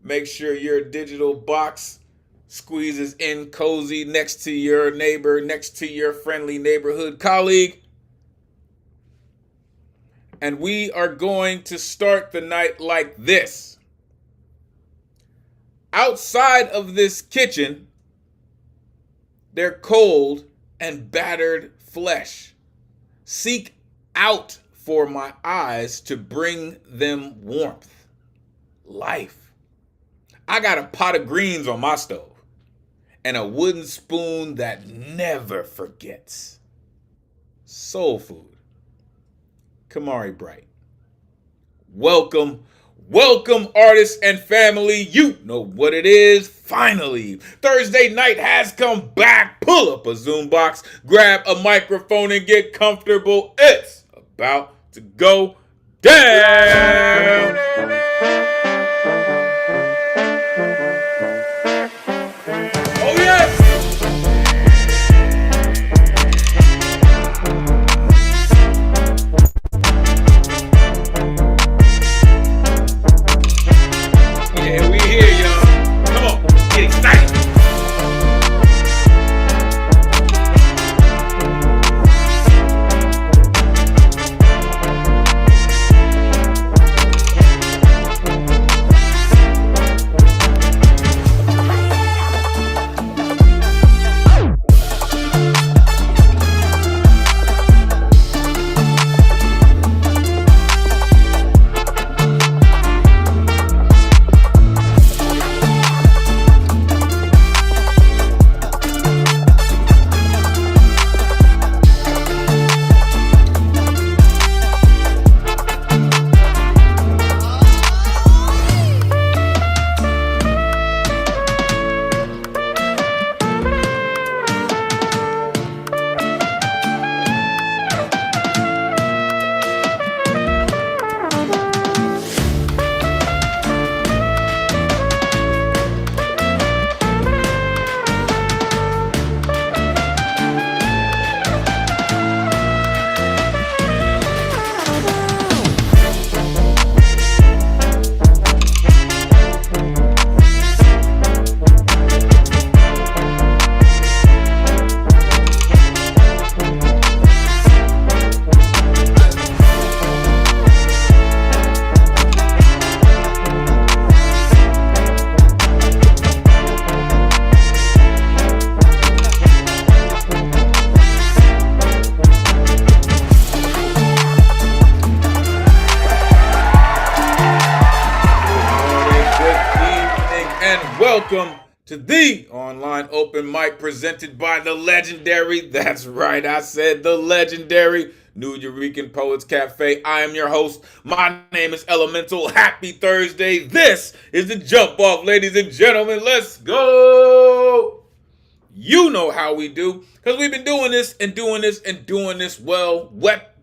Make sure your digital box squeezes in cozy next to your neighbor, next to your friendly neighborhood colleague. And we are going to start the night like this. Outside of this kitchen, they're cold and battered flesh. Seek out for my eyes to bring them warmth, life. I got a pot of greens on my stove and a wooden spoon that never forgets. Soul food. Kamari Bright. Welcome, welcome, artists and family. You know what it is. Finally, Thursday night has come back. Pull up a Zoom box, grab a microphone, and get comfortable. It's about to go down. Oh, yes. Yeah, we here, y'all. Come on, get excited. Welcome to the online open mic presented by the legendary, that's right, I said the legendary New Eurekan Poets Cafe. I am your host. My name is Elemen2al. Happy Thursday. This is the jump off, ladies and gentlemen. Let's go. You know how we do, because we've been doing this and doing this and doing this well.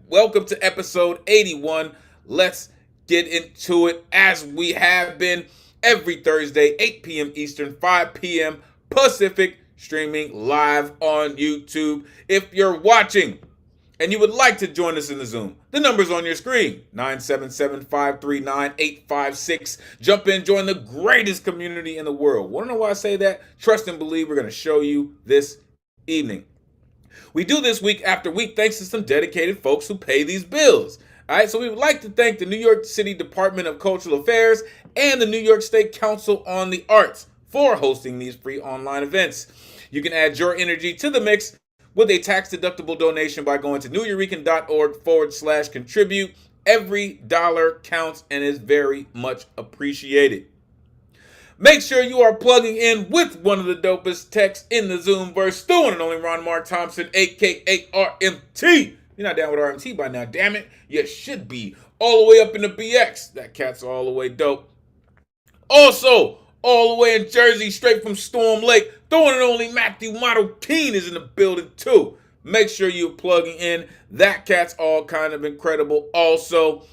Welcome to episode 81. Let's get into it as we have been every Thursday, 8 p.m. Eastern, 5 p.m. Pacific, streaming live on YouTube. If you're watching and you would like to join us in the Zoom, the number's on your screen, 977-539-856. Jump in, join the greatest community in the world. Want to know why I say that? Trust and believe we're going to show you this evening. We do this week after week thanks to some dedicated folks who pay these bills. All right, so we would like to thank the New York City Department of Cultural Affairs and the New York State Council on the Arts for hosting these free online events. You can add your energy to the mix with a tax-deductible donation by going to newyourekan.org/contribute. Every dollar counts and is very much appreciated. Make sure you are plugging in with one of the dopest techs in the Zoomverse, the one and only Ron Mark Thompson, a.k.a. RMT. You're not down with RMT by now, damn it. You should be. All the way up in the BX. That cat's all the way dope. Also, all the way in Jersey, straight from Storm Lake, the one and only Matthew Model Keen is in the building too. Make sure you're plugging in. That cat's all kind of incredible. Also,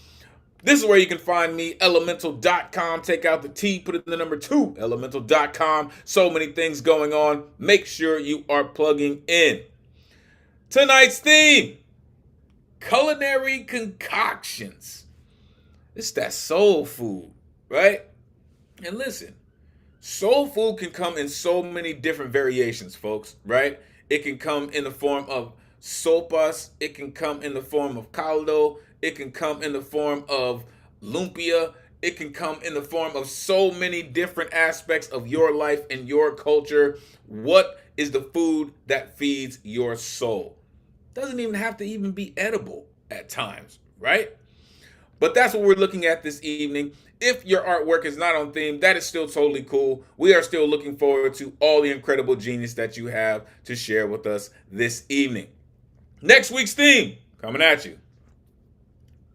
this is where you can find me, Elemen2al.com. Take out the T, put it in the number 2, Elemen2al.com. So many things going on. Make sure you are plugging in. Tonight's theme, culinary concoctions. It's that soul food, right? And listen, soul food can come in so many different variations, folks, right? It can come in the form of sopas, it can come in the form of caldo, it can come in the form of lumpia, it can come in the form of so many different aspects of your life and your culture. What is the food that feeds your soul? Doesn't even have to even be edible at times, right? But that's what we're looking at this evening. If your artwork is not on theme, that is still totally cool. We are still looking forward to all the incredible genius that you have to share with us this evening. Next week's theme coming at you.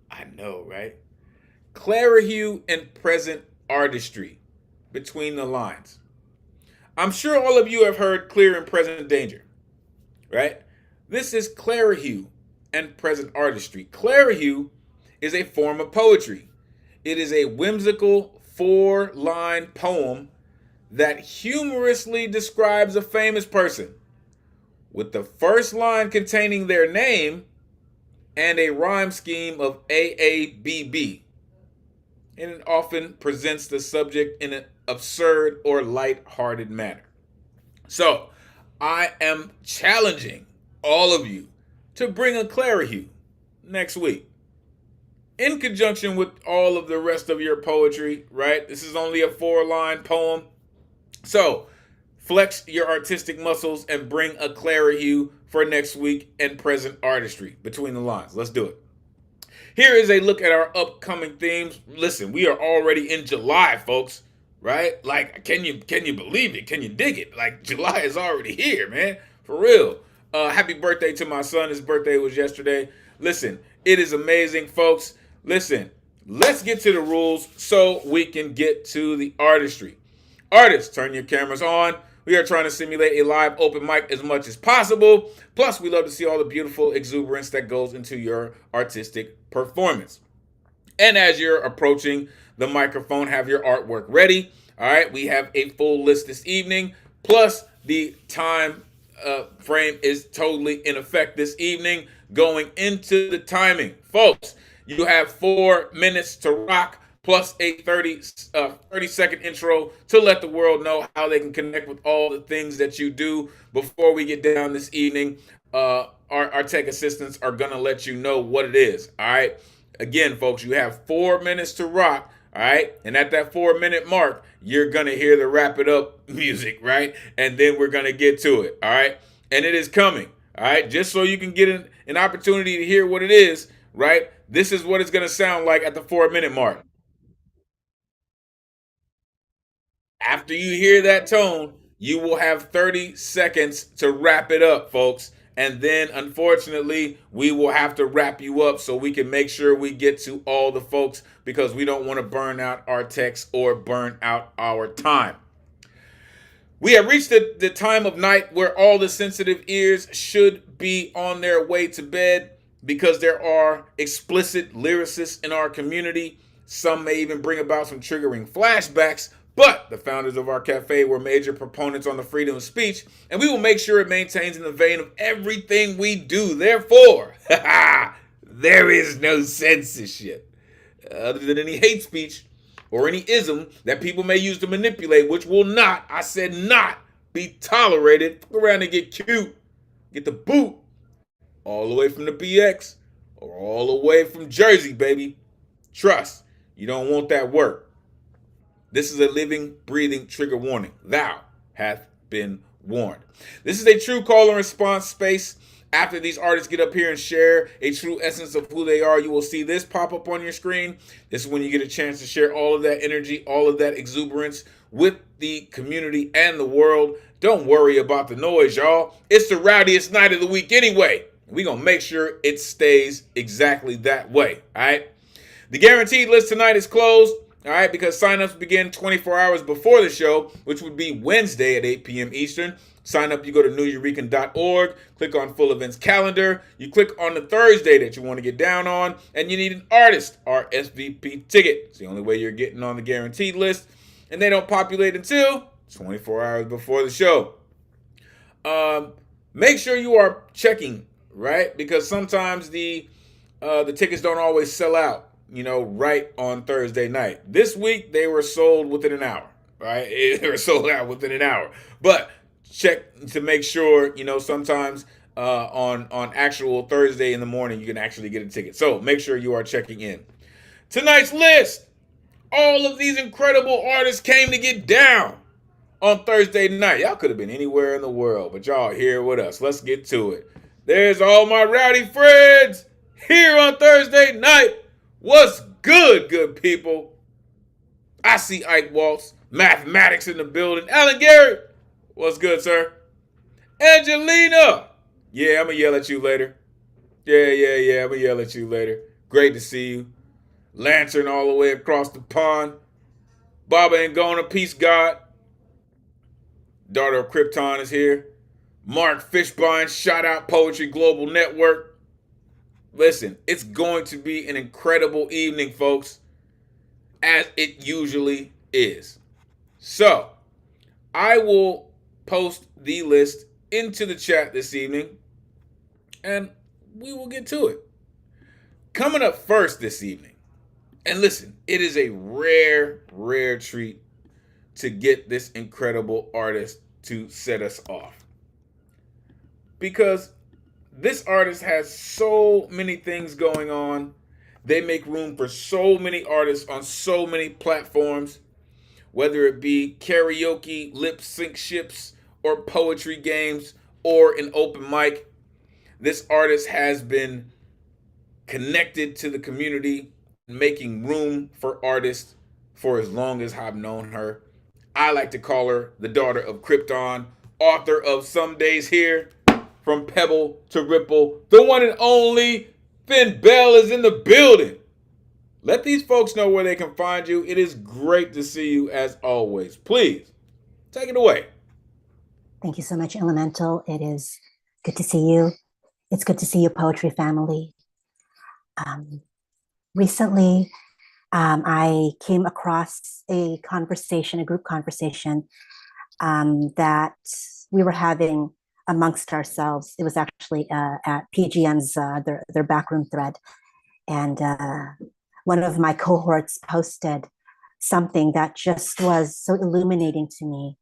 I know, right? Clarihue and present artistry between the lines. I'm sure all of you have heard clear and present danger, right? This is Clarihue and present artistry. Clarihue is a form of poetry. It is a whimsical 4-line poem that humorously describes a famous person, with the first line containing their name and a rhyme scheme of AABB. And it often presents the subject in an absurd or light-hearted manner. So, I am challenging all of you to bring a Clarihue next week, in conjunction with all of the rest of your poetry, right? This is only a 4-line poem. So, flex your artistic muscles and bring a Clarihue for next week and present artistry between the lines. Let's do it. Here is a look at our upcoming themes. Listen, we are already in July, folks, right? Like, can you believe it? Can you dig it? Like, July is already here, man. For real. Happy birthday to my son. His birthday was yesterday. Listen, it is amazing, folks. Listen, let's get to the rules so we can get to the artistry. Artists, turn your cameras on. We are trying to simulate a live open mic as much as possible. Plus, we love to see all the beautiful exuberance that goes into your artistic performance. And as you're approaching the microphone, have your artwork ready. All right, we have a full list this evening. Plus, the time frame is totally in effect this evening. Going into the timing, folks, you have 4 minutes to rock, plus a 30-second intro to let the world know how they can connect with all the things that you do. Before we get down this evening, our tech assistants are going to let you know what it is, all right? Again, folks, you have 4 minutes to rock, all right? And at that 4-minute mark, you're going to hear the wrap it up music, right? And then we're going to get to it, all right? And it is coming, all right? Just so you can get an opportunity to hear what it is, right? This is what it's going to sound like at the 4-minute mark. After you hear that tone, you will have 30 seconds to wrap it up, folks. And then, unfortunately, we will have to wrap you up so we can make sure we get to all the folks, because we don't want to burn out our text or burn out our time. We have reached the time of night where all the sensitive ears should be on their way to bed, because there are explicit lyricists in our community. Some may even bring about some triggering flashbacks. But the founders of our cafe were major proponents on the freedom of speech, and we will make sure it maintains in the vein of everything we do. Therefore, there is no censorship, other than any hate speech or any ism that people may use to manipulate, which will not, I said not, be tolerated. Fuck around and get cute. Get the boot all the way from the BX or all the way from Jersey, baby. Trust, you don't want that work. This is a living, breathing trigger warning. Thou hath been warned. This is a true call and response space. After these artists get up here and share a true essence of who they are, you will see this pop up on your screen. This is when you get a chance to share all of that energy, all of that exuberance with the community and the world. Don't worry about the noise, y'all. It's the rowdiest night of the week anyway. We're going to make sure it stays exactly that way, all right? The guaranteed list tonight is closed. All right, because signups begin 24 hours before the show, which would be Wednesday at 8 p.m. Eastern. Sign up, you go to neweurekan.org, click on full events calendar. You click on the Thursday that you want to get down on, and you need an artist RSVP ticket. It's the only way you're getting on the guaranteed list, and they don't populate until 24 hours before the show. Make sure you are checking, right? Because sometimes the tickets don't always sell out. right on Thursday night. This week they were sold within an hour. Right, they were sold out within an hour. But check to make sure. Sometimes on actual Thursday in the morning you can actually get a ticket. So make sure you are checking in. Tonight's list. All of these incredible artists came to get down on Thursday night. Y'all could have been anywhere in the world, but y'all here with us. Let's get to it. There's all my rowdy friends here on Thursday night. What's good, good people? I see Ike Waltz, mathematics in the building. Alan Garrett, what's good, sir? Angelina, yeah, I'm going to yell at you later. Yeah, I'm going to yell at you later. Great to see you. Lantern all the way across the pond. Baba Ngona, peace God. Daughter of Krypton is here. Mark Fishbein, shout out Poetry Global Network. Listen, it's going to be an incredible evening, folks, as it usually is. So, I will post the list into the chat this evening, and we will get to it. Coming up first this evening, and listen, it is a rare, rare treat to get this incredible artist to set us off. Because this artist has so many things going on. They make room for so many artists on so many platforms, whether it be karaoke, lip sync ships, or poetry games, or an open mic. This artist has been connected to the community, making room for artists for as long as I've known her. I like to call her the daughter of Krypton, author of Some Days Here, From Pebble to Ripple. The one and only Finn Bell is in the building. Let these folks know where they can find you. It is great to see you as always. Please, take it away. Thank you so much, Elemental. It is good to see you. It's good to see you, Poetry family. Recently, I came across a group conversation that we were having amongst ourselves. It was actually at PGN's, their backroom thread. And one of my cohorts posted something that just was so illuminating to me.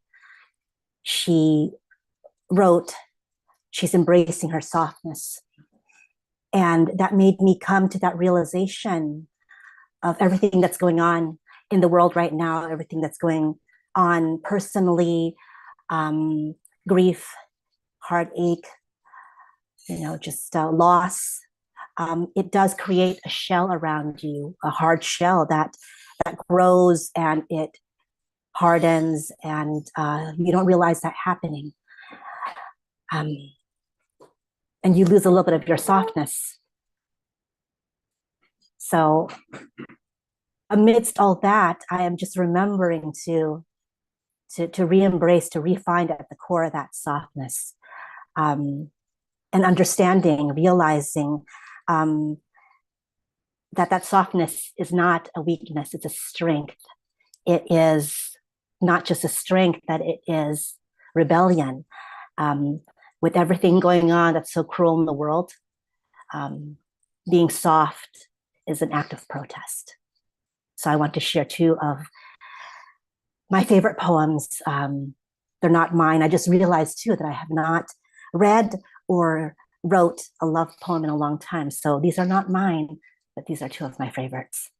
She wrote, she's embracing her softness. And that made me come to that realization of everything that's going on in the world right now, everything that's going on personally, grief, heartache, just loss. It does create a shell around you, a hard shell that grows and it hardens, and you don't realize that happening. And you lose a little bit of your softness. So amidst all that, I am just remembering to re-embrace, to re-find at the core of that softness, and understanding, realizing that softness is not a weakness, it's a strength. It is not just a strength, that it is rebellion. With everything going on that's so cruel in the world, being soft is an act of protest. So I want to share two of my favorite poems. They're not mine. I just realized too that I have not read or wrote a love poem in a long time. So these are not mine, but these are two of my favorites.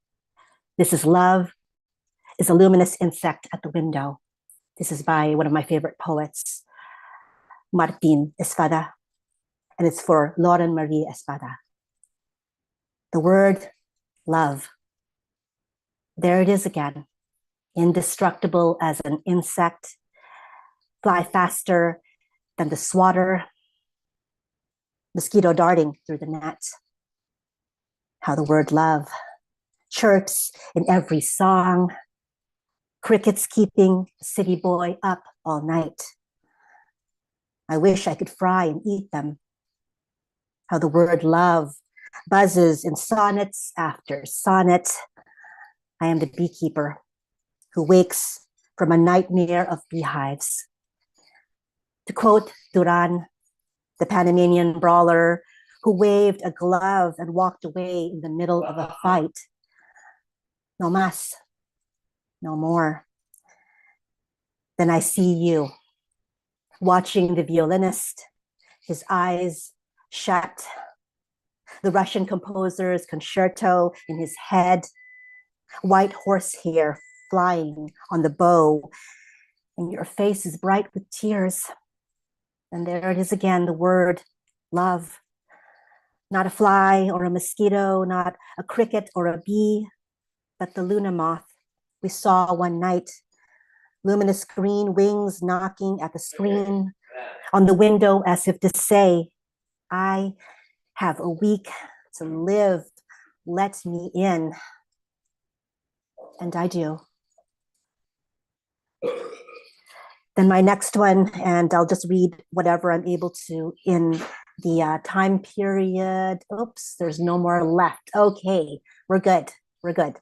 This is Love is a Luminous Insect at the Window. This is by one of my favorite poets, Martin Espada, and it's for Lauren Marie Espada. The word love. There it is again, indestructible as an insect, fly faster than the swatter, mosquito darting through the net. How the word love chirps in every song, crickets keeping a city boy up all night. I wish I could fry and eat them. How the word love buzzes in sonnets after sonnet. I am the beekeeper who wakes from a nightmare of beehives. To quote Duran, the Panamanian brawler who waved a glove and walked away in the middle of a fight, no más, no more. Then I see you watching the violinist, his eyes shut, the Russian composer's concerto in his head, white horsehair flying on the bow, and your face is bright with tears. And there it is again, the word love. Not a fly or a mosquito, not a cricket or a bee, but the Luna moth we saw one night, luminous green wings knocking at the screen on the window as if to say, I have a week to live. Let me in. And I do. Then my next one, and I'll just read whatever I'm able to in the time period. Oops, there's no more left. Okay, we're good. We're good.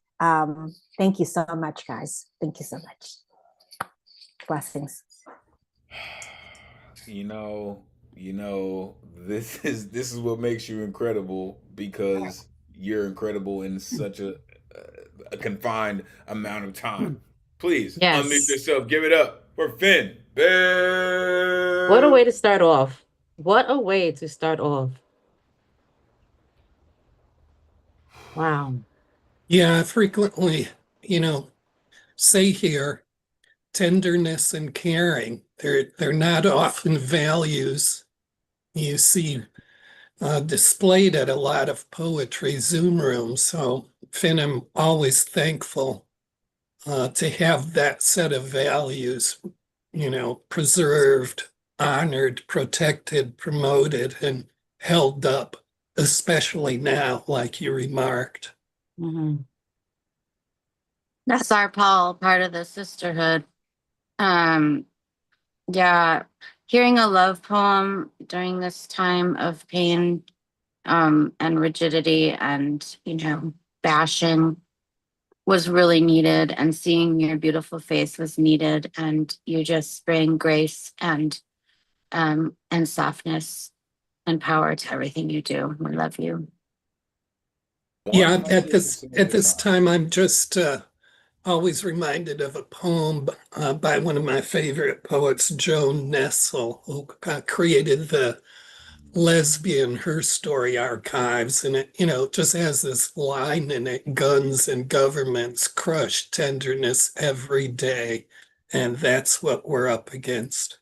Thank you so much, guys. Thank you so much. Blessings. You know, this is what makes you incredible, because you're incredible in such a confined amount of time. Please unmute Yes. yourself. Give it up for Finn. What a Boo! way to start off. What a way to start off. Wow. Yeah, I frequently, say here tenderness and caring. They're not often values you see displayed at a lot of poetry Zoom rooms. So, Finn, I'm always thankful to have that set of values, preserved, honored, protected, promoted, and held up, especially now, like you remarked. Mhm. That's our Paul, part of the sisterhood. Um, yeah, hearing a love poem during this time of pain, and rigidity and, bashing was really needed. And seeing your beautiful face was needed. And you just bring grace and softness and power to everything you do. We love you. Yeah, at 100% of the this time. time, I'm just always reminded of a poem by one of my favorite poets, Joan Nessel, who created the lesbian Her Story archives. And it, just has this line in it: guns and governments crush tenderness every day. And that's what we're up against.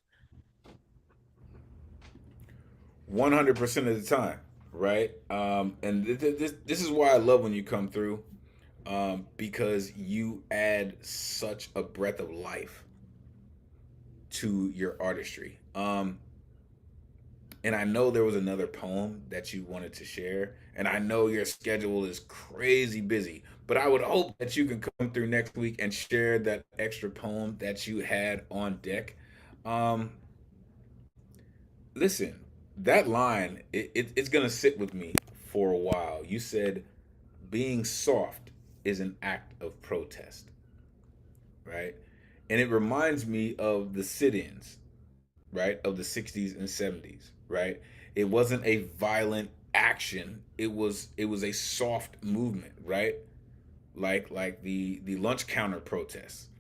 100% of the time, right? And this is why I love when you come through, because you add such a breath of life to your artistry. And I know there was another poem that you wanted to share, and I know your schedule is crazy busy, but I would hope that you can come through next week and share that extra poem that you had on deck. Um, Listen, that line, it's gonna sit with me for a while. You said being soft is an act of protest, right? And it reminds me of the sit-ins, right, of the 60s and 70s, right? It wasn't a violent action. It was a soft movement, right? Like the lunch counter protests,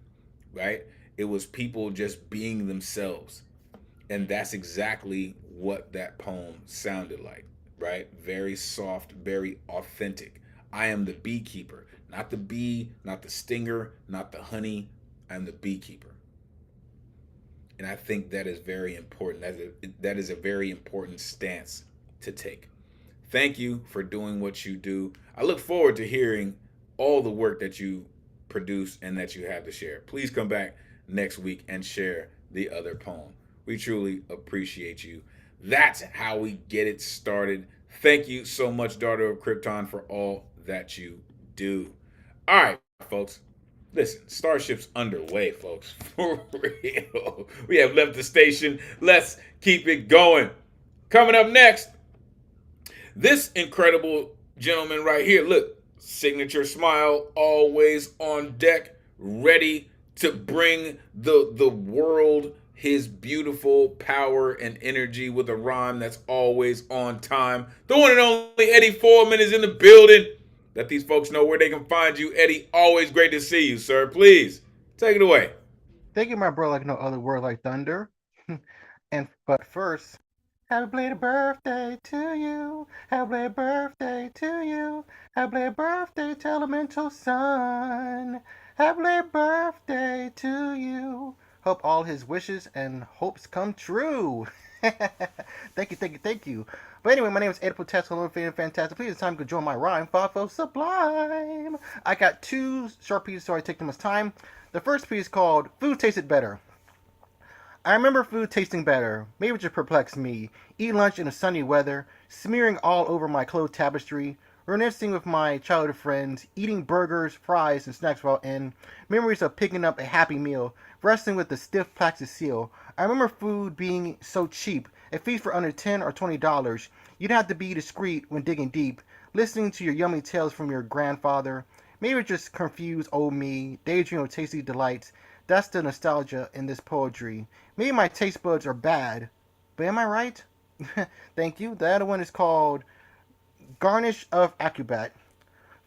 right? It was people just being themselves. And that's exactly what that poem sounded like, right? Very soft, very authentic. I am the beekeeper, not the bee, not the stinger, not the honey. I'm the beekeeper. And I think that is very important. That is a very important stance to take. Thank you for doing what you do. I look forward to hearing all the work that you produce and that you have to share. Please come back next week and share the other poem. We truly appreciate you. That's how we get it started. Thank you so much, Daughter of Krypton, for all that you do. All right, folks. Listen, Starship's underway, folks. For real. We have left the station. Let's keep it going. Coming up next, this incredible gentleman right here. Look, signature smile, always on deck, ready to bring the world his beautiful power and energy with a rhyme that's always on time. The one and only Eddie Foreman is in the building. Let these folks know where they can find you. Eddie, always great to see you, sir. Please, take it away. Thank you, my bro, like no other word like thunder. But first, happy belated birthday to you. Happy belated birthday to you. Happy belated birthday to Elemental Son. Happy belated birthday to you. Hope all his wishes and hopes come true. Thank you, thank you, thank you. But anyway, my name is Ed Potesco, Little Feeling Fantastic. Please, it's time to join my rhyme. Fafo Sublime. I got two short pieces, so I take too much time. The first piece called Food Tasted Better. I remember food tasting better, maybe it just perplexed me. Eat lunch in the sunny weather, smearing all over my clothes tapestry, reminiscing with my childhood friends, eating burgers, fries, and snacks while in, memories of picking up a happy meal, wrestling with the stiff plastic seal. I remember food being so cheap, a feast for under $10 or $20. You'd have to be discreet when digging deep, listening to your yummy tales from your grandfather. Maybe it just confused old me, daydream of tasty delights. That's the nostalgia in this poetry. Maybe my taste buds are bad, but am I right? Thank you. The other one is called Garnish of Acrobat.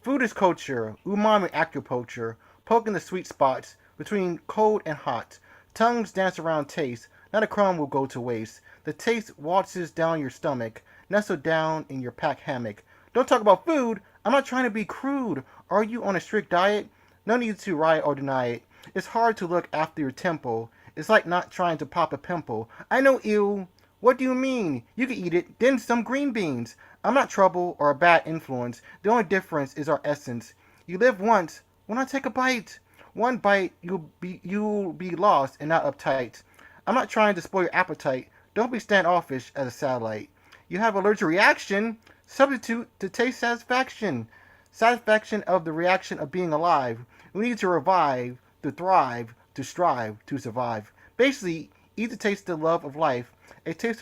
Food is culture, umami acupuncture, poking the sweet spots between cold and hot. Tongues dance around taste, not a crumb will go to waste. The taste waltzes down your stomach, nestled down in your pack hammock. Don't talk about food, I'm not trying to be crude. Are you on a strict diet? No need to riot or deny it. It's hard to look after your temple. It's like not trying to pop a pimple. I know, ew. What do you mean? You can eat it, then some green beans. I'm not trouble or a bad influence. The only difference is our essence. You live once. Why not take a bite? One bite, you'll be lost and not uptight. I'm not trying to spoil your appetite. Don't be standoffish as a satellite. You have allergic reaction. Substitute to taste satisfaction. Satisfaction of the reaction of being alive. We need to revive, to thrive, to strive, to survive. Basically, eat to taste the love of life. It tastes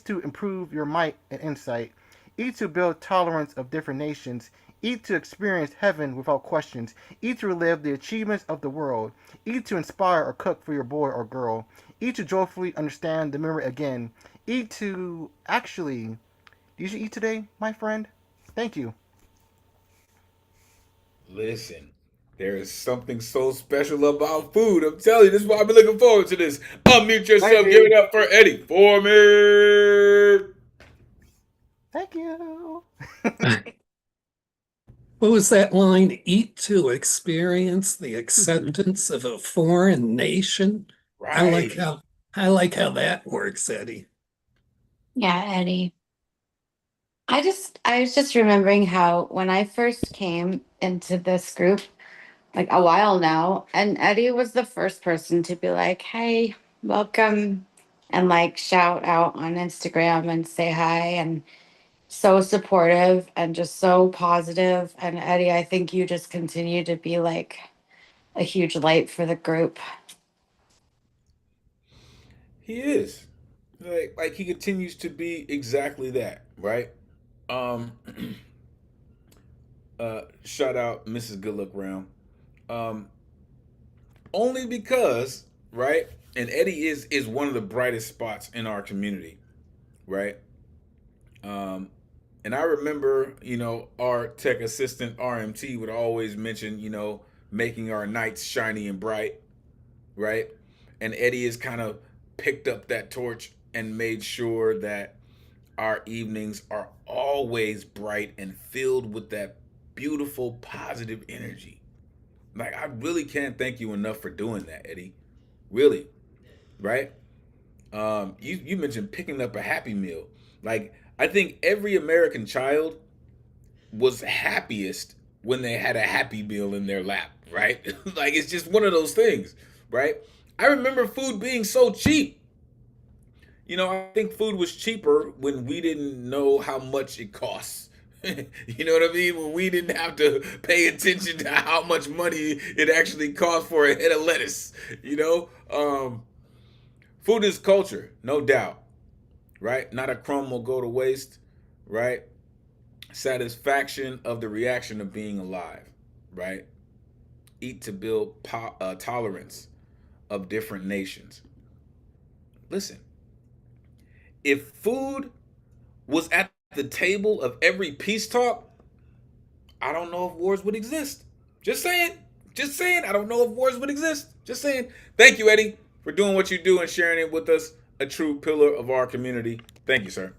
to improve your might and insight. Eat to build tolerance of different nations. Eat to experience heaven without questions. Eat to relive the achievements of the world. Eat to inspire or cook for your boy or girl. Eat to joyfully understand the memory again. Eat to actually. Did you eat today, my friend? Thank you. Listen, there is something so special about food. I'm telling you, this is why I've been looking forward to this. Unmute yourself, give it up for Eddie Foreman. Thank you. What was that line? Eat to experience the acceptance of a foreign nation. I like Right. how that works, Eddie. Yeah, Eddie. I was just remembering how when I first came into this group, like a while now, and Eddie was the first person to be like, "Hey, welcome," and like shout out on Instagram and say hi, and so supportive and just so positive. And Eddie, I think you just continue to be like a huge light for the group. He is. Like he continues to be exactly that, right? Um shout out Mrs. Good Look Round. Um only because, right? And Eddie is one of the brightest spots in our community, right? Um and I remember, our tech assistant RMT would always mention, making our nights shiny and bright, right? And Eddie has kind of picked up that torch and made sure that our evenings are always bright and filled with that beautiful, positive energy. Like, I really can't thank you enough for doing that, Eddie. Really, right? You mentioned picking up a Happy Meal. Like, I think every American child was happiest when they had a Happy Meal in their lap, right? Like, it's just one of those things, right? I remember food being so cheap. I think food was cheaper when we didn't know how much it costs. You know what I mean? When we didn't have to pay attention to how much money it actually cost for a head of lettuce. Food is culture, no doubt, right? Not a crumb will go to waste, right? Satisfaction of the reaction of being alive, right? Eat to build tolerance of different nations. Listen, if food was at the table of every peace talk, I don't know if wars would exist. Just saying. Just saying. I don't know if wars would exist. Just saying. Thank you, Eddie, for doing what you do and sharing it with us. A true pillar of our community. Thank you, sir.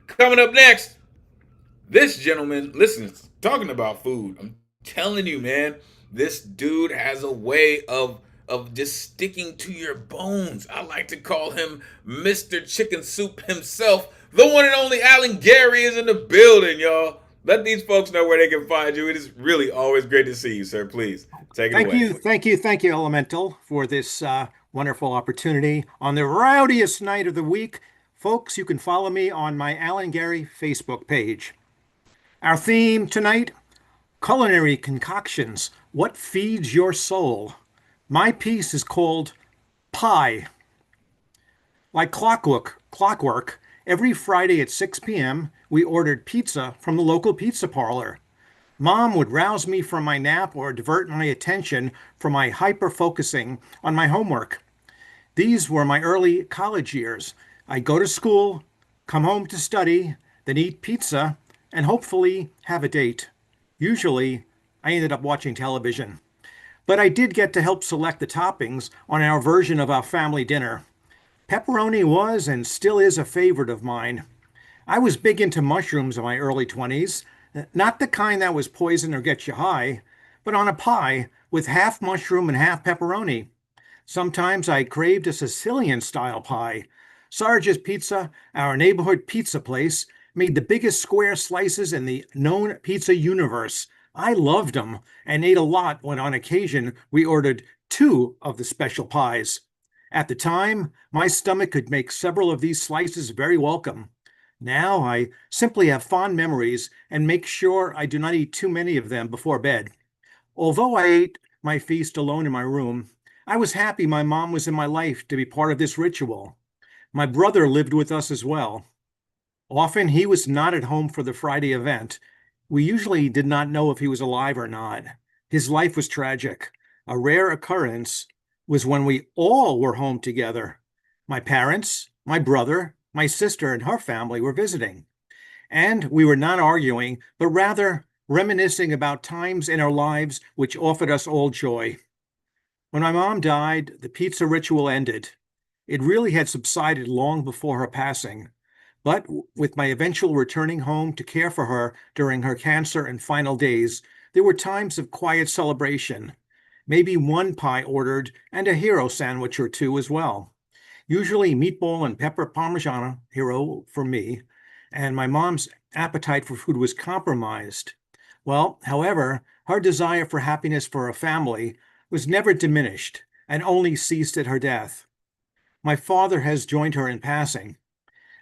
Coming up next, this gentleman, listen, talking about food. I'm telling you, man, this dude has a way of just sticking to your bones. I like to call him Mr. Chicken Soup himself. The one and only Alan Gary is in the building, y'all. Let these folks know where they can find you. It is really always great to see you, sir. Please take it away. Thank you, Elemental, for this wonderful opportunity on the rowdiest night of the week. Folks, you can follow me on my Alan Gary Facebook page. Our theme tonight, culinary concoctions. What feeds your soul? My piece is called Pie. Like clockwork, every Friday at 6 p.m., we ordered pizza from the local pizza parlor. Mom would rouse me from my nap or divert my attention from my hyper-focusing on my homework. These were my early college years. I'd go to school, come home to study, then eat pizza, and hopefully have a date. Usually, I ended up watching television. But I did get to help select the toppings on our version of our family dinner. Pepperoni was and still is a favorite of mine. I was big into mushrooms in my early 20s, not the kind that was poison or get you high, but on a pie with half mushroom and half pepperoni. Sometimes I craved a Sicilian-style pie. Sarge's Pizza, our neighborhood pizza place, made the biggest square slices in the known pizza universe. I loved them and ate a lot when on occasion we ordered 2 of the special pies. At the time, my stomach could make several of these slices very welcome. Now I simply have fond memories and make sure I do not eat too many of them before bed. Although I ate my feast alone in my room, I was happy my mom was in my life to be part of this ritual. My brother lived with us as well. Often he was not at home for the Friday event. We usually did not know if he was alive or not. His life was tragic. A rare occurrence was when we all were home together. My parents, my brother, my sister, and her family were visiting. And we were not arguing, but rather reminiscing about times in our lives which offered us all joy. When my mom died, the pizza ritual ended. It really had subsided long before her passing. But with my eventual returning home to care for her during her cancer and final days, there were times of quiet celebration. Maybe one pie ordered and a hero sandwich or 2 as well. Usually meatball and pepper parmigiana, hero for me, and my mom's appetite for food was compromised. Well, however, her desire for happiness for her family was never diminished and only ceased at her death. My father has joined her in passing.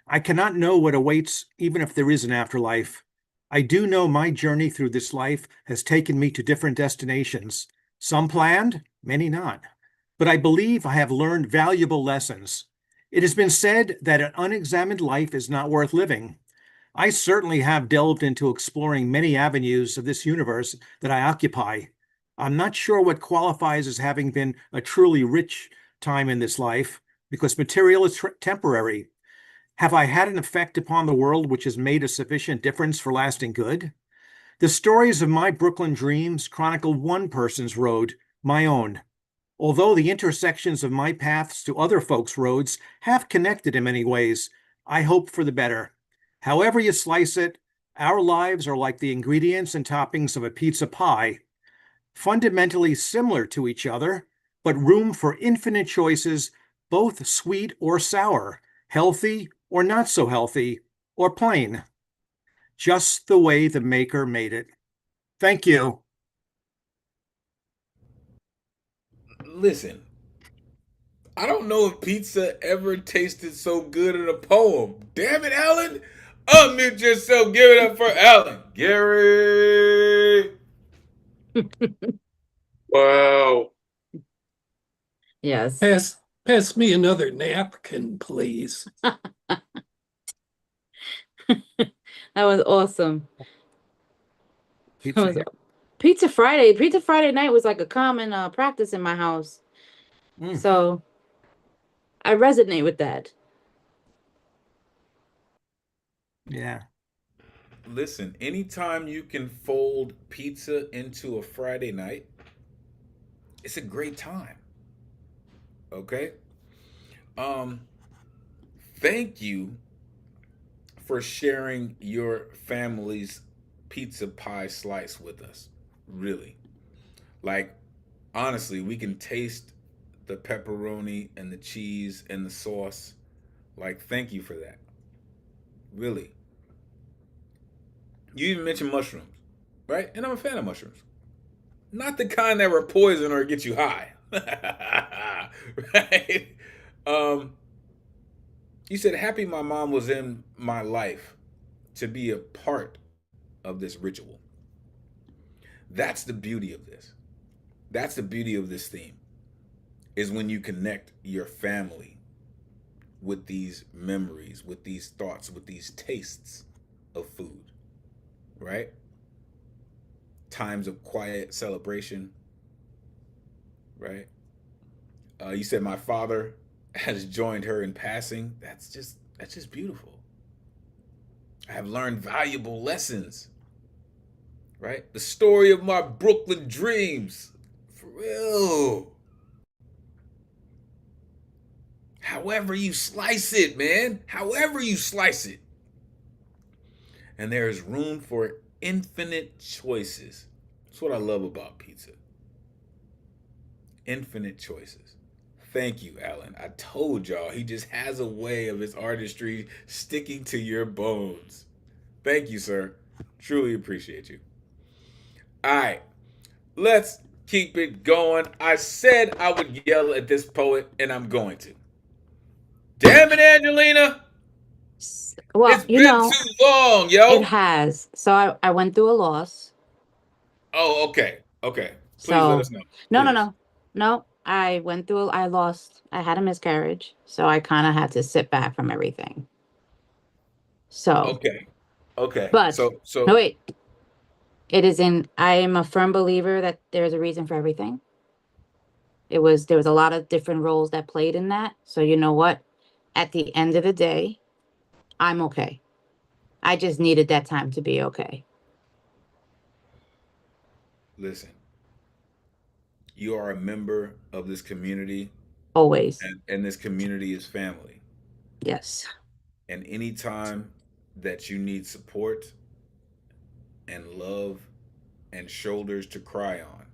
I cannot know what awaits, even if there is an afterlife. I do know my journey through this life has taken me to different destinations. Some planned, many not. But I believe I have learned valuable lessons. It has been said that an unexamined life is not worth living. I certainly have delved into exploring many avenues of this universe that I occupy. I'm not sure what qualifies as having been a truly rich time in this life, because material is temporary. Have I had an effect upon the world which has made a sufficient difference for lasting good? The stories of my Brooklyn dreams chronicle one person's road, my own. Although the intersections of my paths to other folks' roads have connected in many ways, I hope for the better. However you slice it, our lives are like the ingredients and toppings of a pizza pie, fundamentally similar to each other, but room for infinite choices, both sweet or sour, healthy or not so healthy, or plain. Just the way the maker made it. Thank you. Listen, I don't know if pizza ever tasted so good in a poem. Damn it, Alan! Unmute yourself. Give it up for Alan Gary. Wow. Yes. Pass me another napkin, please. That was awesome. Pizza. Pizza Friday. Pizza Friday night was like a common practice in my house. So I resonate with that. Yeah. Listen, anytime you can fold pizza into a Friday night, it's a great time. Okay? Um, Thank you for sharing your family's pizza pie slice with us. Really. Like, honestly, we can taste the pepperoni and the cheese and the sauce. Like, thank you for that. Really. You even mentioned mushrooms, right? And I'm a fan of mushrooms. Not the kind that were poison or get you high. Right? Um, you said, happy my mom was in my life to be a part of this ritual. That's the beauty of this. That's the beauty of this theme, is when you connect your family with these memories, with these thoughts, with these tastes of food, right? Times of quiet celebration, right? You said my father has joined her in passing. That's just beautiful. I have learned valuable lessons, right? The story of my Brooklyn dreams, for real. However you slice it, man. However you slice it. And there is room for infinite choices. That's what I love about pizza. Infinite choices. Thank you, Alan. I told y'all, he just has a way of his artistry sticking to your bones. Thank you, sir. Truly appreciate you. All right, let's keep it going. I said I would yell at this poet, and I'm going to. Damn it, Angelina. Well, It's been too long, yo. it has. So I went through a loss. Oh, okay. Okay. Please let So us know. no. Please. No, I went through, I had a miscarriage. So I kind of had to sit back from everything. So, Okay. Okay. but So no, wait, I am a firm believer that there's a reason for everything. There was a lot of different roles that played in that. So you know what? At the end of the day, I'm okay. I just needed that time to be okay. listen, you are a member of this community, Always. and this community is family. Yes. And anytime that you need support and love and shoulders to cry on,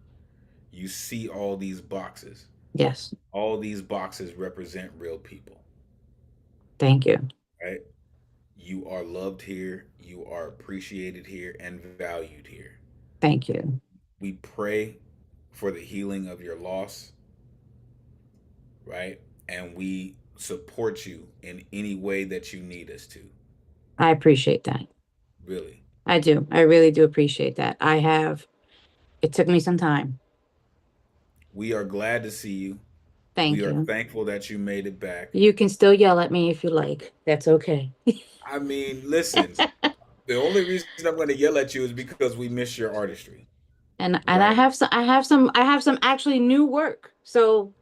you see all these boxes. Yes. All these boxes represent real people, Thank you. right? You are loved here, you are appreciated here, and valued here. Thank you. We pray for the healing of your loss, right? And we support you in any way that you need us to. I appreciate that. Really. I do. I really do appreciate that. It took me some time. We are glad to see you. Thank We are you. thankful that you made it back. You can still yell at me if you like. That's okay. I mean, listen, the only reason I'm going to yell at you is because we miss your artistry. And Right. I have some actually new work. So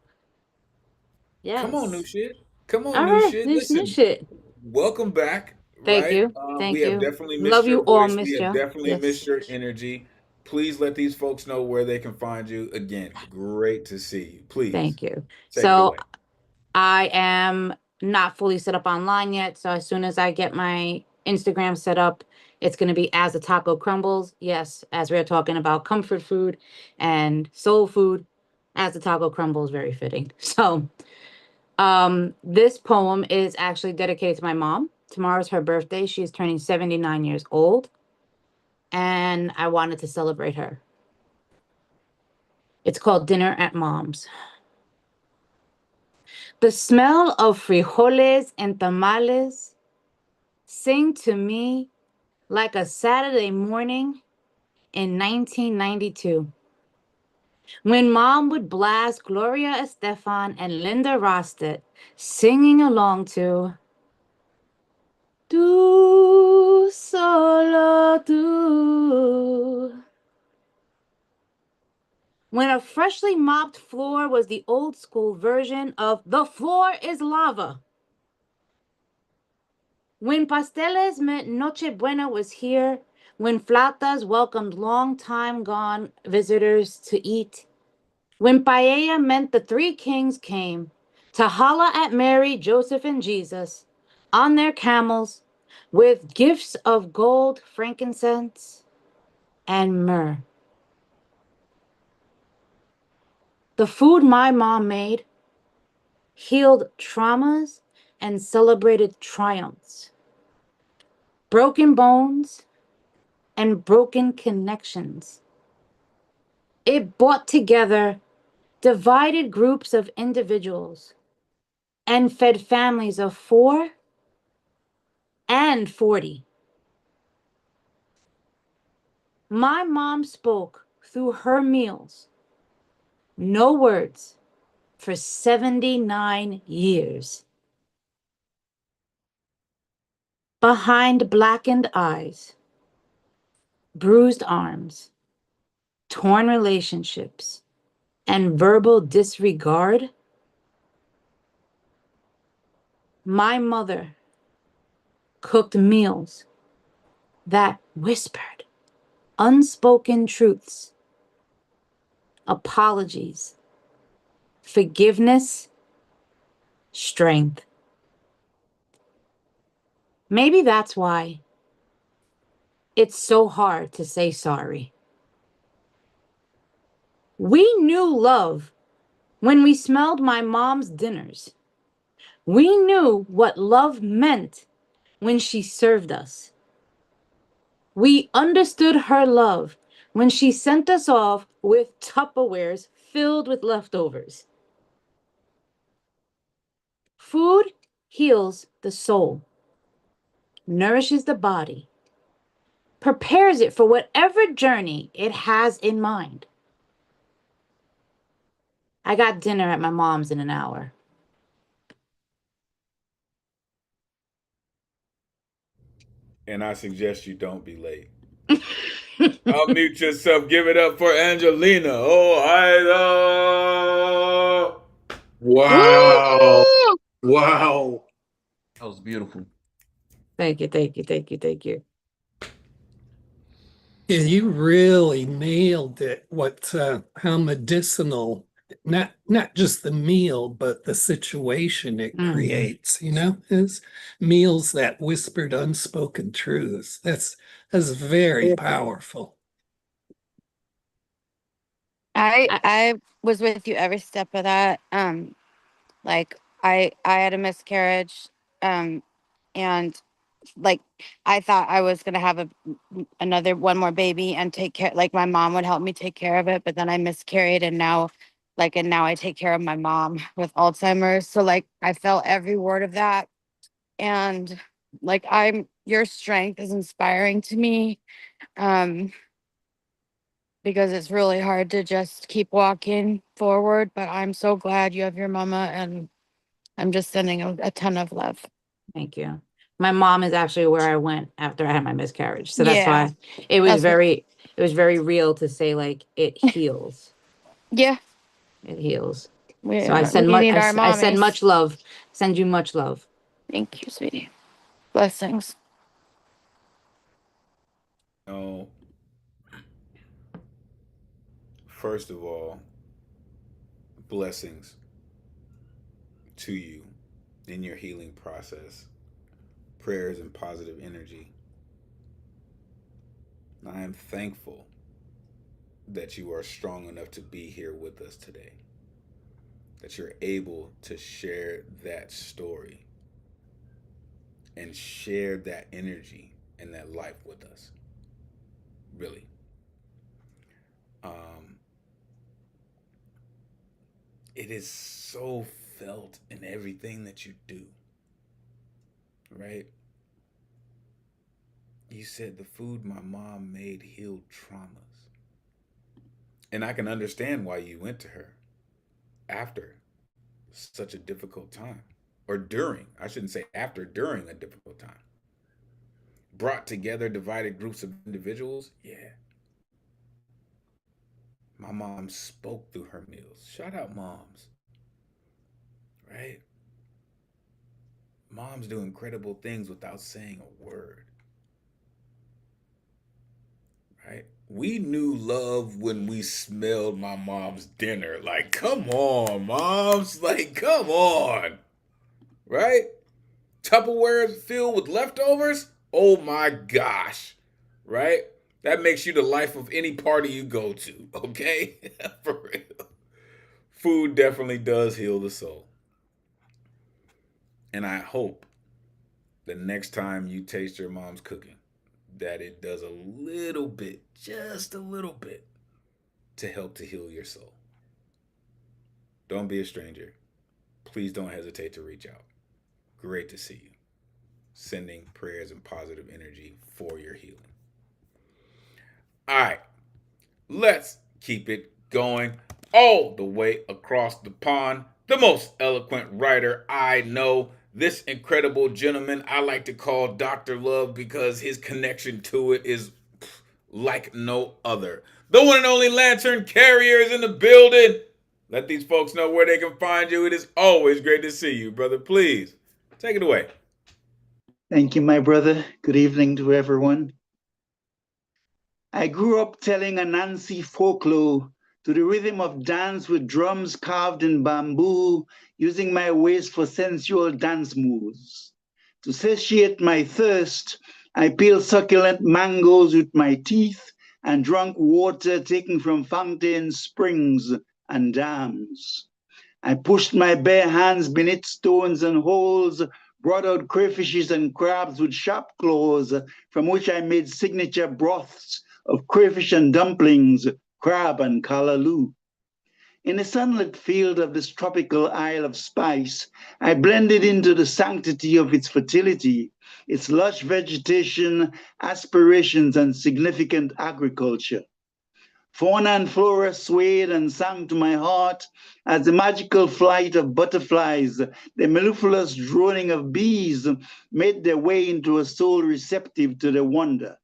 yes. Come on, new shit. Come on, All new right, shit. this new Listen, shit. welcome back. Thank Right? you. We Thank have you. definitely missed Love your you all, voice. We Miss have Joe. definitely Yes. missed your energy. Please let these folks know where they can find you. Again, great to see you. Please Thank you. take it So away. I am not fully set up online yet. So as soon as I get my Instagram set up, it's going to be As the Taco Crumbles. Yes, as we're talking about comfort food and soul food, As the Taco Crumbles, very fitting. So this poem is actually dedicated to my mom. Tomorrow's her birthday. She's turning 79 years old. And I wanted to celebrate her. It's called Dinner at Mom's. The smell of frijoles and tamales sing to me like a Saturday morning in 1992, when Mom would blast Gloria Estefan and Linda Ronstadt singing along to Tú, solo tú. When a freshly mopped floor was the old school version of The Floor is Lava. When pasteles meant Noche Buena was here, when flautas welcomed long time gone visitors to eat, when paella meant the three kings came to holla at Mary, Joseph, and Jesus on their camels with gifts of gold, frankincense, and myrrh. The food my mom made healed traumas and celebrated triumphs, broken bones, and broken connections. It brought together divided groups of individuals and fed families of 4 and 40. My mom spoke through her meals, no words, for 79 years. Behind blackened eyes, bruised arms, torn relationships, and verbal disregard, my mother cooked meals that whispered unspoken truths, apologies, forgiveness, strength. Maybe that's why it's so hard to say sorry. We knew love when we smelled my mom's dinners. We knew what love meant when she served us. We understood her love when she sent us off with Tupperwares filled with leftovers. Food heals the soul, nourishes the body, prepares it for whatever journey it has in mind. I got dinner at my mom's in an hour. And I suggest you don't be late. Unmute yourself. Give it up for Angelina. Oh, Wow. Wow. That was beautiful. Thank you, thank you, thank you, thank you. Yeah, you really nailed it. How medicinal, not just the meal, but the situation it creates, is meals that whispered unspoken truths. That's very powerful. I was with you every step of that. Like I had a miscarriage, and like I thought I was gonna have another one more baby and take care. Like my mom would help me take care of it, but then I miscarried, and now I take care of my mom with Alzheimer's. So like I felt every word of that, and like your strength is inspiring to me. Because it's really hard to just keep walking forward. But I'm so glad you have your mama, and I'm just sending a ton of love. Thank you. My mom is actually where I went after I had my miscarriage. So that's Yeah. why it was That's it was very real to say like it heals. Yeah. It heals. We, So I send we need our I send mommies. much love. Send you much love. Thank you, sweetie. Blessings. no. First of all, blessings to you in your healing process. Prayers and positive energy. I am thankful that you are strong enough to be here with us today. That you're able to share that story and share that energy and that life with us. Really. Um, it is so felt in everything that you do, right? You said the food my mom made healed traumas. And I can understand why you went to her after such a difficult time. Or during, I shouldn't say after, during a difficult time. Brought together divided groups of individuals, yeah. My mom spoke through her meals. Shout out moms, right? Moms do incredible things without saying a word. right? We knew love when we smelled my mom's dinner. Like, come on, moms. Like, come on. Right? Tupperware filled with leftovers? Oh my gosh. Right? That makes you the life of any party you go to. Okay? For real. Food definitely does heal the soul. And I hope the next time you taste your mom's cooking, that it does a little bit, just a little bit, to help to heal your soul. Don't be a stranger. Please don't hesitate to reach out. Great to see you. Sending prayers and positive energy for your healing. All right, let's keep it going all the way across the pond. The most eloquent writer I know, this incredible gentleman I like to call Dr. Love because his connection to it is like no other. The one and only Lantern Carrier is in the building. Let these folks know where they can find you. It is always great to see you, brother. Please, take it away. Thank you, my brother. Good evening to everyone. I grew up telling a Nancy folklore to the rhythm of dance with drums carved in bamboo, using my waist for sensual dance moves. To satiate my thirst, I peeled succulent mangoes with my teeth and drank water taken from fountains, springs, and dams. I pushed my bare hands beneath stones and holes, brought out crayfishes and crabs with sharp claws, from which I made signature broths of crayfish and dumplings, crab and callaloo. In the sunlit field of this tropical isle of spice, I blended into the sanctity of its fertility, its lush vegetation, aspirations, and significant agriculture. Fauna and flora swayed and sang to my heart as the magical flight of butterflies, the mellifluous droning of bees made their way into a soul receptive to their wonder.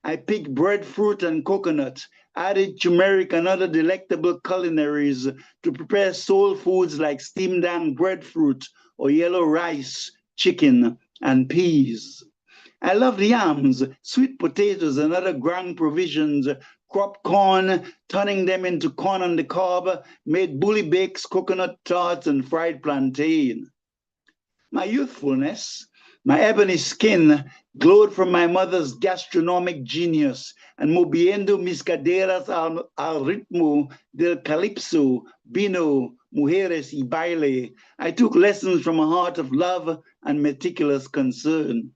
I picked breadfruit and coconut, added turmeric and other delectable culinaries to prepare soul foods like steamed down breadfruit or yellow rice, chicken, and peas. I loved yams, sweet potatoes, and other ground provisions, cropped corn, turning them into corn on the cob, made bully bakes, coconut tarts, and fried plantain. My youthfulness, my ebony skin, glowed from my mother's gastronomic genius, and moviendo mis caderas al ritmo del calipso, vino, mujeres y baile, I took lessons from a heart of love and meticulous concern.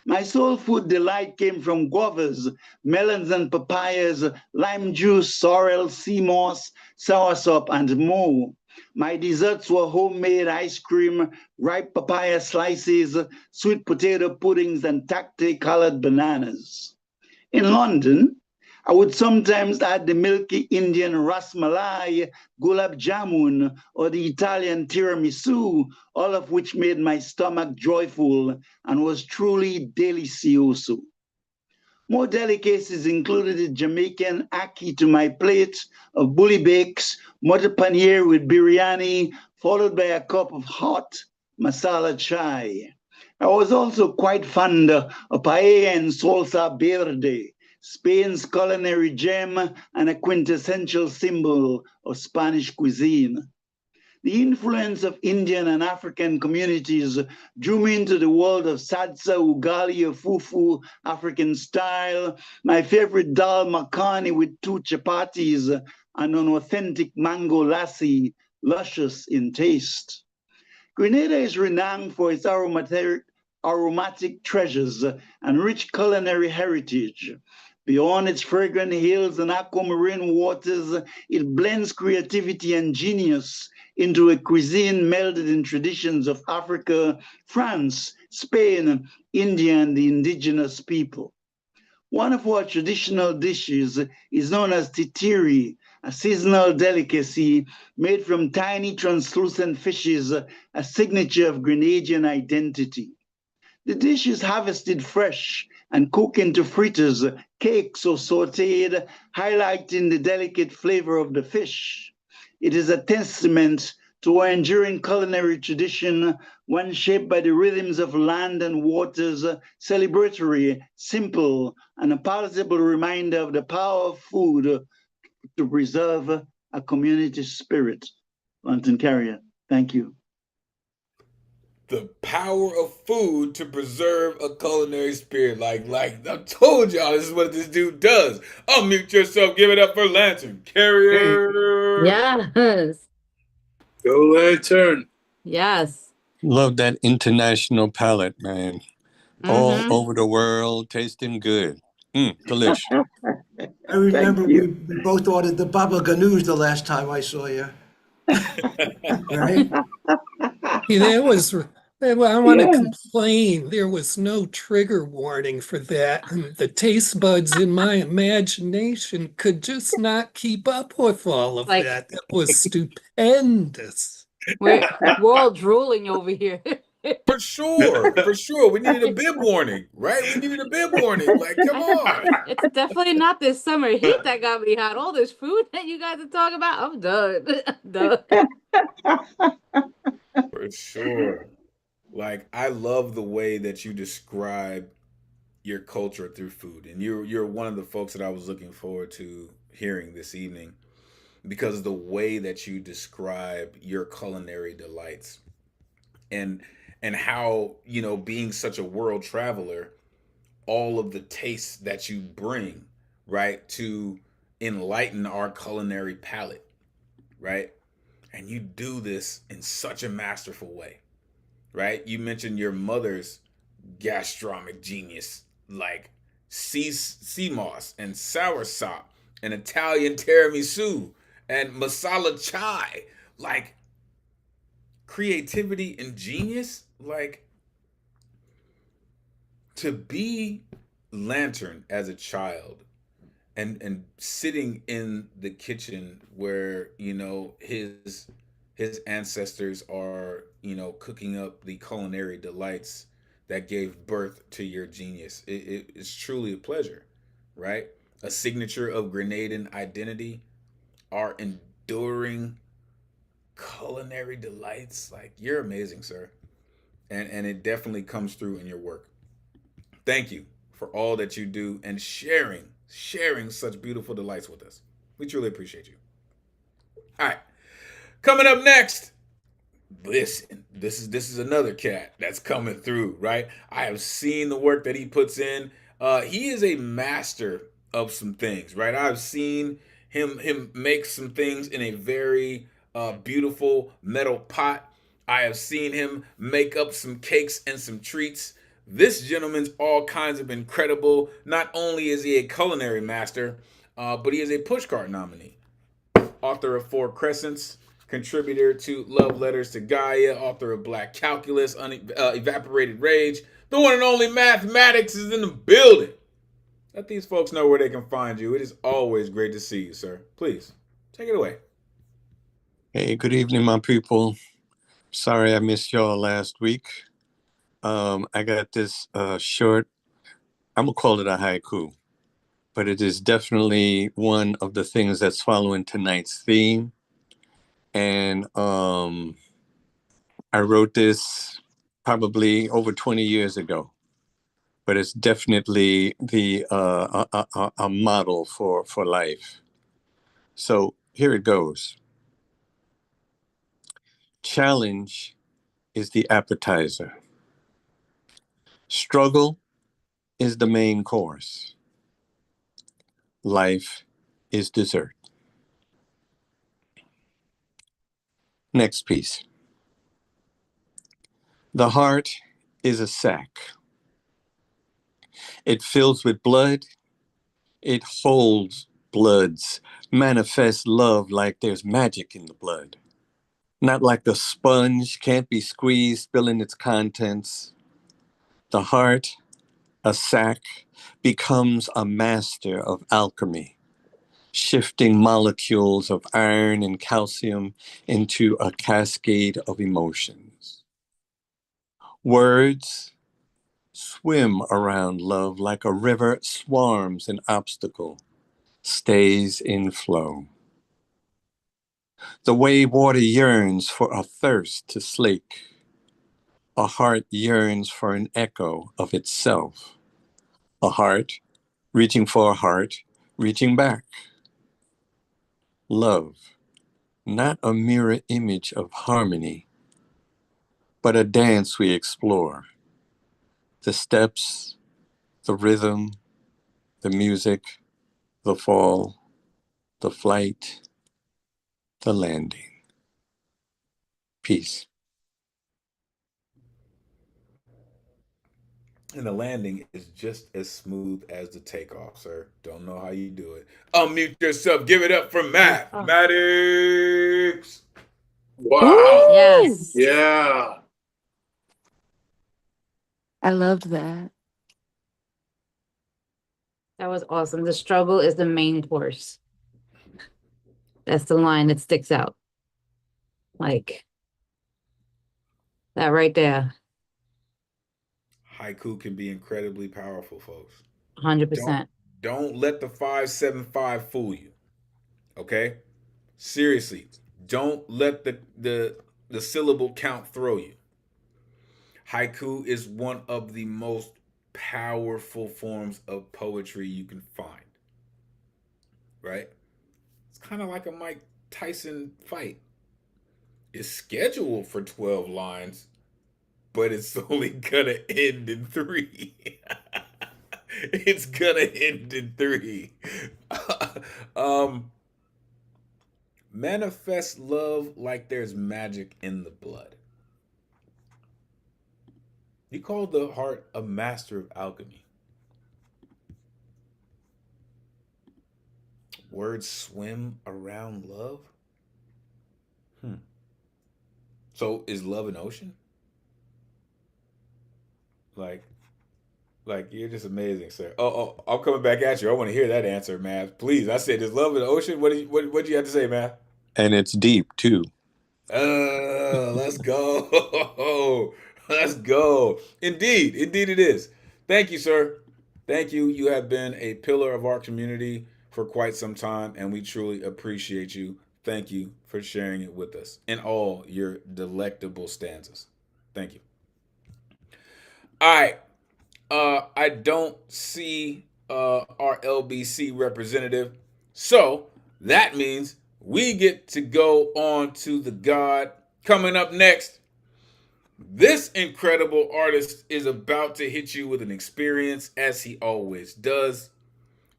My soul food delight came from guavas, melons and papayas, lime juice, sorrel, sea moss, soursop, and more. My desserts were homemade ice cream, ripe papaya slices, sweet potato puddings, and tacte-colored bananas. In London, I would sometimes add the milky Indian ras malai, gulab jamun, or the Italian tiramisu, all of which made my stomach joyful and was truly delicioso. More delicacies included the Jamaican ackee to my plate of bully bakes, mutton paneer with biryani, followed by a cup of hot masala chai. I was also quite fond of paella and salsa verde, Spain's culinary gem and a quintessential symbol of Spanish cuisine. The influence of Indian and African communities drew me into the world of salsa, ugali, or fufu, African style, my favorite dal makhani with 2 chapatis, and an authentic mango lassi, luscious in taste. Grenada is renowned for its aromatic treasures and rich culinary heritage. Beyond its fragrant hills and aquamarine waters, it blends creativity and genius into a cuisine melded in traditions of Africa, France, Spain, India, and the indigenous people. One of our traditional dishes is known as titiri, a seasonal delicacy made from tiny translucent fishes, a signature of Grenadian identity. The dish is harvested fresh and cooked into fritters, cakes, or sauteed, highlighting the delicate flavor of the fish. It is a testament to our enduring culinary tradition, one shaped by the rhythms of land and waters, celebratory, simple, and a palatable reminder of the power of food to preserve a community spirit. Lantern Carrier, thank you. The power of food to preserve a culinary spirit. Like I told y'all, this is what this dude does. Unmute yourself. Give it up for Lantern Carrier. Yes. Go Lantern. Yes. Love that international palate, man. All over the world, tasting good. Delish. I remember Thank we you. both ordered the baba ganoush the last time I saw you. Right? There was, I want to Yeah. complain. There was no trigger warning for that. And the taste buds in my imagination could just not keep up with all of Like- that. It was stupendous. We're all drooling over here. For sure. For sure. We needed a bib warning, right? We needed a bib warning. Like, come on. It's definitely not this summer heat that got me hot. All this food that you guys are talking about, I'm done. I'm done. For sure. Like, I love the way that you describe your culture through food. And you're one of the folks that I was looking forward to hearing this evening, because of the way that you describe your culinary delights, and how, being such a world traveler, all of the tastes that you bring, right, to enlighten our culinary palate, right? And you do this in such a masterful way, right? You mentioned your mother's gastronomic genius, like sea moss and soursop and Italian tiramisu and masala chai, like creativity and genius. Like, to be Lantern as a child and sitting in the kitchen where his ancestors are cooking up the culinary delights that gave birth to your genius. It's truly a pleasure, right? A signature of Grenadian identity, our enduring culinary delights. Like, you're amazing, sir, and it definitely comes through in your work. Thank you for all that you do and sharing such beautiful delights with us. We truly appreciate you. All right, coming up next. Listen, this is another cat that's coming through, right? I have seen the work that he puts in. He is a master of some things, right? I've seen him make some things in a very beautiful metal pot. I have seen him make up some cakes and some treats. This gentleman's all kinds of incredible. Not only is he a culinary master, but he is a pushcart nominee, author of Four Crescents, contributor to Love Letters to Gaia, author of Black Calculus, Evaporated Rage. The one and only Mathematics is in the building. Let these folks know where they can find you. It is always great to see you, sir. Please, take it away. Hey, good evening, my people. Sorry I missed y'all last week. I got this short, I'm going to call it a haiku, but it is definitely one of the things that's following tonight's theme. And I wrote this probably over 20 years ago, but it's definitely a model for life. So here it goes. Challenge is the appetizer. Struggle is the main course. Life is dessert. Next piece. The heart is a sack. It fills with blood. It holds bloods. Manifests love like there's magic in the blood. Not like the sponge can't be squeezed, spilling its contents. The heart, a sack, becomes a master of alchemy, shifting molecules of iron and calcium into a cascade of emotions. Words swim around love like a river swarms an obstacle, stays in flow. The way water yearns for a thirst to slake, a heart yearns for an echo of itself. A heart reaching for a heart, reaching back. Love, not a mirror image of harmony, but a dance we explore. The steps, the rhythm, the music, the fall, the flight, the landing. Peace. And the landing is just as smooth as the takeoff, sir. Don't know how you do it. Unmute yourself. Give it up for mathematics. Wow. Yes. Yeah. I loved that. That was awesome. The struggle is the main course. That's the line that sticks out. Like that right there. Haiku can be incredibly powerful, folks. 100%. Don't let the 575 fool you. Okay? Seriously, don't let the syllable count throw you. Haiku is one of the most powerful forms of poetry you can find. Right? It's kind of like a Mike Tyson fight. It's scheduled for 12 lines, but it's only gonna end in 3. It's gonna end in 3. Manifest love like there's magic in the blood. He called the heart a master of alchemy. Words swim around love? So is love an ocean? Like you're just amazing, sir. Oh, I'm coming back at you. I want to hear that answer, Math. Please. I said, is love an ocean? What do you have to say, Math? And it's deep too. Let's go. Let's go. Indeed it is. Thank you, sir. Thank you. You have been a pillar of our community for quite some time, and we truly appreciate you. Thank you for sharing it with us in all your delectable stanzas. Thank you. All right. I don't see our LBC representative, so that means we get to go on to the God. Coming up next, this incredible artist is about to hit you with an experience, as he always does.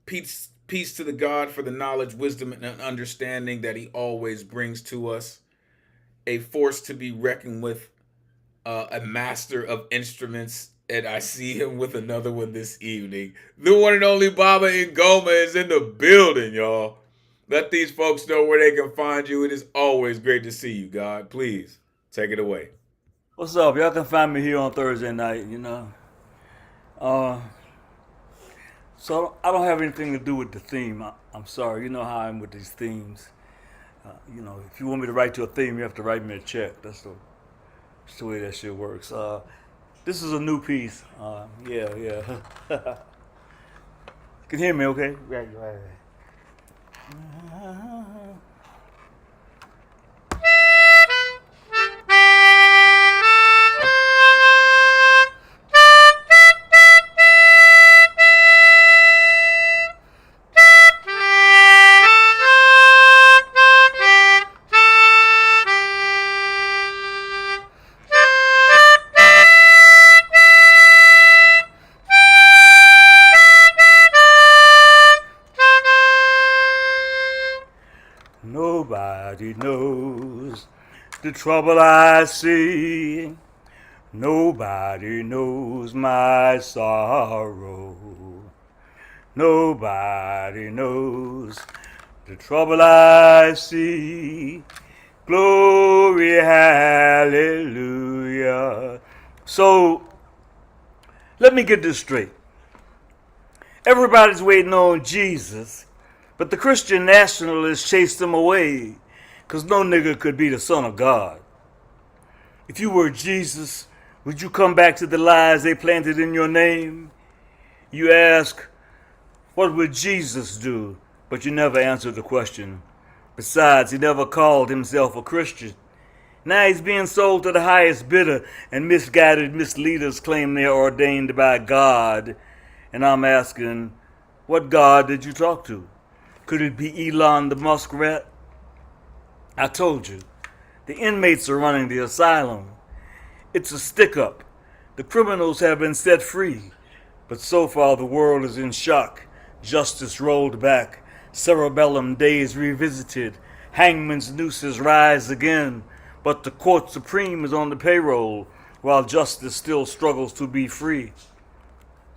Peace to the God for the knowledge, wisdom, and understanding that he always brings to us. A force to be reckoned with, a master of instruments, and I see him with another one this evening. The one and only Baba Ngoma is in the building, y'all. Let these folks know where they can find you. It is always great to see you, God. Please, take it away. What's up? Y'all can find me here on Thursday night, So I don't have anything to do with the theme. I'm sorry. You know how I am with these themes. If you want me to write you a theme, you have to write me a check. That's the way that shit works. This is a new piece. Yeah. Can you hear me okay? Right. Nobody knows the trouble I see. Nobody knows my sorrow. Nobody knows the trouble I see. Glory, hallelujah. So, let me get this straight. Everybody's waiting on Jesus, but the Christian nationalists chased him away, because no nigga could be the son of God. If you were Jesus, would you come back to the lies they planted in your name? You ask, what would Jesus do? But you never answer the question, Besides, he never called himself a Christian. Now he's being sold to the highest bidder, and misguided misleaders claim they're ordained by God. And I'm asking, what God did you talk to? Could it be Elon the muskrat? I told you, the inmates are running the asylum. It's a stick-up. The criminals have been set free. But so far the world is in shock. Justice rolled back. Cerebellum days revisited. Hangman's nooses rise again. But the court supreme is on the payroll, while justice still struggles to be free.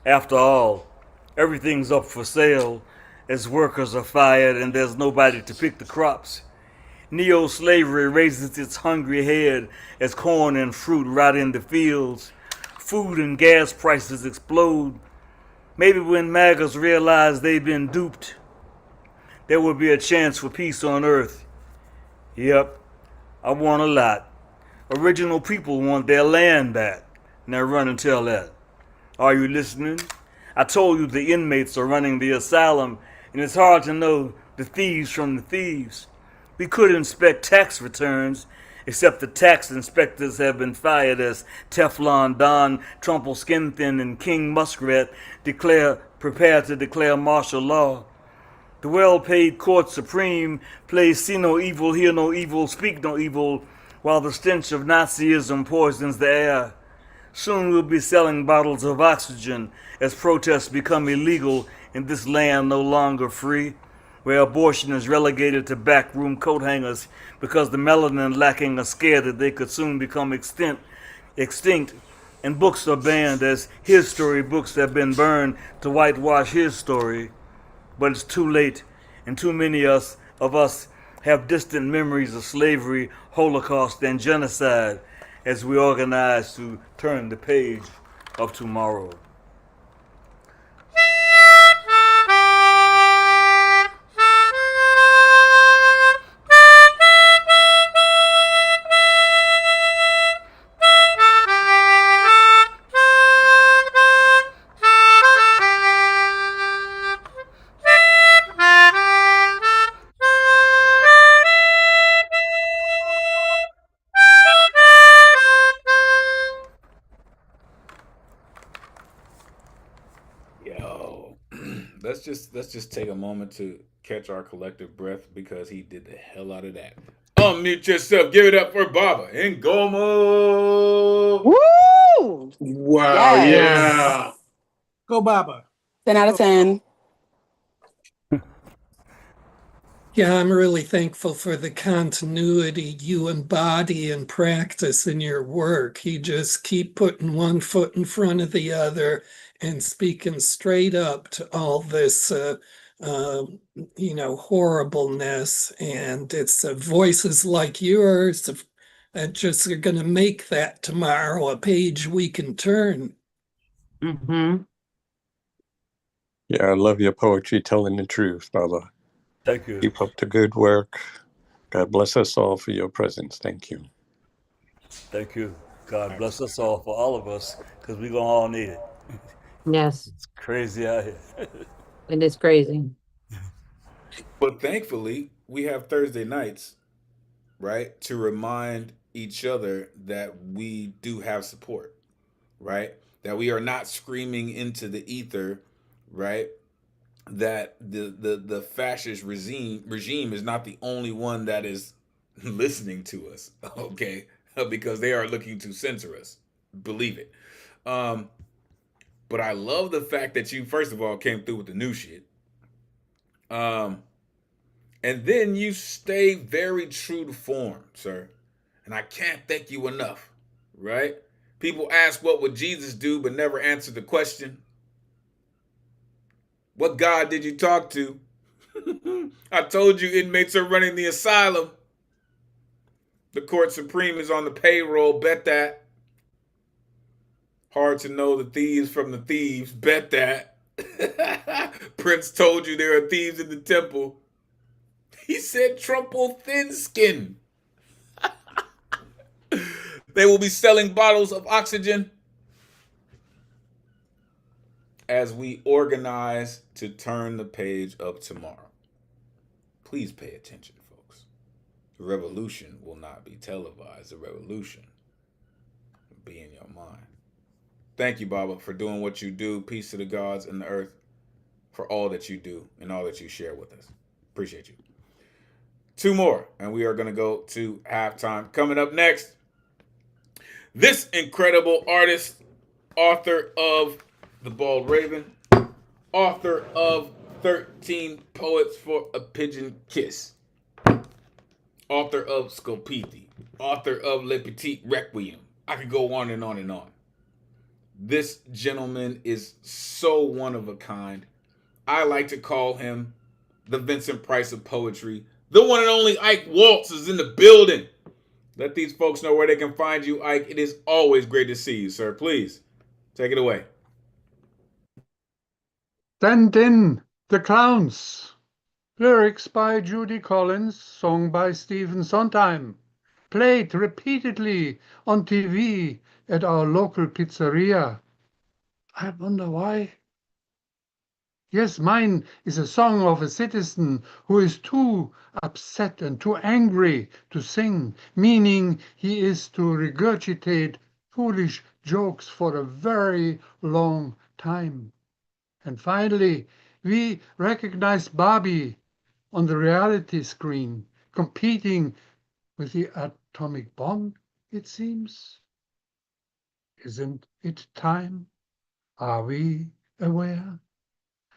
After all, everything's up for sale as workers are fired and there's nobody to pick the crops. Neo-slavery raises its hungry head as corn and fruit rot in the fields. Food and gas prices explode. Maybe when MAGAs realize they've been duped, there will be a chance for peace on earth. Yep, I want a lot. Original people want their land back. Now run and tell that. Are you listening? I told you the inmates are running the asylum, and it's hard to know the thieves from the thieves. We could inspect tax returns, except the tax inspectors have been fired as Teflon Don, Trumple Skin Thin, and King Muskrat prepare to declare martial law. The well-paid court supreme plays see no evil, hear no evil, speak no evil, while the stench of Nazism poisons the air. Soon we'll be selling bottles of oxygen as protests become illegal in this land no longer free, where abortion is relegated to backroom coat hangers because the melanin lacking are scared that they could soon become extinct, and books are banned as his story books have been burned to whitewash his story. But it's too late, and too many of us have distant memories of slavery, Holocaust, and genocide as we organize to turn the page of tomorrow. Yo, let's just take a moment to catch our collective breath because he did the hell out of that. Unmute yourself. Give it up for Baba Ngomo. Woo! Wow, Yes. yeah. Go Baba. 10 out of 10. Yeah, I'm really thankful for the continuity you embody and practice in your work. You just keep putting one foot in front of the other and speaking straight up to all this, horribleness. And it's voices like yours that just are going to make that tomorrow a page we can turn. Mm-hmm. Yeah, I love your poetry telling the truth, Baba. Thank you. Keep up the good work. God bless us all for your presence. Thank you. Thank you. God bless us all, for all of us, because we're going to all need it. Yes, It's crazy out here. it is crazy. But thankfully, we have Thursday nights, right, to remind each other that we do have support, right? That we are not screaming into the ether, right? That the fascist regime is not the only one that is listening to us, okay? Because they are looking to censor us. Believe it. But I love the fact that you first of all came through with the new shit. And then you stay very true to form, sir. And I can't thank you enough, right? People ask what would Jesus do, but never answer the question. What God did you talk to? I told you inmates are running the asylum. The court supreme is on the payroll, bet that. Hard to know the thieves from the thieves, bet that. Prince told you there are thieves in the temple. He said Trumple thin skin. They will be selling bottles of oxygen as we organize to turn the page of tomorrow. Please pay attention, folks. The revolution will not be televised. The revolution will be in your mind. Thank you, Baba, for doing what you do. Peace to the gods and the earth for all that you do and all that you share with us. Appreciate you. Two more, and we are going to go to halftime. Coming up next, this incredible artist, author of The Bald Raven, author of 13 Poets for a Pigeon Kiss, author of Scopiti, author of Le Petit Requiem. I could go on and on and on. This gentleman is so one of a kind. I like to call him the Vincent Price of poetry. The one and only Ike Waltz is in the building. Let these folks know where they can find you, Ike. It is always great to see you, sir. Please, take it away. Send in The Clowns. Lyrics by Judy Collins, song by Stephen Sondheim. Played repeatedly on TV at our local pizzeria. I wonder why. Yes, mine is a song of a citizen who is too upset and too angry to sing, meaning he is to regurgitate foolish jokes for a very long time. And finally, we recognize Barbie on the reality screen, competing with the atomic bomb, it seems. Isn't it time? Are we aware?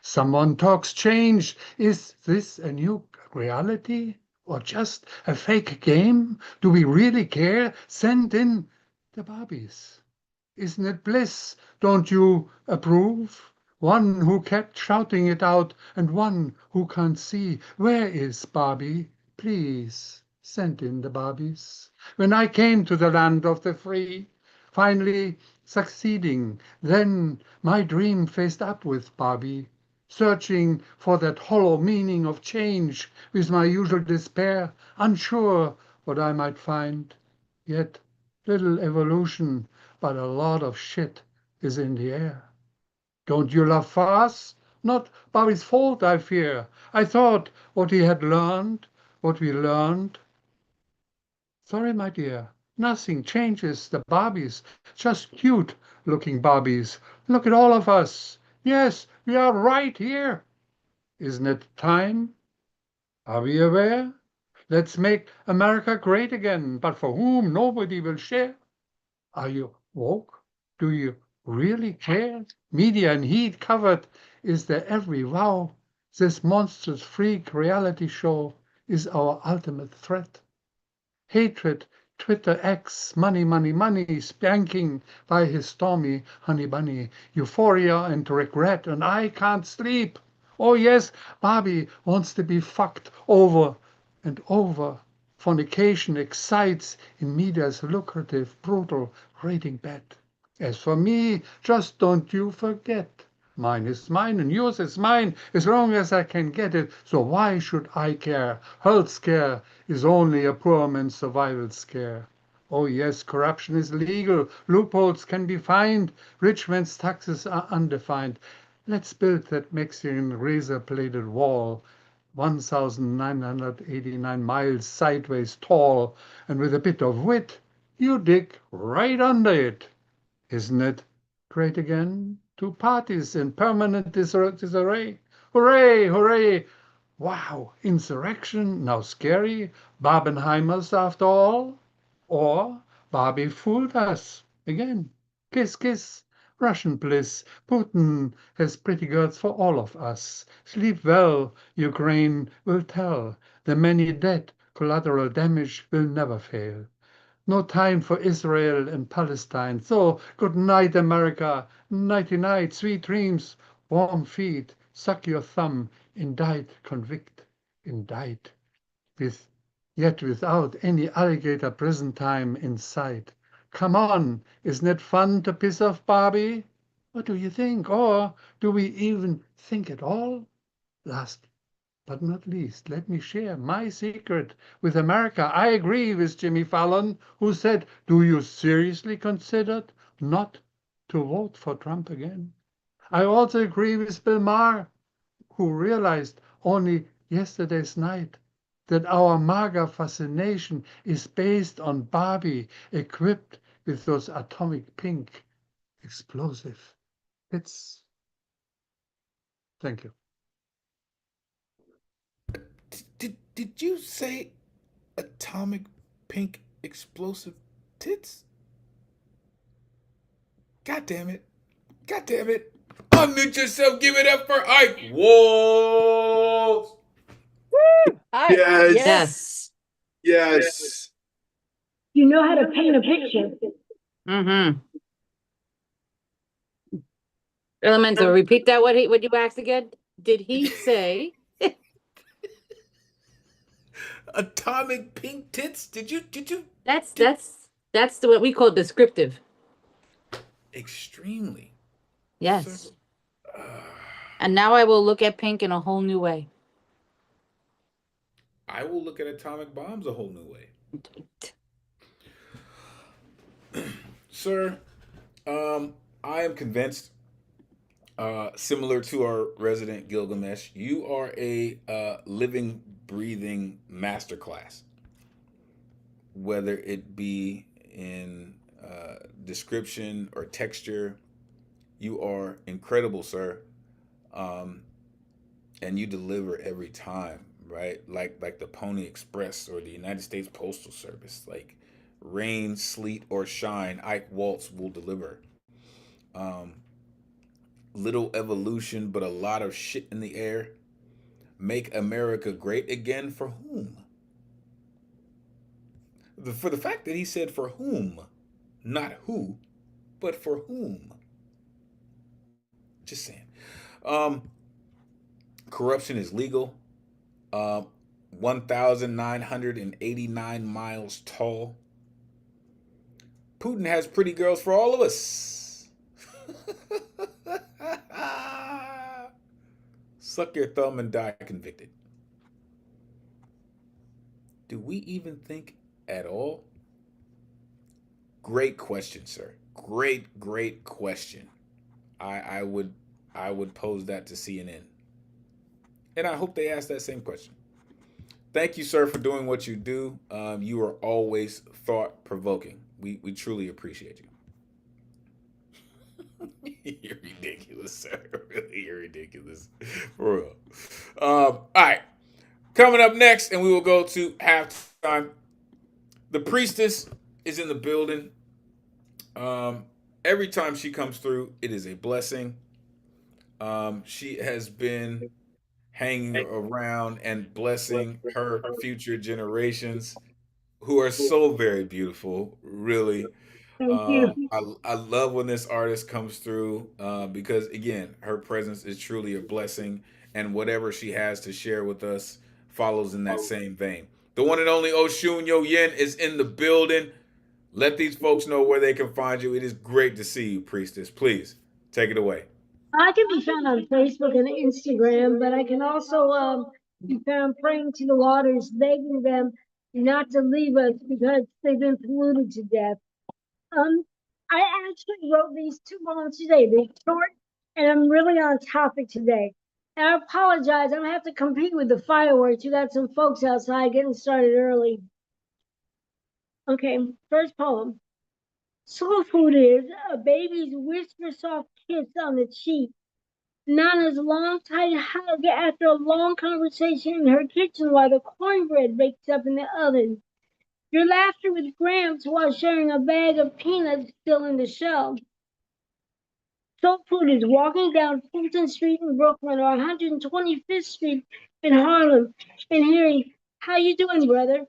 Someone talks change. Is this a new reality or just a fake game? Do we really care? Send in the Barbies. Isn't it bliss? Don't you approve? One who kept shouting it out and one who can't see. Where is Barbie? Please send in the Barbies. When I came to the land of the free, finally succeeding, then my dream faced up with Barbie, searching for that hollow meaning of change with my usual despair, unsure what I might find. Yet little evolution, but a lot of shit is in the air. Don't you love farce? Not Bobby's fault, I fear. I thought what he had learned, what we learned. Sorry, my dear, nothing changes the Barbies, just cute-looking Barbies. Look at all of us. Yes, we are right here. Isn't it time? Are we aware? Let's make America great again, but for whom nobody will share. Are you woke? Do you really care? Media and heat covered is their every vow. This monstrous freak reality show is our ultimate threat. Hatred, Twitter X, money, money, money, spanking by his stormy honey bunny, euphoria and regret, and I can't sleep. Oh yes, Barbie wants to be fucked over and over. Fornication excites in media's lucrative, brutal rating bet. As for me, just don't you forget. Mine is mine and yours is mine as long as I can get it. So why should I care? Health scare is only a poor man's survival scare. Oh yes, corruption is legal. Loopholes can be fined. Rich man's taxes are undefined. Let's build that Mexican razor-bladed wall, 1,989 miles sideways tall, and with a bit of wit, you dig right under it. Isn't it great again? Two parties in permanent disarray. Hooray, hooray! Wow, insurrection, now scary? Barbenheimers after all? Or Barbie fooled us again? Kiss, kiss, Russian bliss. Putin has pretty girls for all of us. Sleep well, Ukraine will tell. The many dead, collateral damage will never fail. No time for Israel and Palestine. So good night, America. Nighty night, sweet dreams, warm feet. Suck your thumb. Indict, convict, indict. Yet without any alligator prison time in sight. Come on, isn't it fun to piss off Barbie? What do you think? Or do we even think at all? Last but not least, let me share my secret with America. I agree with Jimmy Fallon, who said, do you seriously consider not to vote for Trump again? I also agree with Bill Maher, who realized only yesterday's night that our MAGA fascination is based on Barbie equipped with those atomic pink explosive hits. Thank you. Did you say atomic pink explosive tits? God damn it. God damn it. Unmute yourself. Give it up for Ike Walls. Yes. Yes. Yes. You know how to paint a picture. Mm-hmm. Elemental, repeat that what you asked again. Did he say Atomic pink tits? Did you that's what we call descriptive. extremely? Yes. And now I will look at pink in a whole new way. I will look at atomic bombs a whole new way. Sir, I am convinced, similar to our resident Gilgamesh, you are a living, breathing masterclass. Whether it be in description or texture, you are incredible, sir. And you deliver every time, right? Like the Pony Express or the United States Postal Service. Like rain, sleet, or shine, Ike Waltz will deliver. Little evolution, but a lot of shit in the air. Make America great again for whom? For the fact that he said for whom, not who, but for whom. Just saying. Corruption is legal. 1,989 miles tall. Putin has pretty girls for all of us. Suck your thumb and die convicted. Do we even think at all? Great question, sir. Great question. I would pose that to CNN. And I hope they ask that same question. Thank you, sir, for doing what you do. You are always thought-provoking. We truly appreciate you. You're ridiculous, sir. Really, you're ridiculous. For real. All right. Coming up next, and we will go to halftime. The priestess is in the building. Every time she comes through, it is a blessing. She has been hanging around and blessing her future generations who are so very beautiful, really. Thank you. I love when this artist comes through because, again, her presence is truly a blessing, and whatever she has to share with us follows in that same vein. The one and only Oshun Yo Yin is in the building. Let these folks know where they can find you. It is great to see you, priestess. Please take it away. I can be found on Facebook and Instagram, but I can also be found praying to the waters, begging them not to leave us because they've been polluted to death. I actually wrote these two poems today. They're short, and I'm really on topic today. And I apologize. I'm gonna have to compete with the fireworks. You got some folks outside getting started early. Okay, first poem. Soul food is a baby's whisper soft kiss on the cheek. Nana's long tight hug after a long conversation in her kitchen while the cornbread bakes up in the oven. Your laughter with Gramps while sharing a bag of peanuts still in the shell. Soul food is walking down Fulton Street in Brooklyn or 125th Street in Harlem and hearing, "How you doing, brother?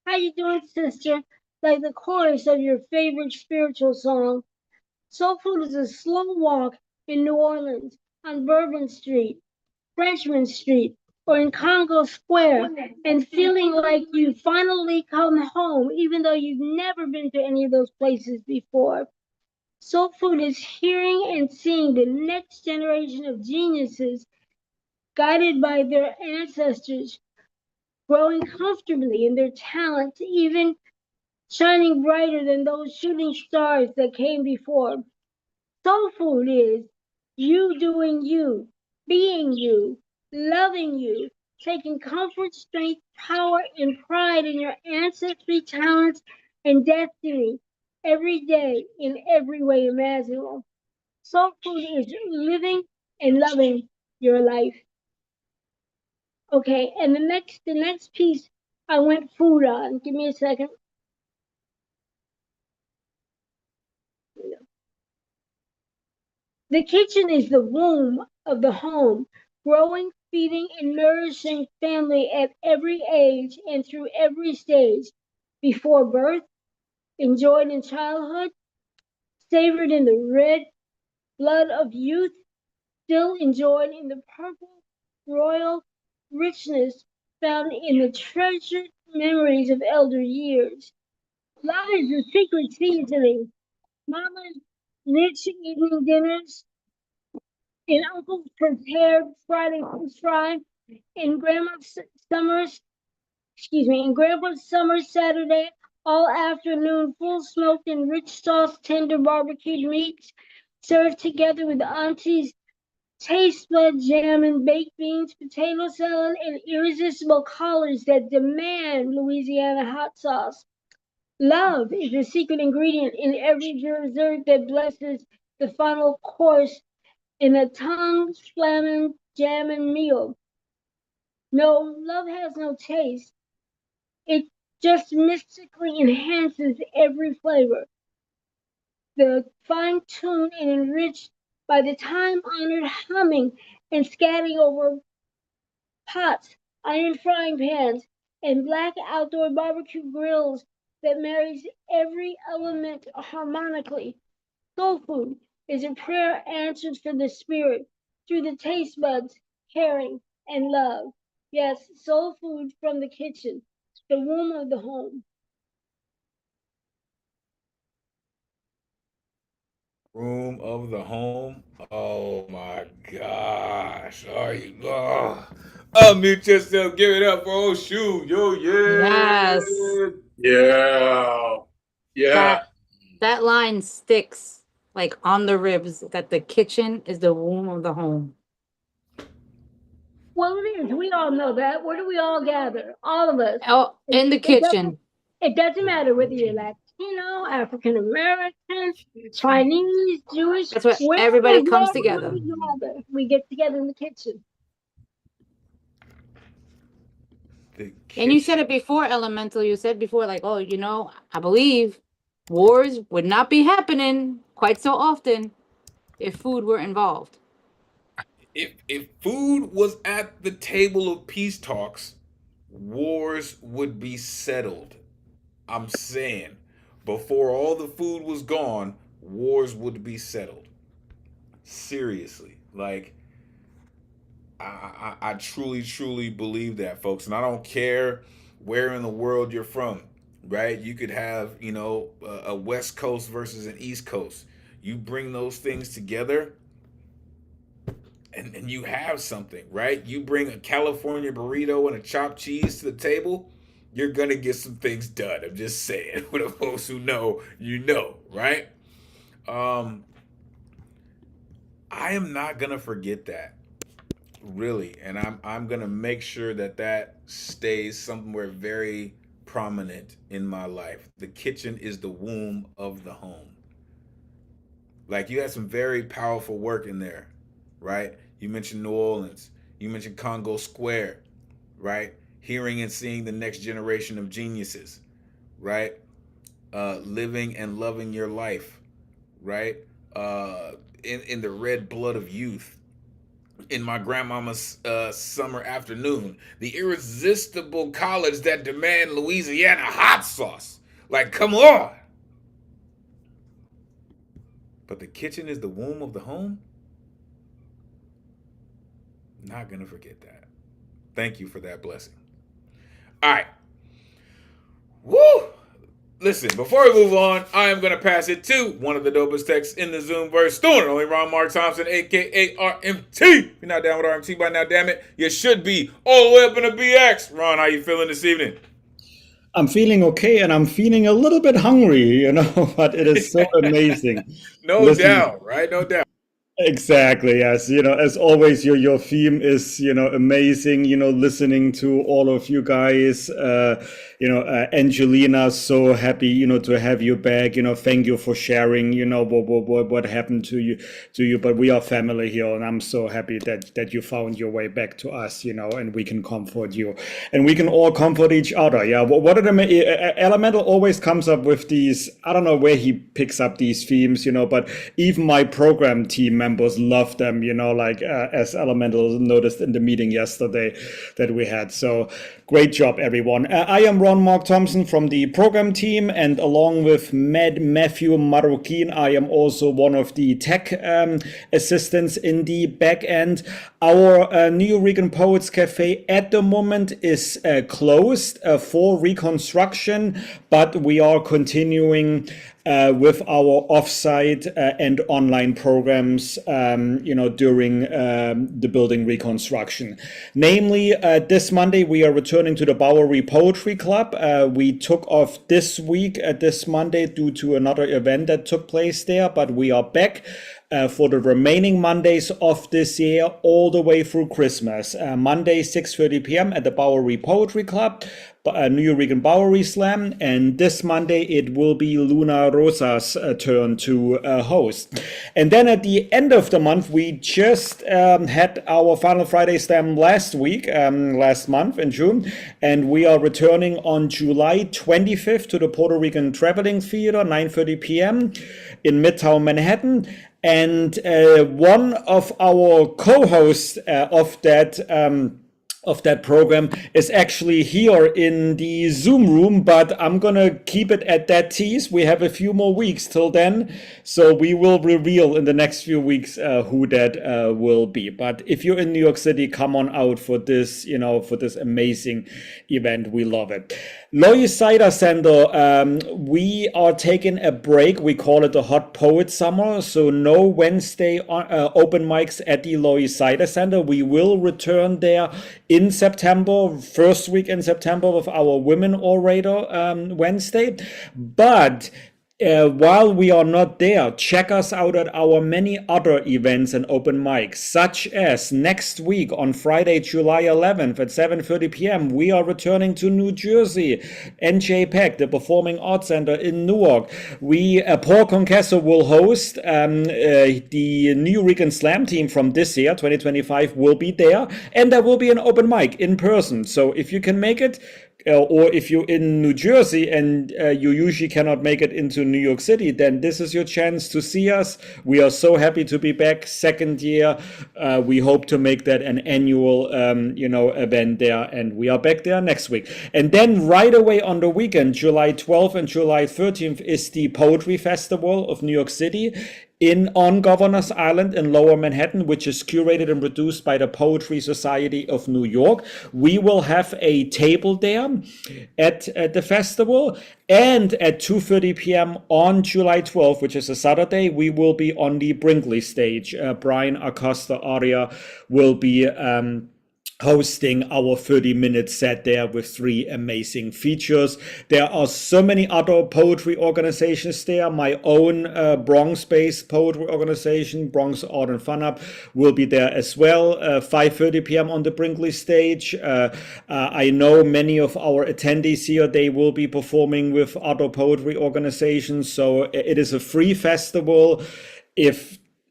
How you doing, sister?" like the chorus of your favorite spiritual song. Soul food is a slow walk in New Orleans on Bourbon Street, Frenchman Street, or in Congo Square, and feeling like you finally come home, even though you've never been to any of those places before. Soul food is hearing and seeing the next generation of geniuses guided by their ancestors, growing comfortably in their talents, even shining brighter than those shooting stars that came before. Soul food is you doing you, being you, loving you, taking comfort, strength, power, and pride in your ancestry, talents, and destiny every day in every way imaginable. Soul food is living and loving your life. Okay, and the next piece I went food on. Give me a second. The kitchen is the womb of the home, growing, feeding, and nourishing family at every age and through every stage. Before birth, enjoyed in childhood, savored in the red blood of youth, still enjoyed in the purple royal richness found in the treasured memories of elder years. Love is the secret seasoning. Mama's rich evening dinners, and Uncle's prepared Friday fish fry, and Grandma's summer Saturday all afternoon full smoked and rich sauce tender barbecued meats served together with Auntie's taste bud jam and baked beans, potato salad, and irresistible collards that demand Louisiana hot sauce. Love is the secret ingredient in every dessert that blesses the final course in a tongue-slamming, jamming meal. No, love has no taste. It just mystically enhances every flavor. The fine-tuned and enriched by the time-honored humming and scatting over pots, iron frying pans, and black outdoor barbecue grills that marries every element harmonically. Soul food is a prayer answered for the spirit through the taste buds, caring, and love. Yes, soul food from the kitchen, the womb of the home. Room of the home. Oh my gosh. Are you? Oh. Unmute yourself. Give it up for old Shoe. Yo, yeah. Yes. Yeah. Yeah. That line sticks like on the ribs that the kitchen is the womb of the home. Well, it is. We all know that. Where do we all gather? All of us. Oh, in the kitchen. It doesn't matter whether you're Latino, African American, Chinese, Jewish. That's where everybody comes together. We get together in the kitchen. And you said it before, Elemental. You said before, like, oh, you know, I believe wars would not be happening quite so often if food were involved. If food was at the table of peace talks, wars would be settled. I'm saying, before all the food was gone, wars would be settled. Seriously, like I truly believe that, folks, and I don't care where in the world you're from, right? You could have, you know, a West Coast versus an East Coast. You bring those things together, and you have something, right? You bring a California burrito and a chopped cheese to the table, you're gonna get some things done. I'm just saying. For the folks who know, you know, right? I am not gonna forget that, really, and I'm gonna make sure that that stays somewhere very prominent in my life. The kitchen is the womb of the home. Like, you had some very powerful work in there, right? You mentioned New Orleans. You mentioned Congo Square, right? Hearing and seeing the next generation of geniuses, right? Living and loving your life, right? In the red blood of youth. In my grandmama's summer afternoon. The irresistible college that demand Louisiana hot sauce. Like, come on. But the kitchen is the womb of the home? Not gonna forget that. Thank you for that blessing. All right. Woo! Listen, before we move on, I am going to pass it to one of the dopest texts in the Zoomverse, doing it only Ron Mark Thompson, a.k.a. RMT. If you're not down with RMT by now, damn it, you should be all the way up in the BX. Ron, how you feeling this evening? I'm feeling okay, and I'm feeling a little bit hungry, you know, but it is so amazing. No doubt, right? No doubt. Exactly, yes. As always, your theme is, amazing, listening to all of you guys. Angelina, so happy, to have you back. Thank you for sharing, what happened to you. But we are family here, and I'm so happy that you found your way back to us, and we can comfort you. And we can all comfort each other. Yeah. What are the Elemental always comes up with these, I don't know where he picks up these themes, but even my program team members love them, as Elemental noticed in the meeting yesterday that we had. So great job, everyone. I am Ron Mark Thompson from the program team, and along with Matthew Marroquin, I am also one of the tech assistants in the back end. Our New Rican Poets Cafe at the moment is closed for reconstruction, but we are continuing with our offsite and online programs, during the building reconstruction. Namely, this Monday we are returning to the Bowery Poetry Club. We took off this week, this Monday, due to another event that took place there, but we are back for the remaining Mondays of this year, all the way through Christmas. Monday, 6:30 p.m. at the Bowery Poetry Club, New Rican Bowery Slam, and this Monday it will be Luna Rosa's turn to host. And then at the end of the month, we just had our Final Friday Slam last month in June, and we are returning on July 25th to the Puerto Rican Traveling Theater, 9:30 p.m. in Midtown Manhattan. And one of our co-hosts of that program is actually here in the Zoom room, but I'm gonna keep it at that tease. We have a few more weeks till then, so we will reveal in the next few weeks who that will be. But if you're in New York City, come on out for this, for this amazing event. We love it. Lois Cider Center, we are taking a break. We call it the Hot Poet Summer, so no Wednesday open mics at the Lois Cider Center. We will return there in September, first week in September, with our Women Orator Wednesday. But while we are not there, check us out at our many other events and open mics, such as next week on Friday, July 11th at 7:30 p.m. We are returning to New Jersey, NJPAC, the Performing Arts Center in Newark. Paul Concasso will host. The New Rican Slam team from this year, 2025, will be there, and there will be an open mic in person. So if you can make it, or if you're in New Jersey and you usually cannot make it into New York City, then this is your chance to see us. We are so happy to be back, second year. We hope to make that an annual, event there, and we are back there next week. And then right away on the weekend, July 12th and July 13th, is the Poetry Festival of New York City on Governor's Island in Lower Manhattan, which is curated and produced by the Poetry Society of New York. We will have a table there at the festival, and at 2:30 p.m. on July 12th, which is a Saturday, we will be on the Brinkley stage. Brian Acosta Aria will be hosting our 30-minute set there with 3 amazing features. There are so many other poetry organizations there. My own Bronx-based poetry organization, Bronx Art and Fun Up, will be there as well. 5:30 p.m. on the Brinkley stage. I know many of our attendees here, they will be performing with other poetry organizations. So it is a free festival.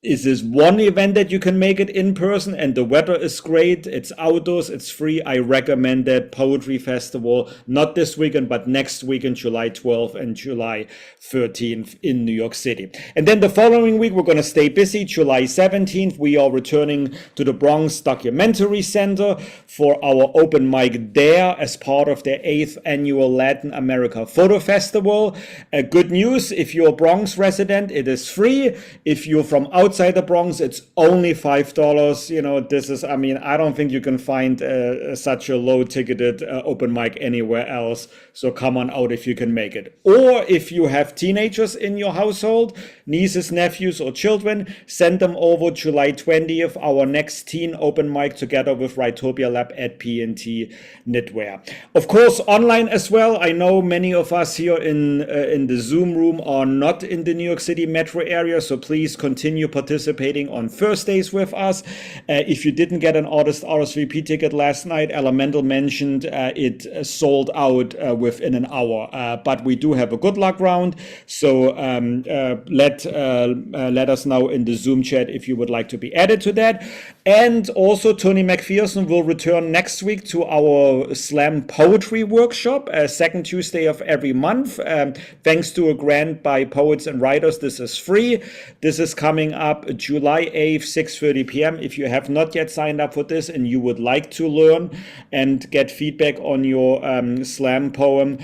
Is this one event that you can make it in person, and the weather is great, it's outdoors, it's free, I recommend that Poetry Festival, not this weekend, but next weekend, July 12th and July 13th in New York City. And then the following week, we're going to stay busy. July 17th, we are returning to the Bronx Documentary Center for our open mic there as part of their 8th annual Latin America Photo Festival. Good news, if you're a Bronx resident, it is free. If you're from outside the Bronx, it's only $5. This is, I don't think you can find such a low ticketed open mic anywhere else. So come on out if you can make it. Or if you have teenagers in your household, nieces, nephews, or children, send them over July 20th, our next teen open mic together with Rightopia Lab at P&T Knitwear. Of course, online as well. I know many of us here in the Zoom room are not in the New York City metro area, so please continue participating on Thursdays with us. If you didn't get an RSVP ticket last night, Elemen2al mentioned it sold out within an hour. But we do have a good luck round, so let us know in the Zoom chat if you would like to be added to that. And also, Tony McPherson will return next week to our slam poetry workshop, second Tuesday of every month. Thanks to a grant by Poets and Writers, this is free. This is coming up July 8th, 6:30 p.m. If you have not yet signed up for this and you would like to learn and get feedback on your slam poem,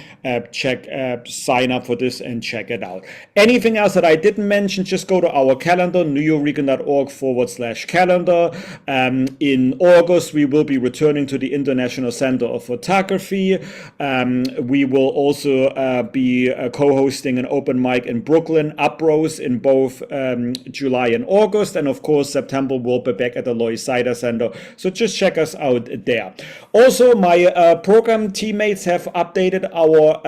sign up for this and check it out. Anything else that I didn't mention, just go to our calendar, neweurekan.org/calendar. In August, we will be returning to the International Center of Photography. We will also be co-hosting an open mic in Brooklyn, Uprose, in both July and August. And of course, September we'll be back at the Lois Sider Center. So just check us out there. Also, my program teammates have updated our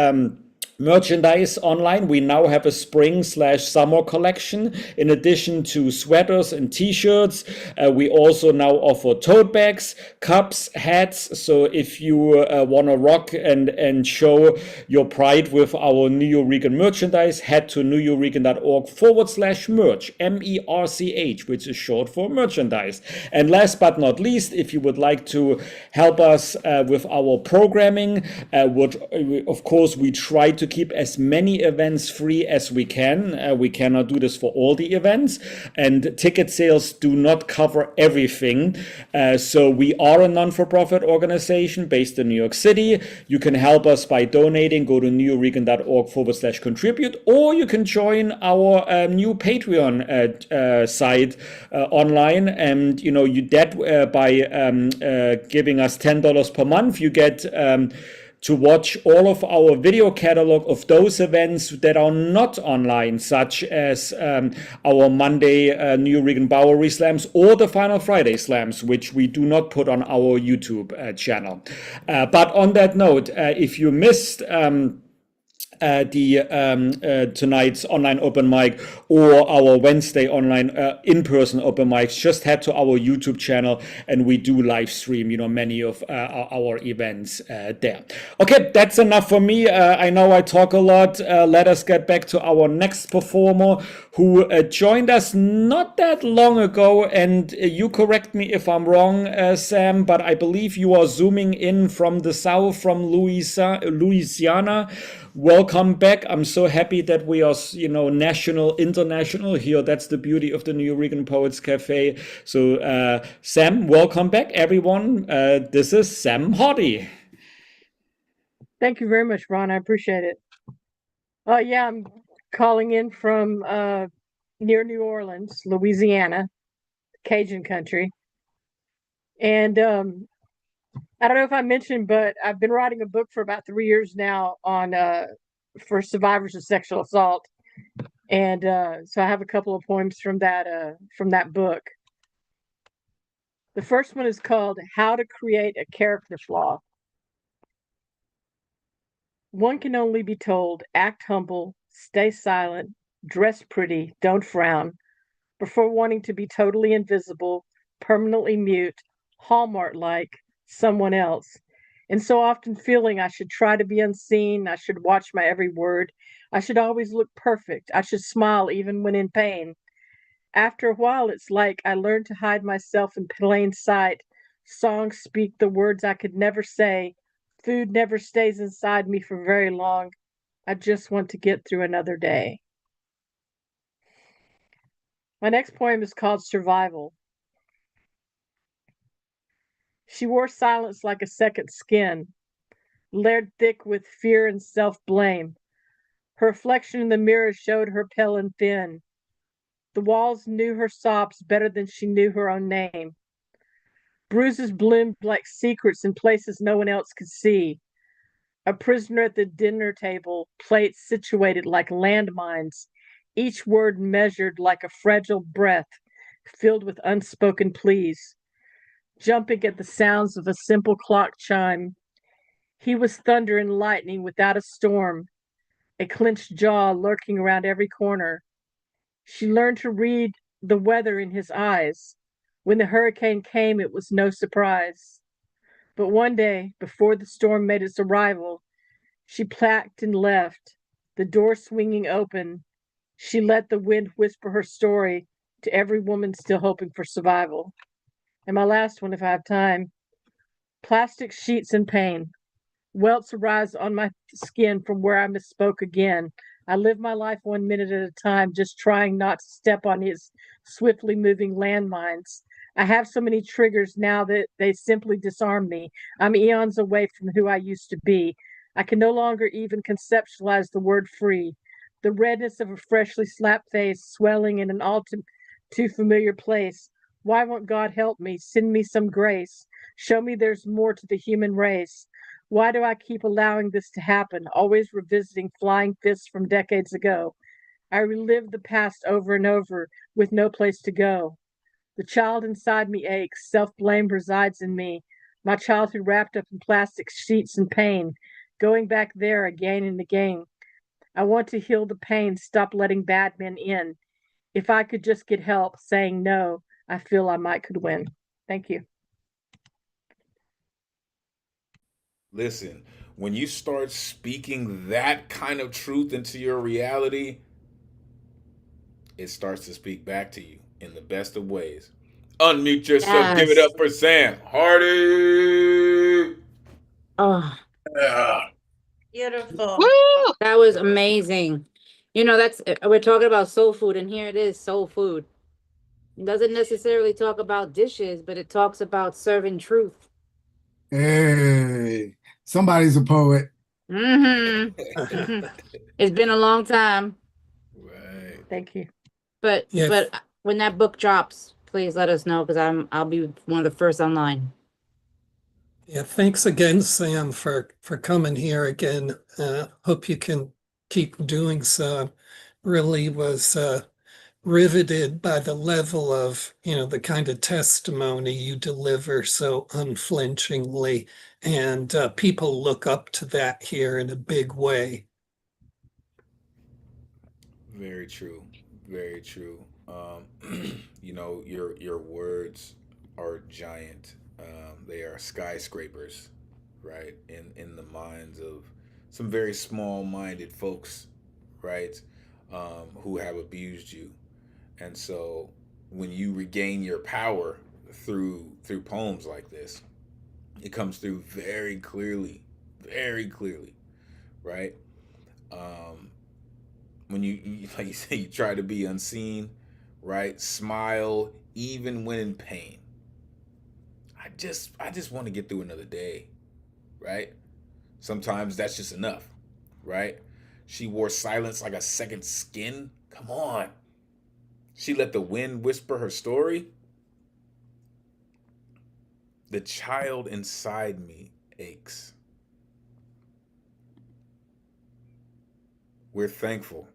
merchandise online. We now have a spring/summer collection. In addition to sweaters and t-shirts, we also now offer tote bags, cups, hats. So if you want to rock and show your pride with our New Eurekan merchandise, head to neweurekan.org/merch, MERCH, which is short for merchandise. And last but not least, if you would like to help us with our programming, of course, we try to keep as many events free as we can. We cannot do this for all the events, and ticket sales do not cover everything. So we are a non-for-profit organization based in New York City. You can help us by donating. Go to neweurekan.org/contribute, or you can join our new Patreon site online. And by giving us $10 per month, you get to watch all of our video catalog of those events that are not online, such as our Monday New Eurekan Bowery Slams or the Final Friday Slams, which we do not put on our YouTube channel. But on that note, if you missed tonight's online open mic or our Wednesday online in-person open mics, just head to our YouTube channel and we do live stream many of our events there. Okay, that's enough for me. I know I talk a lot. Let us get back to our next performer, who joined us not that long ago, and you correct me if I'm wrong, Sam, but I believe you are zooming in from the south, from Louisiana. Welcome back. I'm so happy that we are, national, international here. That's the beauty of the New Eurekan Poets Cafe. So, Sam, welcome back, everyone. This is Sam Hardy. Thank you very much, Ron. I appreciate it. Yeah, I'm calling in from near New Orleans, Louisiana, Cajun country. And I don't know if I mentioned, but I've been writing a book for about 3 years now on for survivors of sexual assault, and so I have a couple of poems from that book. The first one is called "How to Create a Character Flaw." One can only be told, act humble, stay silent, dress pretty, don't frown, before wanting to be totally invisible, permanently mute, Hallmark-like, someone else, and so often feeling I should try to be unseen, I should watch my every word, I should always look perfect, I should smile even when in pain. After a while, it's like I learned to hide myself in plain sight. Songs speak the words I could never say. Food never stays inside me for very long. I just want to get through another day. My next poem is called Survival. She wore silence like a second skin, layered thick with fear and self-blame. Her reflection in the mirror showed her pale and thin. The walls knew her sobs better than she knew her own name. Bruises bloomed like secrets in places no one else could see. A prisoner at the dinner table, plates situated like landmines, each word measured like a fragile breath filled with unspoken pleas. Jumping at the sounds of a simple clock chime. He was thunder and lightning without a storm, a clenched jaw lurking around every corner. She learned to read the weather in his eyes. When the hurricane came, it was no surprise. But one day, before the storm made its arrival, she packed and left, the door swinging open. She let the wind whisper her story to every woman still hoping for survival. And my last one, if I have time, plastic sheets and pain. Welts arise on my skin from where I misspoke again. I live my life 1 minute at a time, just trying not to step on his swiftly moving landmines. I have so many triggers now that they simply disarm me. I'm eons away from who I used to be. I can no longer even conceptualize the word free. The redness of a freshly slapped face swelling in an all too familiar place. Why won't God help me? Send me some grace. Show me there's more to the human race. Why do I keep allowing this to happen, always revisiting flying fists from decades ago? I relive the past over and over with no place to go. The child inside me aches, self-blame resides in me. My childhood wrapped up in plastic sheets and pain, going back there again and again. I want to heal the pain, stop letting bad men in. If I could just get help saying no, I feel I might could win. Thank you. Listen, when you start speaking that kind of truth into your reality, it starts to speak back to you in the best of ways. Unmute yourself. Give it Yes. up for Sam Hardy. Oh, Yeah. Beautiful. woo! That was amazing. You know, that's we're talking about soul food, and here it is, soul food. It doesn't necessarily talk about dishes, but it talks about serving truth. Hey, somebody's a poet. Mm-hmm. It's been a long time. Right. Thank you. But Yes. but when that book drops, please let us know because I'll be one of the first online. Yeah, thanks again, Sam, for coming here again. Hope you can keep doing so. Really was riveted by the level of, the kind of testimony you deliver so unflinchingly, and people look up to that here in a big way. Very true. Very true. Your words are giant. They are skyscrapers, right? In the minds of some very small-minded folks, right? Who have abused you, and so when you regain your power through poems like this, it comes through very clearly, right? Um, when like you say, you try to be unseen, right? Smile even when in pain. I just want to get through another day, right? Sometimes that's just enough, right? She wore silence like a second skin. Come on. She let the wind whisper her story. The child inside me aches. We're thankful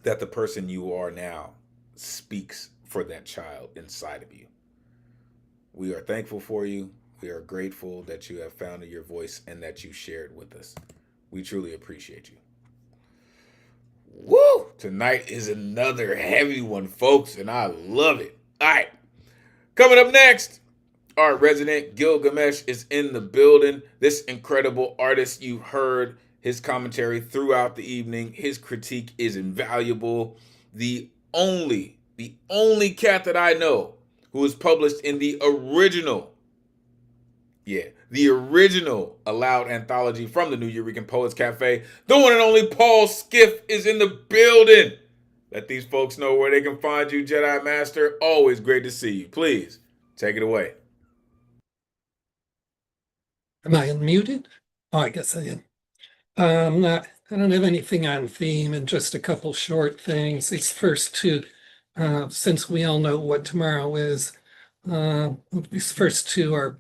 that the person you are now speaks for that child inside of you. We are thankful for you. We are grateful that you have found your voice and that you shared with us. We truly appreciate you. Woo! Tonight is another heavy one, folks, and I love it. All right. Coming up next, our resident Gilgamesh is in the building. This incredible artist, you heard his commentary throughout the evening. His critique is invaluable. The only cat that I know who was published in the original Aloud anthology from the New Eureka Poets Cafe. The one and only Paul Skiff is in the building. Let these folks know where they can find you, Jedi Master. Always great to see you. Please, take it away. Am I unmuted? Oh, I guess I am. I don't have anything on theme and just a couple short things. These first two, since we all know what tomorrow is, these first two are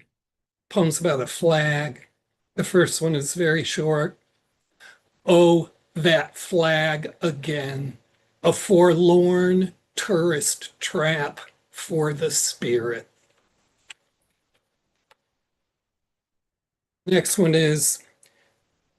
poems about a flag. The first one is very short. Oh, that flag again, a forlorn tourist trap for the spirit. Next one is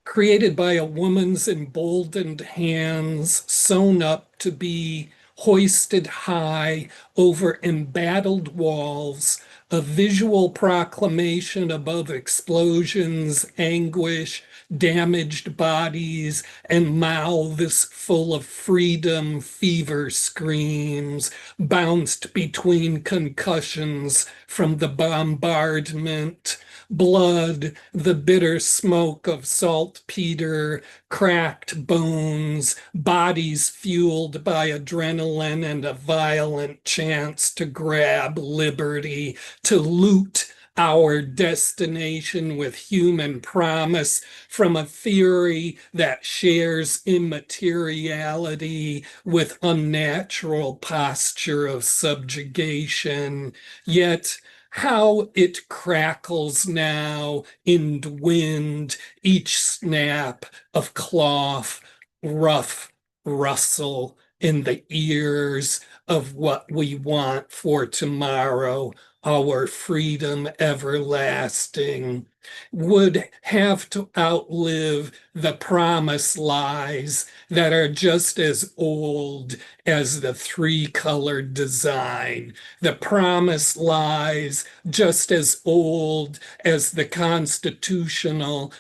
created by a woman's emboldened hands, sewn up to be hoisted high over embattled walls, a visual proclamation above explosions, anguish, damaged bodies, and mouths full of freedom fever screams bounced between concussions from the bombardment. Blood, the bitter smoke of saltpeter, cracked bones, bodies fueled by adrenaline and a violent chance to grab liberty, to loot our destination with human promise from a theory that shares immateriality with unnatural posture of subjugation. Yet how it crackles now in wind, each snap of cloth, rough rustle in the ears of what we want for tomorrow, our freedom everlasting, would have to outlive the promise lies that are just as old as the three-colored design. The promise lies just as old as the constitutional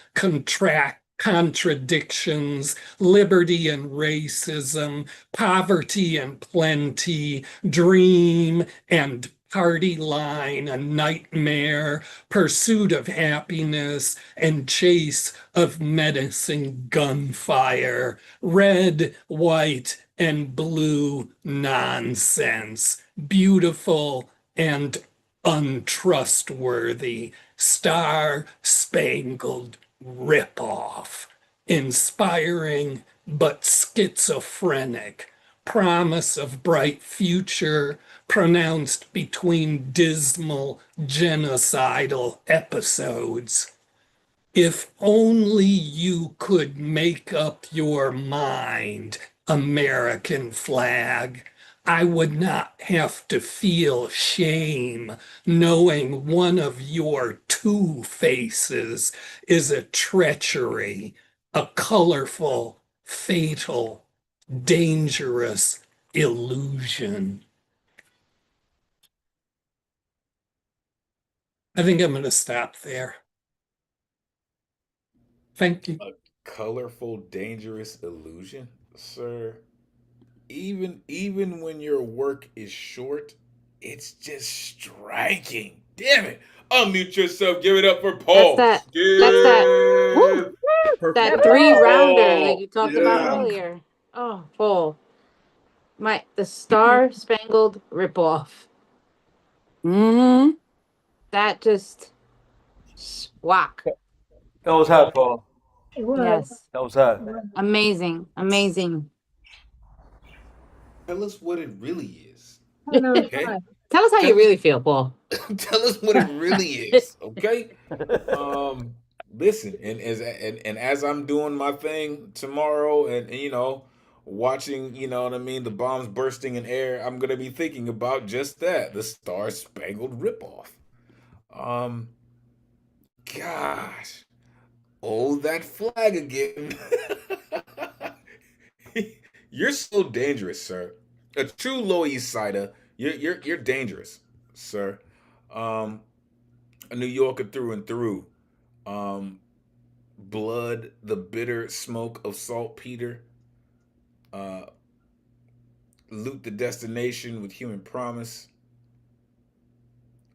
contradictions, liberty and racism, poverty and plenty, dream and party line, a nightmare, pursuit of happiness, and chase of menacing gunfire, red, white, and blue nonsense, beautiful and untrustworthy, star-spangled ripoff, inspiring but schizophrenic, promise of bright future pronounced between dismal genocidal episodes. If only you could make up your mind, American flag, I would not have to feel shame knowing one of your two faces is a treachery, a colorful, fatal, dangerous illusion. I think I'm going to stop there. Thank you. A colorful, dangerous illusion, sir. Even when your work is short, it's just striking. Damn it. Unmute yourself. Give it up for Paul. That's that woo, that 3-rounder that you talked about earlier. Oh, Paul. The Star Spangled Ripoff. That just whack. That was hot, Paul. It was. Yes. That was hot. Amazing. Tell us what it really is. Oh, no, Okay? Tell us how you really feel, Paul. Tell us what it really is. Okay? Listen, and as I'm doing my thing tomorrow and you know, watching, you know what I mean, the bombs bursting in air, I'm gonna be thinking about just that, the Star Spangled Ripoff. Gosh. Oh, that flag again. You're so dangerous, sir. A true Lower East Sider. You're dangerous, sir. A New Yorker through and through. Blood, the bitter smoke of saltpeter. Loot the destination with human promise.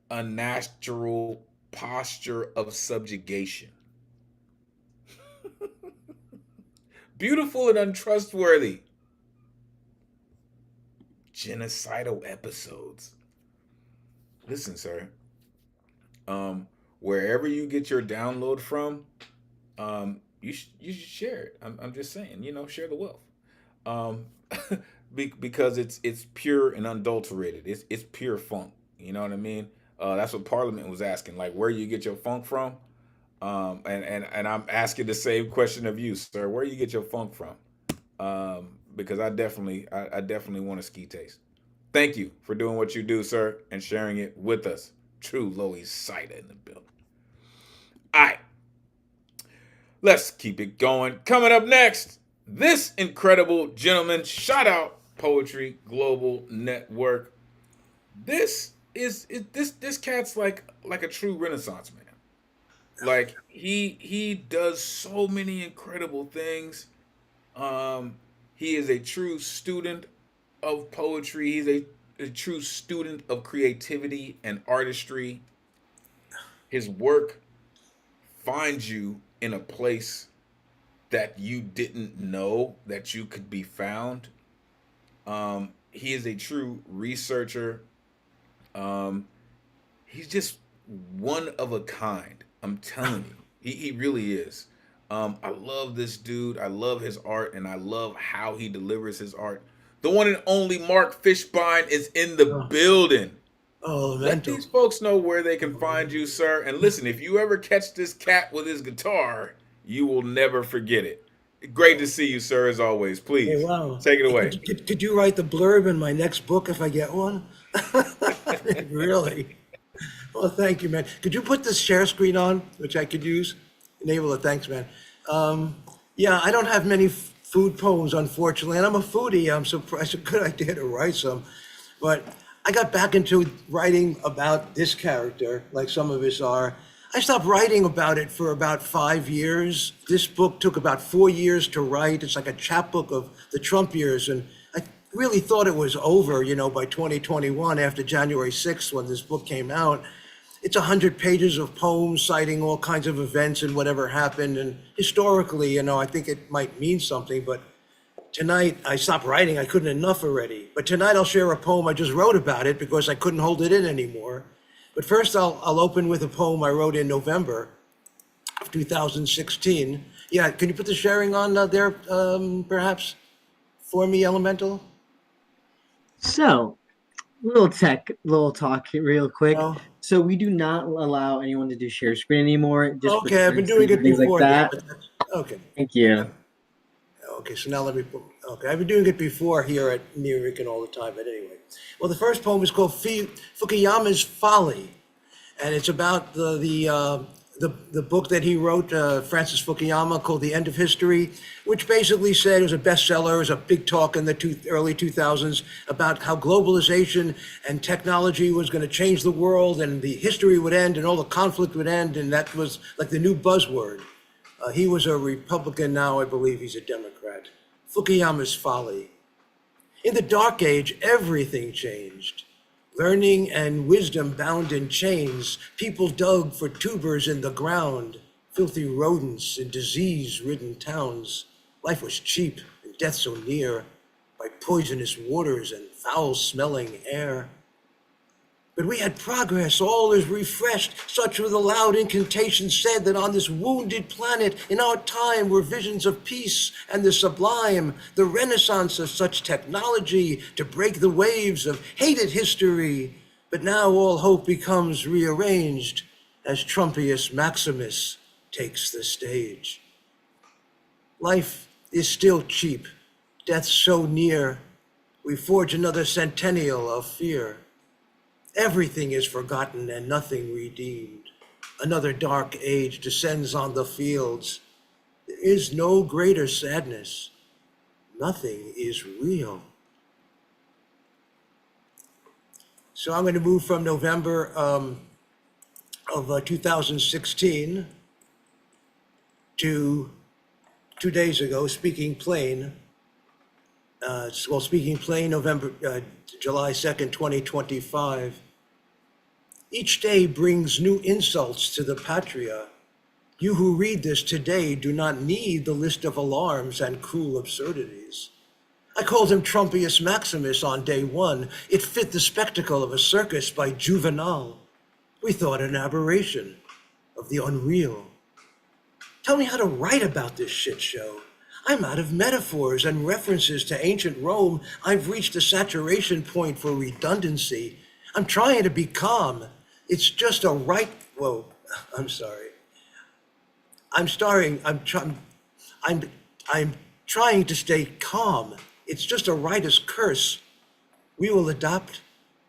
Unnatural posture of subjugation. Beautiful and untrustworthy. Genocidal episodes. Listen, sir. Wherever you get your download from, you should share it. I'm just saying, you know, share the wealth. Because it's pure and unadulterated. It's pure funk. You know what I mean? That's what Parliament was asking, like where you get your funk from. And I'm asking the same question of you, sir. Where you get your funk from? Because I definitely want a ski taste. Thank you for doing what you do, sir, and sharing it with us. True Lower East Sider in the building. All right. Let's keep it going. Coming up next, this incredible gentleman, shout out Poetry Global Network. This cat's like a true Renaissance man. Like he does so many incredible things. He is a true student of poetry. He's a true student of creativity and artistry. His work finds you in a place that you didn't know that you could be found. He is a true researcher. He's just one of a kind. I'm telling you, he really is. I love this dude. I love his art, and I love how he delivers his art. The one and only Mark Fishbein is in the building. Oh, Let these folks know where they can find you, sir. And listen, if you ever catch this cat with his guitar, you will never forget it. Great to see you, sir, as always. Please, Hey, wow. take it away. Could you write the blurb in my next book if I get one? Really? Well, thank you, man. Could you put the share screen on, which I could use? Enable it. Thanks, man. Yeah, I don't have many food poems, unfortunately, and I'm a foodie. I'm surprised. It's a good idea to write some. But I got back into writing about this character, like some of us are. I stopped writing about it for about 5 years. This book took about 4 years to write. It's like a chapbook of the Trump years. And I really thought it was over, by 2021, after January 6th, when this book came out. It's 100 pages of poems citing all kinds of events and whatever happened. And historically, I think it might mean something. But tonight, I stopped writing. I couldn't enough already. But tonight, I'll share a poem I just wrote about it because I couldn't hold it in anymore. But first, I'll open with a poem I wrote in November of 2016. Yeah, can you put the sharing on there, perhaps, for me, Elemental? So, little talk real quick. So we do not allow anyone to do share screen anymore. Just Okay, I've been doing it things before. like that. Okay. Thank you. Okay, so now let me put, okay, I've been doing it before here at Nerican all the time, but anyway. Well, the first poem is called Fukuyama's Folly, and it's about the book that he wrote, Francis Fukuyama, called The End of History, which basically said it was a bestseller, it was a big talk in the early 2000s about how globalization and technology was going to change the world and the history would end and all the conflict would end, and that was like the new buzzword. He was a Republican, now I believe he's a Democrat. Fukuyama's Folly. In the Dark Age, everything changed. Learning and wisdom bound in chains, people dug for tubers in the ground, filthy rodents in disease-ridden towns. Life was cheap and death so near, by poisonous waters and foul-smelling air. But we had progress, all is refreshed. Such were the loud incantations said that on this wounded planet, in our time, were visions of peace and the sublime, the renaissance of such technology to break the waves of hated history. But now all hope becomes rearranged as Trumpius Maximus takes the stage. Life is still cheap, death so near. We forge another centennial of fear. Everything is forgotten and nothing redeemed. Another dark age descends on the fields. There is no greater sadness. Nothing is real. So I'm going to move from November of 2016 to 2 days ago, Speaking Plain. Speaking Plain, July 2nd, 2025. Each day brings new insults to the patria. You who read this today do not need the list of alarms and cruel absurdities. I called him Trumpius Maximus on day one. It fit the spectacle of a circus by Juvenal. We thought an aberration of the unreal. Tell me how to write about this shit show. I'm out of metaphors and references to ancient Rome. I've reached a saturation point for redundancy. I'm trying to be calm. It's just I'm sorry. I'm trying to stay calm. It's just a writer's curse. We will adopt.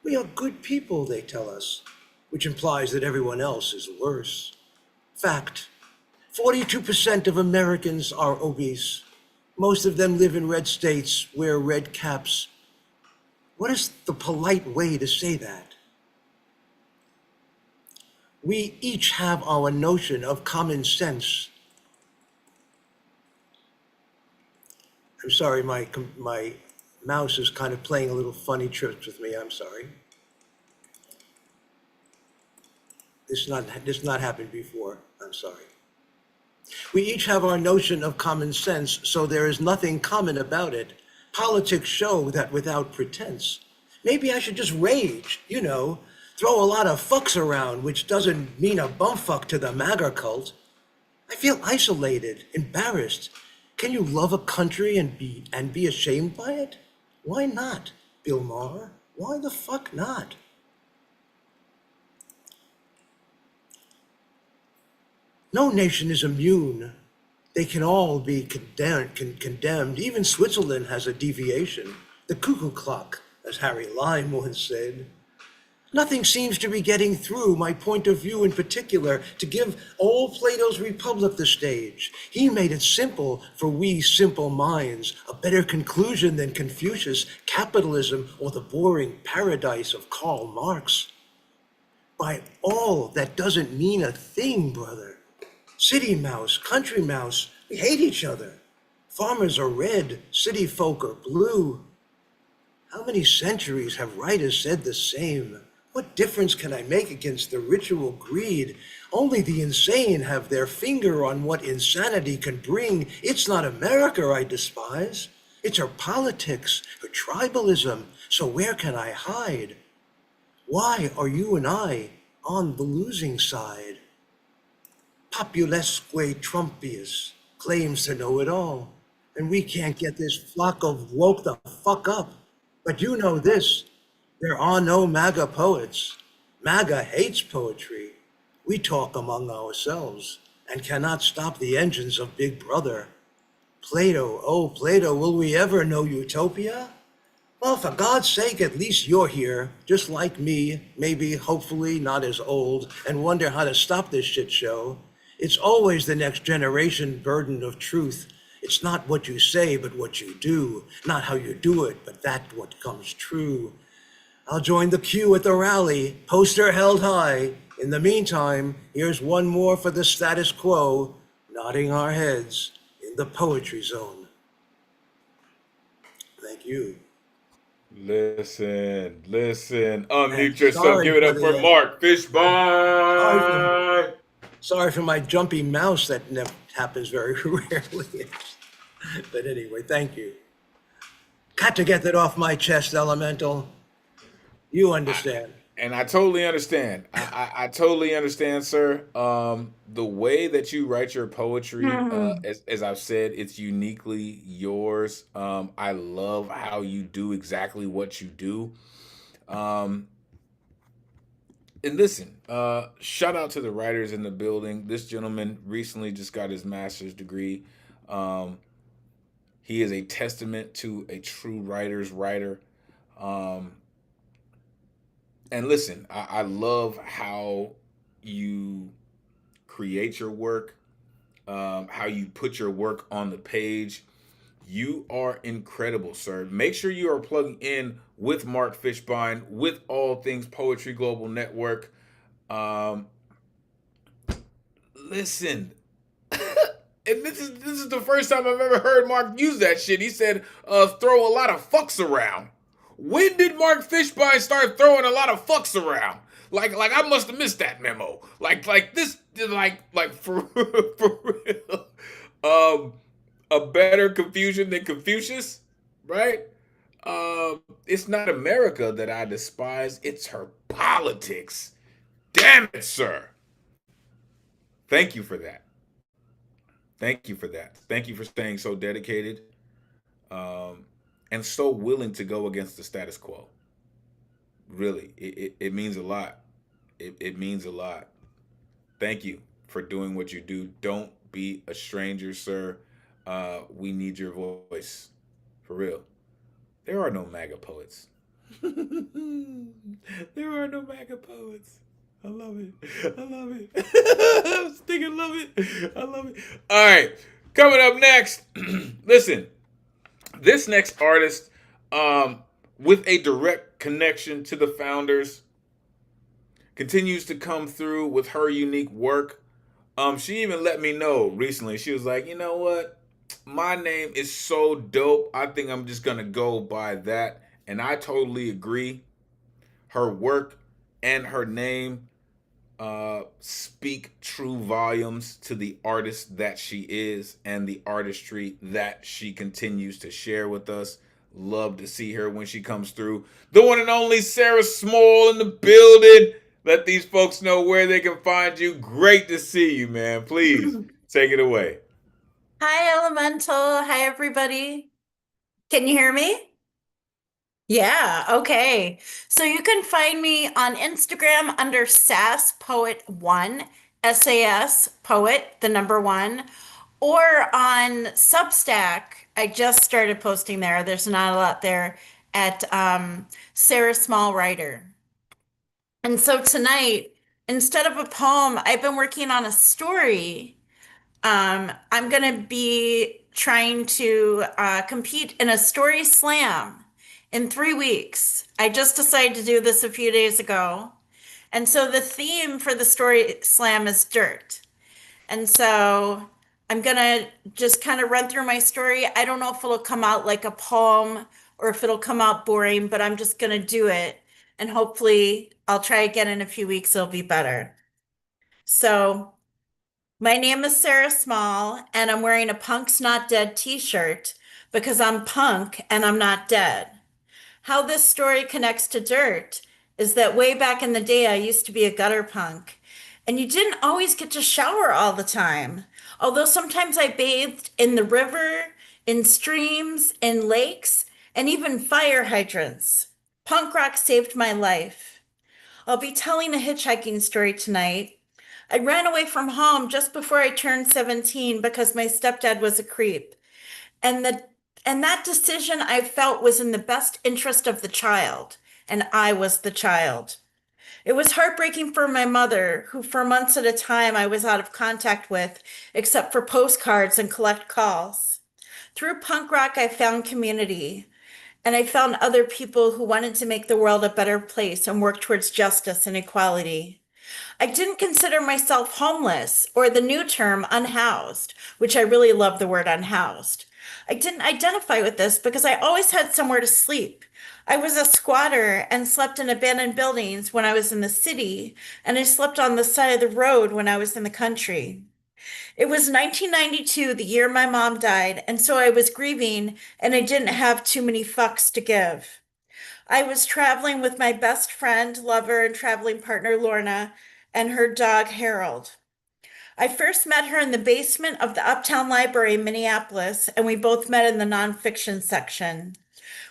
We are good people, they tell us, which implies that everyone else is worse. Fact. 42% of Americans are obese. Most of them live in red states, wear red caps. What is the polite way to say that? We each have our notion of common sense. I'm sorry, my mouse is kind of playing a little funny tricks with me. I'm sorry. This not happened before. I'm sorry. We each have our notion of common sense, so there is nothing common about it. Politics show that without pretense. Maybe I should just rage, throw a lot of fucks around, which doesn't mean a bumfuck to the MAGA cult. I feel isolated, embarrassed. Can you love a country and be ashamed by it? Why not, Bill Maher? Why the fuck not? No nation is immune. They can all be condemned. Even Switzerland has a deviation. The cuckoo clock, as Harry Lime once said. Nothing seems to be getting through, my point of view in particular, to give all Plato's Republic the stage. He made it simple for we simple minds, a better conclusion than Confucius, capitalism, or the boring paradise of Karl Marx. By all, that doesn't mean a thing, brother. City mouse, country mouse, we hate each other. Farmers are red, city folk are blue. How many centuries have writers said the same? What difference can I make against the ritual greed? Only the insane have their finger on what insanity can bring. It's not America I despise. It's her politics, her tribalism. So where can I hide? Why are you and I on the losing side? Populesque Trumpius claims to know it all, and we can't get this flock of woke the fuck up. But you know this, there are no MAGA poets. MAGA hates poetry. We talk among ourselves and cannot stop the engines of Big Brother. Plato, oh Plato, will we ever know utopia? Well, for God's sake, at least you're here, just like me, maybe, hopefully, not as old, and wonder how to stop this shit show. It's always the next generation burden of truth. It's not what you say, but what you do. Not how you do it, but that what comes true. I'll join the queue at the rally, poster held high. In the meantime, here's one more for the status quo, nodding our heads in the poetry zone. Thank you. Listen. Unmute yourself. Give it up for Mark Fishbine. Sorry for my jumpy mouse. That happens very rarely. But anyway, thank you. Got to get that off my chest, Elemental. You understand. And I totally understand. I totally understand, sir. The way that you write your poetry, as I've said, it's uniquely yours. I love how you do exactly what you do. And listen, shout out to the writers in the building. This gentleman recently just got his master's degree. He is a testament to a true writer's writer. And listen, I love how you create your work, how you put your work on the page. You are incredible, sir. Make sure you are plugging in with Mark Fishbine, with All Things Poetry Global Network. Listen, and this is the first time I've ever heard Mark use that shit. He said, throw a lot of fucks around. When did Mark Fishbine start throwing a lot of fucks around? Like I must have missed that memo. Like for real. A better confusion than Confucius, right? It's not America that I despise, it's her politics. Damn it, sir. Thank you for that. Thank you for that. Thank you for staying so dedicated. And so willing to go against the status quo. Really, it means a lot. It means a lot. Thank you for doing what you do. Don't be a stranger, sir. We need your voice. For real. There are no MAGA poets. There are no MAGA poets. I love it. I stinking love it. I love it. All right. Coming up next. Listen. This next artist, with a direct connection to the founders, continues to come through with her unique work. She even let me know recently. She was like, you know what? My name is so dope. I think I'm just gonna go by that. And I totally agree. Her work and her name speak true volumes to the artist that she is and the artistry that she continues to share with us. Love to see her when she comes through. The one and only Sarah Small in the building. Let these folks know where they can find you. Great to see you, man. Please take it away. Hi, Elemental. Hi, everybody. Can you hear me? Yeah, okay. So you can find me on Instagram under SAS Poet 1, SAS Poet, the number 1, or on Substack. I just started posting there. There's not a lot there at Sarah Small Writer. And so tonight, instead of a poem, I've been working on a story. I'm going to be trying to compete in a story slam in 3 weeks. I just decided to do this a few days ago. And so the theme for the story slam is dirt. And so I'm going to just kind of run through my story. I don't know if it'll come out like a poem or if it'll come out boring, but I'm just going to do it. And hopefully I'll try again in a few weeks. It'll be better. So my name is Sarah Small, and I'm wearing a Punk's Not Dead t-shirt because I'm punk and I'm not dead. How this story connects to dirt is that way back in the day, I used to be a gutter punk, and you didn't always get to shower all the time. Although sometimes I bathed in the river, in streams, in lakes, and even fire hydrants. Punk rock saved my life. I'll be telling a hitchhiking story tonight. I ran away from home just before I turned 17 because my stepdad was a creep. And that decision I felt was in the best interest of the child, and I was the child. It was heartbreaking for my mother, who for months at a time I was out of contact with, except for postcards and collect calls. Through punk rock, I found community, and I found other people who wanted to make the world a better place and work towards justice and equality. I didn't consider myself homeless or the new term unhoused, which I really love the word unhoused. I didn't identify with this because I always had somewhere to sleep. I was a squatter and slept in abandoned buildings when I was in the city, and I slept on the side of the road when I was in the country. It was 1992, the year my mom died, and so I was grieving and I didn't have too many fucks to give. I was traveling with my best friend, lover, and traveling partner, Lorna, and her dog, Harold. I first met her in the basement of the Uptown Library in Minneapolis, and we both met in the nonfiction section.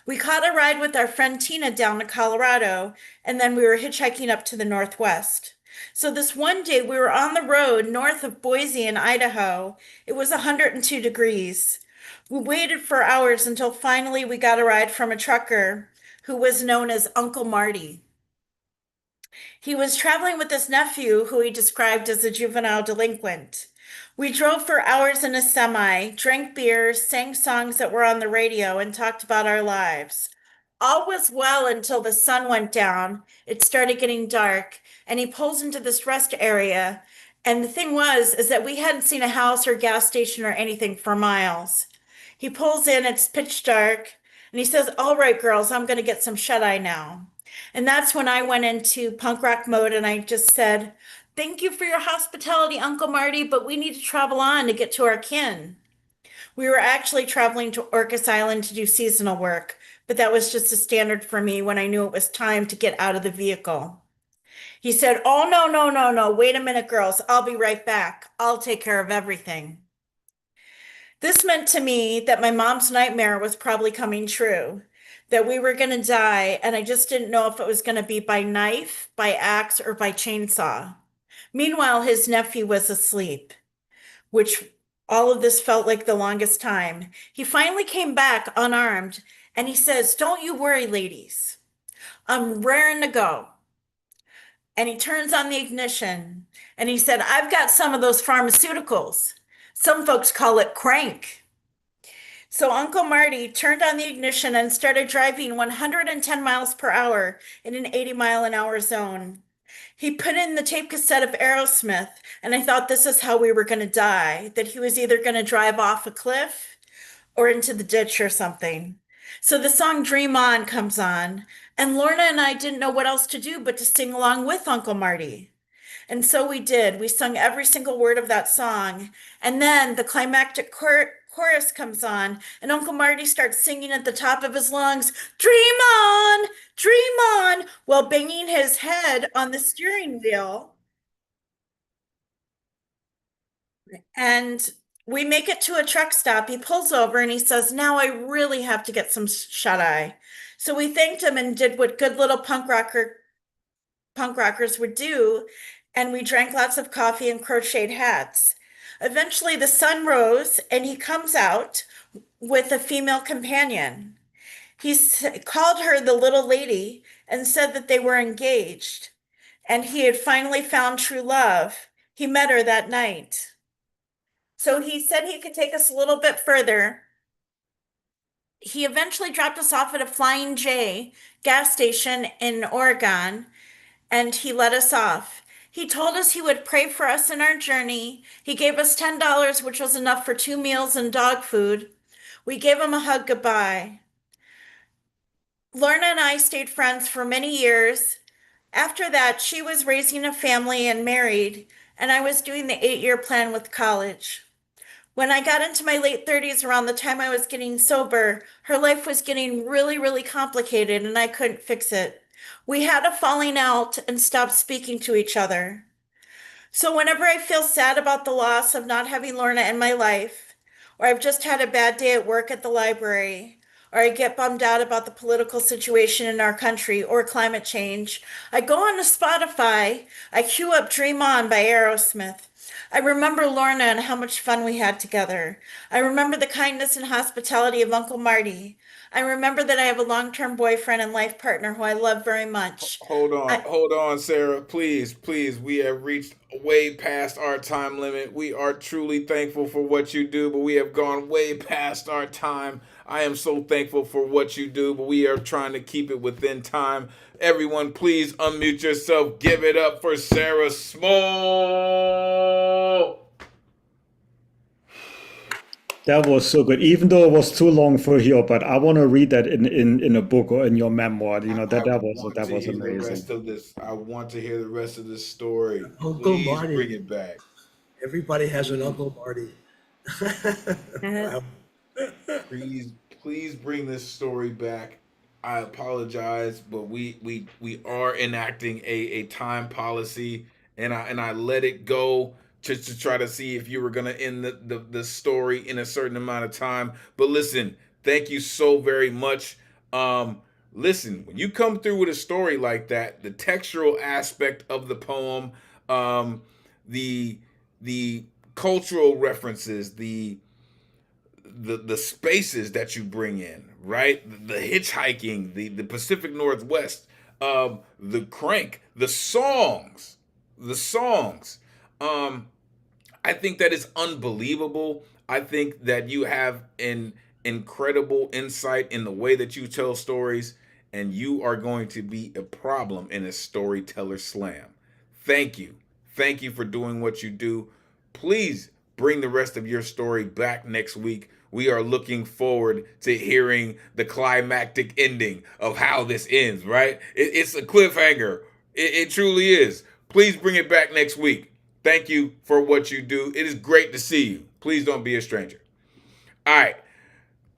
We caught a ride with our friend Tina down to Colorado, and then we were hitchhiking up to the Northwest. So this one day we were on the road north of Boise in Idaho. It was 102 degrees. We waited for hours until finally we got a ride from a trucker who was known as Uncle Marty. He was traveling with his nephew, who he described as a juvenile delinquent. We drove for hours in a semi, drank beer, sang songs that were on the radio, and talked about our lives. All was well until the sun went down. It started getting dark, and he pulls into this rest area. And the thing is that we hadn't seen a house or gas station or anything for miles. He pulls in, it's pitch dark, and he says, "All right, girls, I'm going to get some shut eye now." And that's when I went into punk rock mode and I just said, "Thank you for your hospitality, Uncle Marty, but we need to travel on to get to our kin." We were actually traveling to Orcas Island to do seasonal work, but that was just a standard for me when I knew it was time to get out of the vehicle. He said, "Oh, no, no, no, no. Wait a minute, girls. I'll be right back. I'll take care of everything." This meant to me that my mom's nightmare was probably coming true, that we were going to die, and I just didn't know if it was going to be by knife, by axe, or by chainsaw. Meanwhile, his nephew was asleep, which all of this felt like the longest time. He finally came back unarmed, and he says, "Don't you worry, ladies. I'm raring to go." And he turns on the ignition, and he said, "I've got some of those pharmaceuticals. Some folks call it crank." So Uncle Marty turned on the ignition and started driving 110 miles per hour in an 80-mile-an-hour zone. He put in the tape cassette of Aerosmith, and I thought this is how we were going to die, that he was either going to drive off a cliff or into the ditch or something. So the song Dream On comes on, and Lorna and I didn't know what else to do but to sing along with Uncle Marty. And so we did. We sung every single word of that song. And then the climactic chorus comes on, and Uncle Marty starts singing at the top of his lungs, dream on, while banging his head on the steering wheel. And we make it to a truck stop. He pulls over and he says, now I really have to get some shut eye. So we thanked him and did what good little punk rockers would do, and we drank lots of coffee and crocheted hats. Eventually the sun rose and he comes out with a female companion. He called her the little lady and said that they were engaged and he had finally found true love. He met her that night. So he said he could take us a little bit further. He eventually dropped us off at a Flying J gas station in Oregon, and he let us off. He told us he would pray for us in our journey. He gave us $10, which was enough for 2 meals and dog food. We gave him a hug goodbye. Lorna and I stayed friends for many years. After that, she was raising a family and married, and I was doing the 8-year plan with college. When I got into my late 30s, around the time I was getting sober, her life was getting really, really complicated and I couldn't fix it. We had a falling out and stopped speaking to each other. So whenever I feel sad about the loss of not having Lorna in my life, or I've just had a bad day at work at the library, or I get bummed out about the political situation in our country or climate change, I go on to Spotify, I cue up Dream On by Aerosmith. I remember Lorna and how much fun we had together. I remember the kindness and hospitality of Uncle Marty. I remember that I have a long-term boyfriend and life partner who I love very much. Hold on, Sarah. Please. We have reached way past our time limit. We are truly thankful for what you do, but we have gone way past our time. I am so thankful for what you do, but we are trying to keep it within time. Everyone, please unmute yourself. Give it up for Sarah Small. That was so good, even though it was too long for here. But I want to read that in a book or in your memoir. That was amazing. The rest of this, I want to hear the rest of this story. Uncle Please Marty. bring it back. Everybody has an Uncle Marty. Please bring this story back. I apologize, but we are enacting a time policy, and I let it go just to try to see if you were gonna end the story in a certain amount of time. But listen, thank you so very much. Listen, when you come through with a story like that, the textural aspect of the poem, the cultural references, the spaces that you bring in, right? The hitchhiking, the Pacific Northwest, the crank, the songs. I think that is unbelievable. I think that you have an incredible insight in the way that you tell stories, and you are going to be a problem in a storyteller slam. Thank you. Thank you for doing what you do. Please bring the rest of your story back next week. We are looking forward to hearing the climactic ending of how this ends, right? It's a cliffhanger. It truly is. Please bring it back next week. Thank you for what you do. It is great to see you. Please don't be a stranger. All right.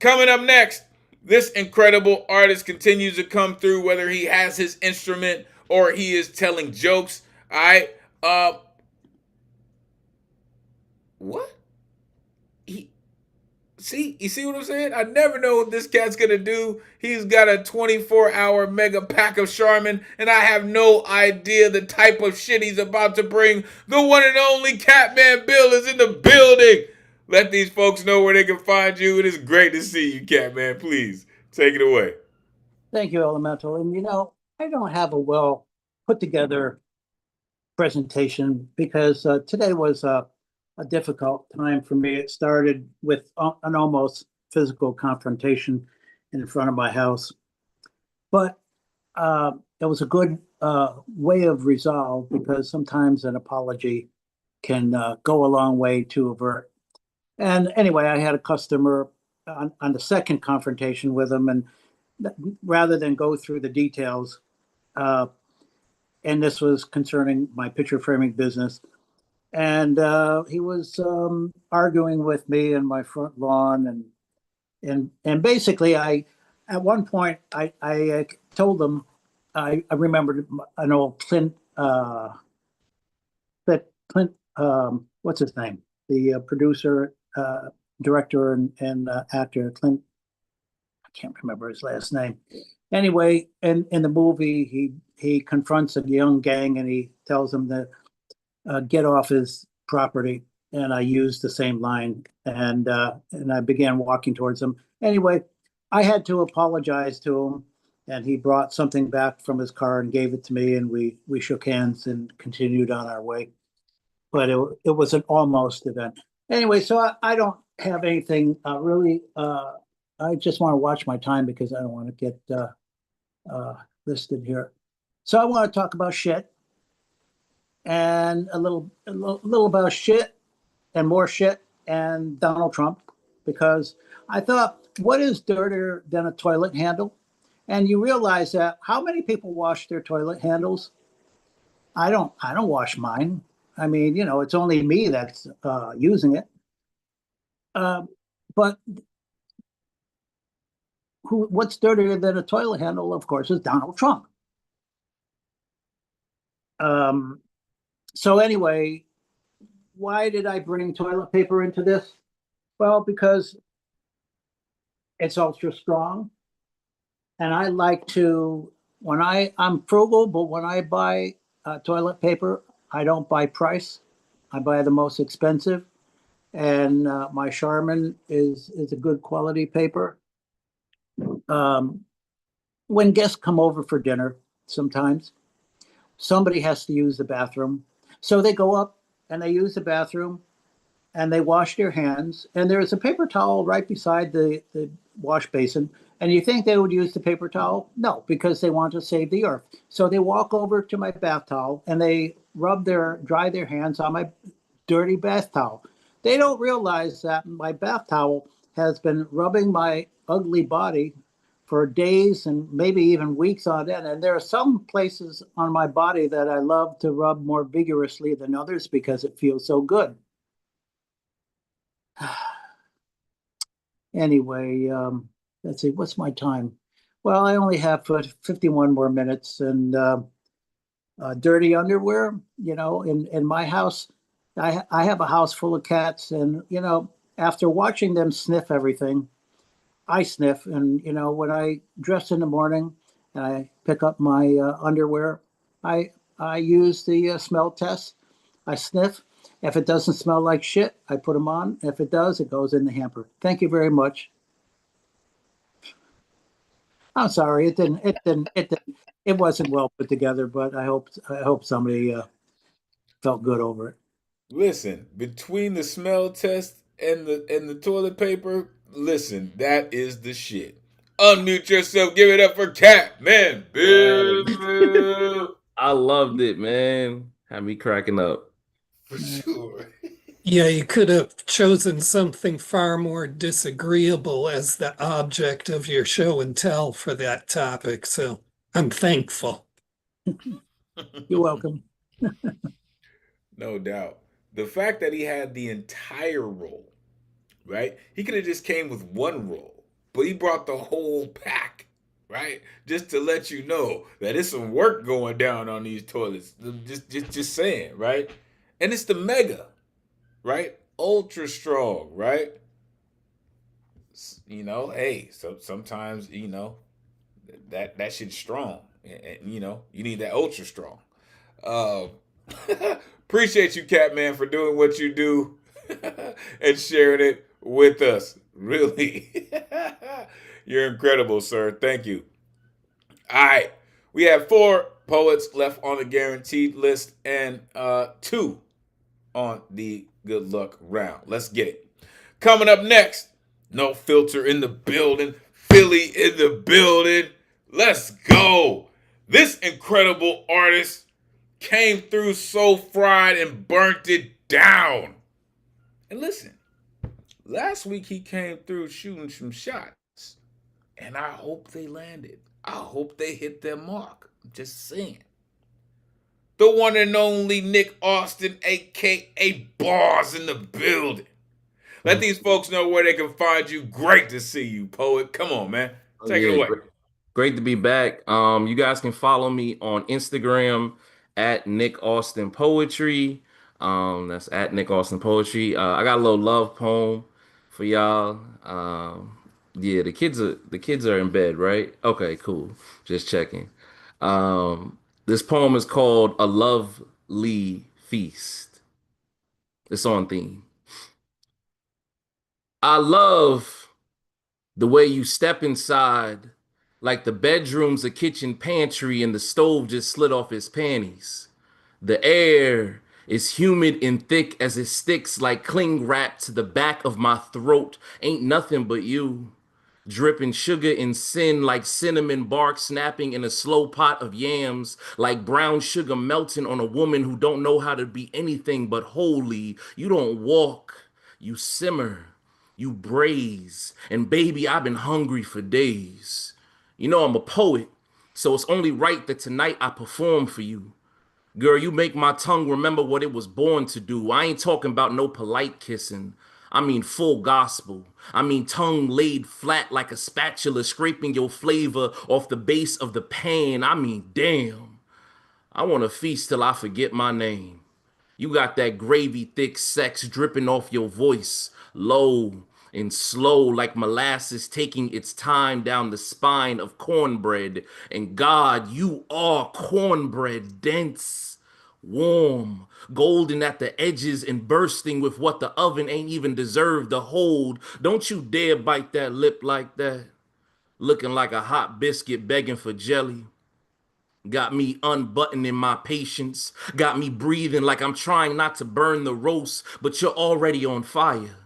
Coming up next, this incredible artist continues to come through, whether he has his instrument or he is telling jokes. All right. What? You see what I'm saying? I never know what this cat's gonna do. He's got a 24-hour mega pack of Charmin, and I have no idea the type of shit he's about to bring. The one and only Catman Bill is in the building. Let these folks know where they can find you. It is great to see you, Catman. Please take it away. Thank you, Elemental. And I don't have a well put together presentation because today was a difficult time for me. It started with an almost physical confrontation in front of my house. But it was a good way of resolve, because sometimes an apology can go a long way to avert. And anyway, I had a customer on the second confrontation with him, and rather than go through the details, and this was concerning my picture framing business, and he was arguing with me in my front lawn, and basically, at one point I told him, I remembered an old Clint what's his name, the producer, director, and actor Clint. I can't remember his last name. Anyway, in the movie, he confronts a young gang and he tells them to get off his property. And I used the same line, and I began walking towards him. Anyway, I had to apologize to him, and he brought something back from his car and gave it to me, and we shook hands and continued on our way. But it was an almost event. Anyway, so I don't have anything really. I just want to watch my time because I don't want to get listed here. So I want to talk about shit, and a little about shit, and more shit, and Donald Trump, because I thought, what is dirtier than a toilet handle? And you realize that how many people wash their toilet handles? I don't wash mine. I mean, it's only me that's using it. But what's dirtier than a toilet handle, of course, is Donald Trump. So anyway, why did I bring toilet paper into this? Well, because it's ultra strong. And I like to, I'm frugal, but when I buy toilet paper, I don't buy price. I buy the most expensive. And my Charmin is a good quality paper. When guests come over for dinner, sometimes somebody has to use the bathroom. So they go up and they use the bathroom and they wash their hands. And there's a paper towel right beside the wash basin. And you think they would use the paper towel? No, because they want to save the earth. So they walk over to my bath towel and they dry their hands on my dirty bath towel. They don't realize that my bath towel has been rubbing my ugly body for days and maybe even weeks on end. And there are some places on my body that I love to rub more vigorously than others because it feels so good. Anyway, let's see, what's my time? Well, I only have 51 more minutes, and dirty underwear, in my house, I have a house full of cats, and, after watching them sniff everything, I sniff. And, when I dress in the morning and I pick up my underwear, I use the smell test. I sniff. If it doesn't smell like shit, I put them on. If it does, it goes in the hamper. Thank you very much. I'm sorry, it wasn't well put together, but I hope somebody felt good over it. Listen, between the smell test and the toilet paper, listen, that is the shit. Unmute yourself, give it up for Cat Man. I loved it, man. Had me cracking up. For sure. Yeah, you could have chosen something far more disagreeable as the object of your show and tell for that topic. So I'm thankful. You're welcome. No doubt. The fact that he had the entire roll, right? He could have just came with one roll, but he brought the whole pack, right? Just to let you know that it's some work going down on these toilets. Just saying, right? And it's the mega, right? Ultra strong, right? Hey, so sometimes, that shit's strong. And you need that ultra strong. Appreciate you, Catman, for doing what you do and sharing it with us. Really. You're incredible, sir. Thank you. All right. We have 4 poets left on the guaranteed list and 2 on the good luck round. Let's get it. Coming up next, No Filter in the building. Philly in the building. Let's go. This incredible artist came through so fried and burnt it down. And listen, last week he came through shooting some shots. And I hope they landed. I hope they hit their mark. I'm just saying. The one and only Nick Austin, aka Bars, in the building. Let these folks know where they can find you. Great to see you, poet. Come on, man. Take it away. Great to be back. You guys can follow me on Instagram at Nick Austin Poetry. That's at Nick Austin Poetry. I got a little love poem for y'all. Yeah, the kids are in bed, right? Okay, cool. Just checking. This poem is called A Lovely Feast. It's on theme. I love the way you step inside, like the bedroom's a kitchen pantry and the stove just slid off his panties. The air is humid and thick as it sticks like cling wrap to the back of my throat. Ain't nothing but you. Dripping sugar and sin like cinnamon bark snapping in a slow pot of yams, like brown sugar melting on a woman who don't know how to be anything but holy. You don't walk, you simmer, you braise, and baby, I've been hungry for days. You know I'm a poet, so it's only right that tonight I perform for you. Girl, you make my tongue remember what it was born to do. I ain't talking about no polite kissing. I mean full gospel. I mean tongue laid flat like a spatula scraping your flavor off the base of the pan. I mean, damn. I want to feast till I forget my name. You got that gravy thick sex dripping off your voice, low and slow like molasses taking its time down the spine of cornbread. And God, you are cornbread, dense, warm, golden at the edges and bursting with what the oven ain't even deserved to hold. Don't you dare bite that lip like that, looking like a hot biscuit begging for jelly. Got me unbuttoning my patience. Got me breathing like I'm trying not to burn the roast, but you're already on fire.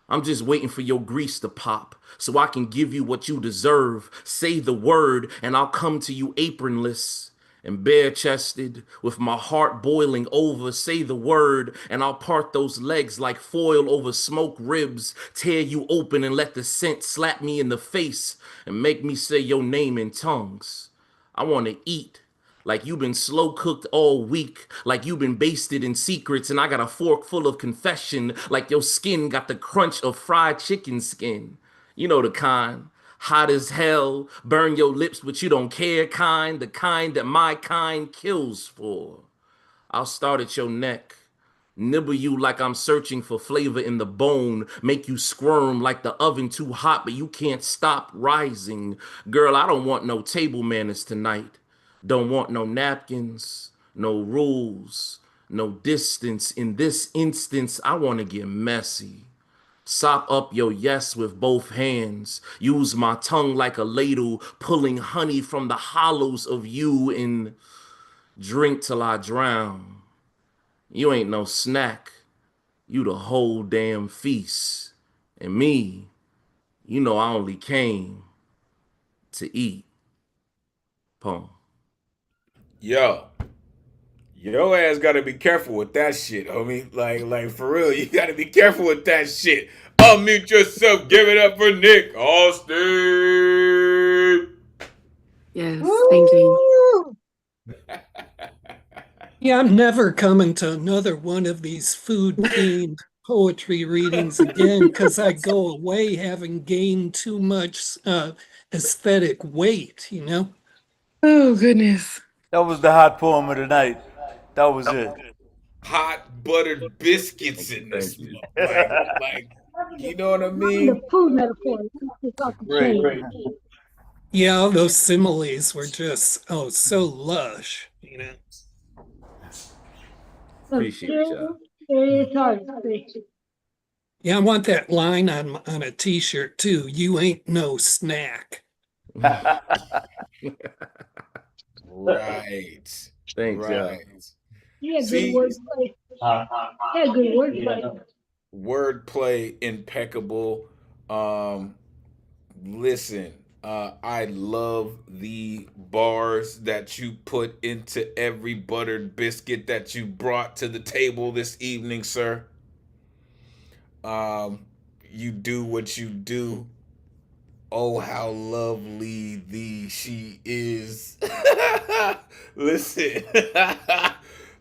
I'm just waiting for your grease to pop so I can give you what you deserve. Say the word and I'll come to you apronless and bare-chested with my heart boiling over. Say the word and I'll part those legs like foil over smoked ribs. Tear you open and let the scent slap me in the face and make me say your name in tongues. I want to eat like you've been slow cooked all week, like you've been basted in secrets, and I got a fork full of confession, like your skin got the crunch of fried chicken skin. You know the kind, hot as hell, burn your lips but you don't care kind, the kind that my kind kills for. I'll start at your neck. Nibble you like I'm searching for flavor in the bone. Make you squirm like the oven too hot, but you can't stop rising. Girl, I don't want no table manners tonight. Don't want no napkins, no rules, no distance. In this instance, I want to get messy. Sop up your yes with both hands. Use my tongue like a ladle, pulling honey from the hollows of you and drink till I drown. You ain't no snack. You the whole damn feast. And me, you know I only came to eat. Poem. Yo. Your ass gotta be careful with that shit, homie. Like for real, you gotta be careful with that shit. Unmute yourself, give it up for Nick Austin. Yes, thank you. Yeah, I'm never coming to another one of these food-themed poetry readings again because I go away having gained too much aesthetic weight, you know? Oh, goodness. That was the hot poem of the night. That was it. Hot buttered biscuits in this. Like, you know what I The mean? food metaphor. It's off the Great. chain. Yeah, all those similes were just, so lush, you know? Appreciate y'all. Serious artistry. Yeah, I want that line on a t-shirt too. You ain't no snack. Right. Thanks, y'all. Yeah, good See, wordplay. Yeah, good wordplay. wordplay impeccable. Listen, I love the bars that you put into every buttered biscuit that you brought to the table this evening, sir. You do what you do. Oh, how lovely she is. Listen.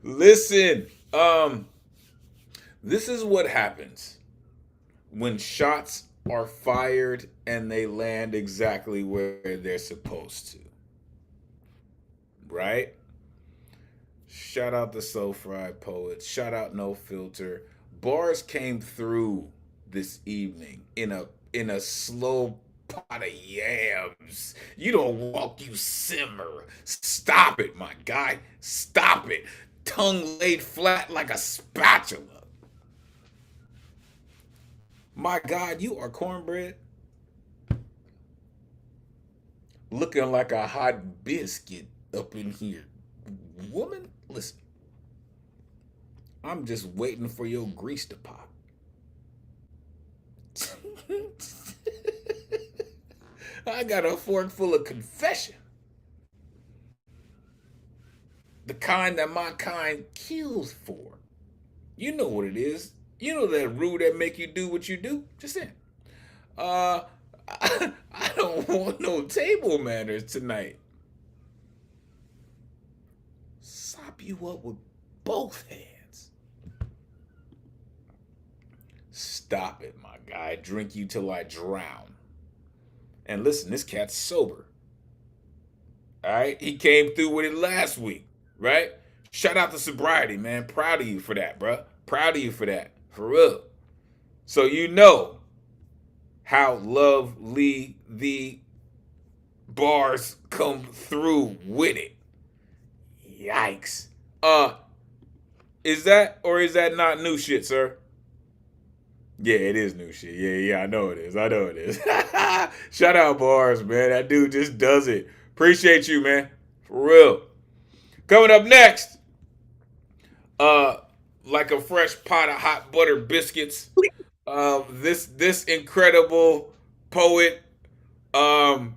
Listen. This is what happens when shots are fired and they land exactly where they're supposed to. Right? Shout out the Soul Fried Poets. Shout out No Filter. Bars came through this evening in a slow pot of yams. You don't walk, you simmer. Stop it, my guy. Stop it. Tongue laid flat like a spatula. My God, you are cornbread. Looking like a hot biscuit up in here. Woman, listen. I'm just waiting for your grease to pop. I got a fork full of confession. The kind that my kind kills for. You know what it is. You know that rule that make you do what you do? Just saying. I don't want no table manners tonight. Sop you up with both hands. Stop it, my guy. Drink you till I drown. And listen, this cat's sober. All right? He came through with it last week, right? Shout out to sobriety, man. Proud of you for that, bro. Proud of you for that. For real. So you know how lovely the bars come through with it. Yikes. Is that or is that not new shit, sir? Yeah, it is new shit. Yeah, I know it is. Shout out bars, man. That dude just does it. Appreciate you, man. For real. Coming up next, like a fresh pot of hot butter biscuits. This incredible poet, a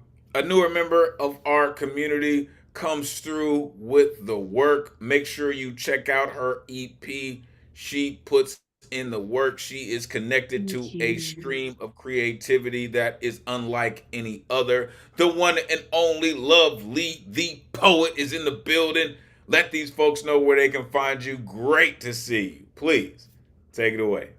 newer member of our community, comes through with the work. Make sure you check out her EP. She puts in the work. She is connected to a stream of creativity that is unlike any other. The one and only Lovely, the poet, is in the building. Let these folks know where they can find you. Great to see you. Please take it away.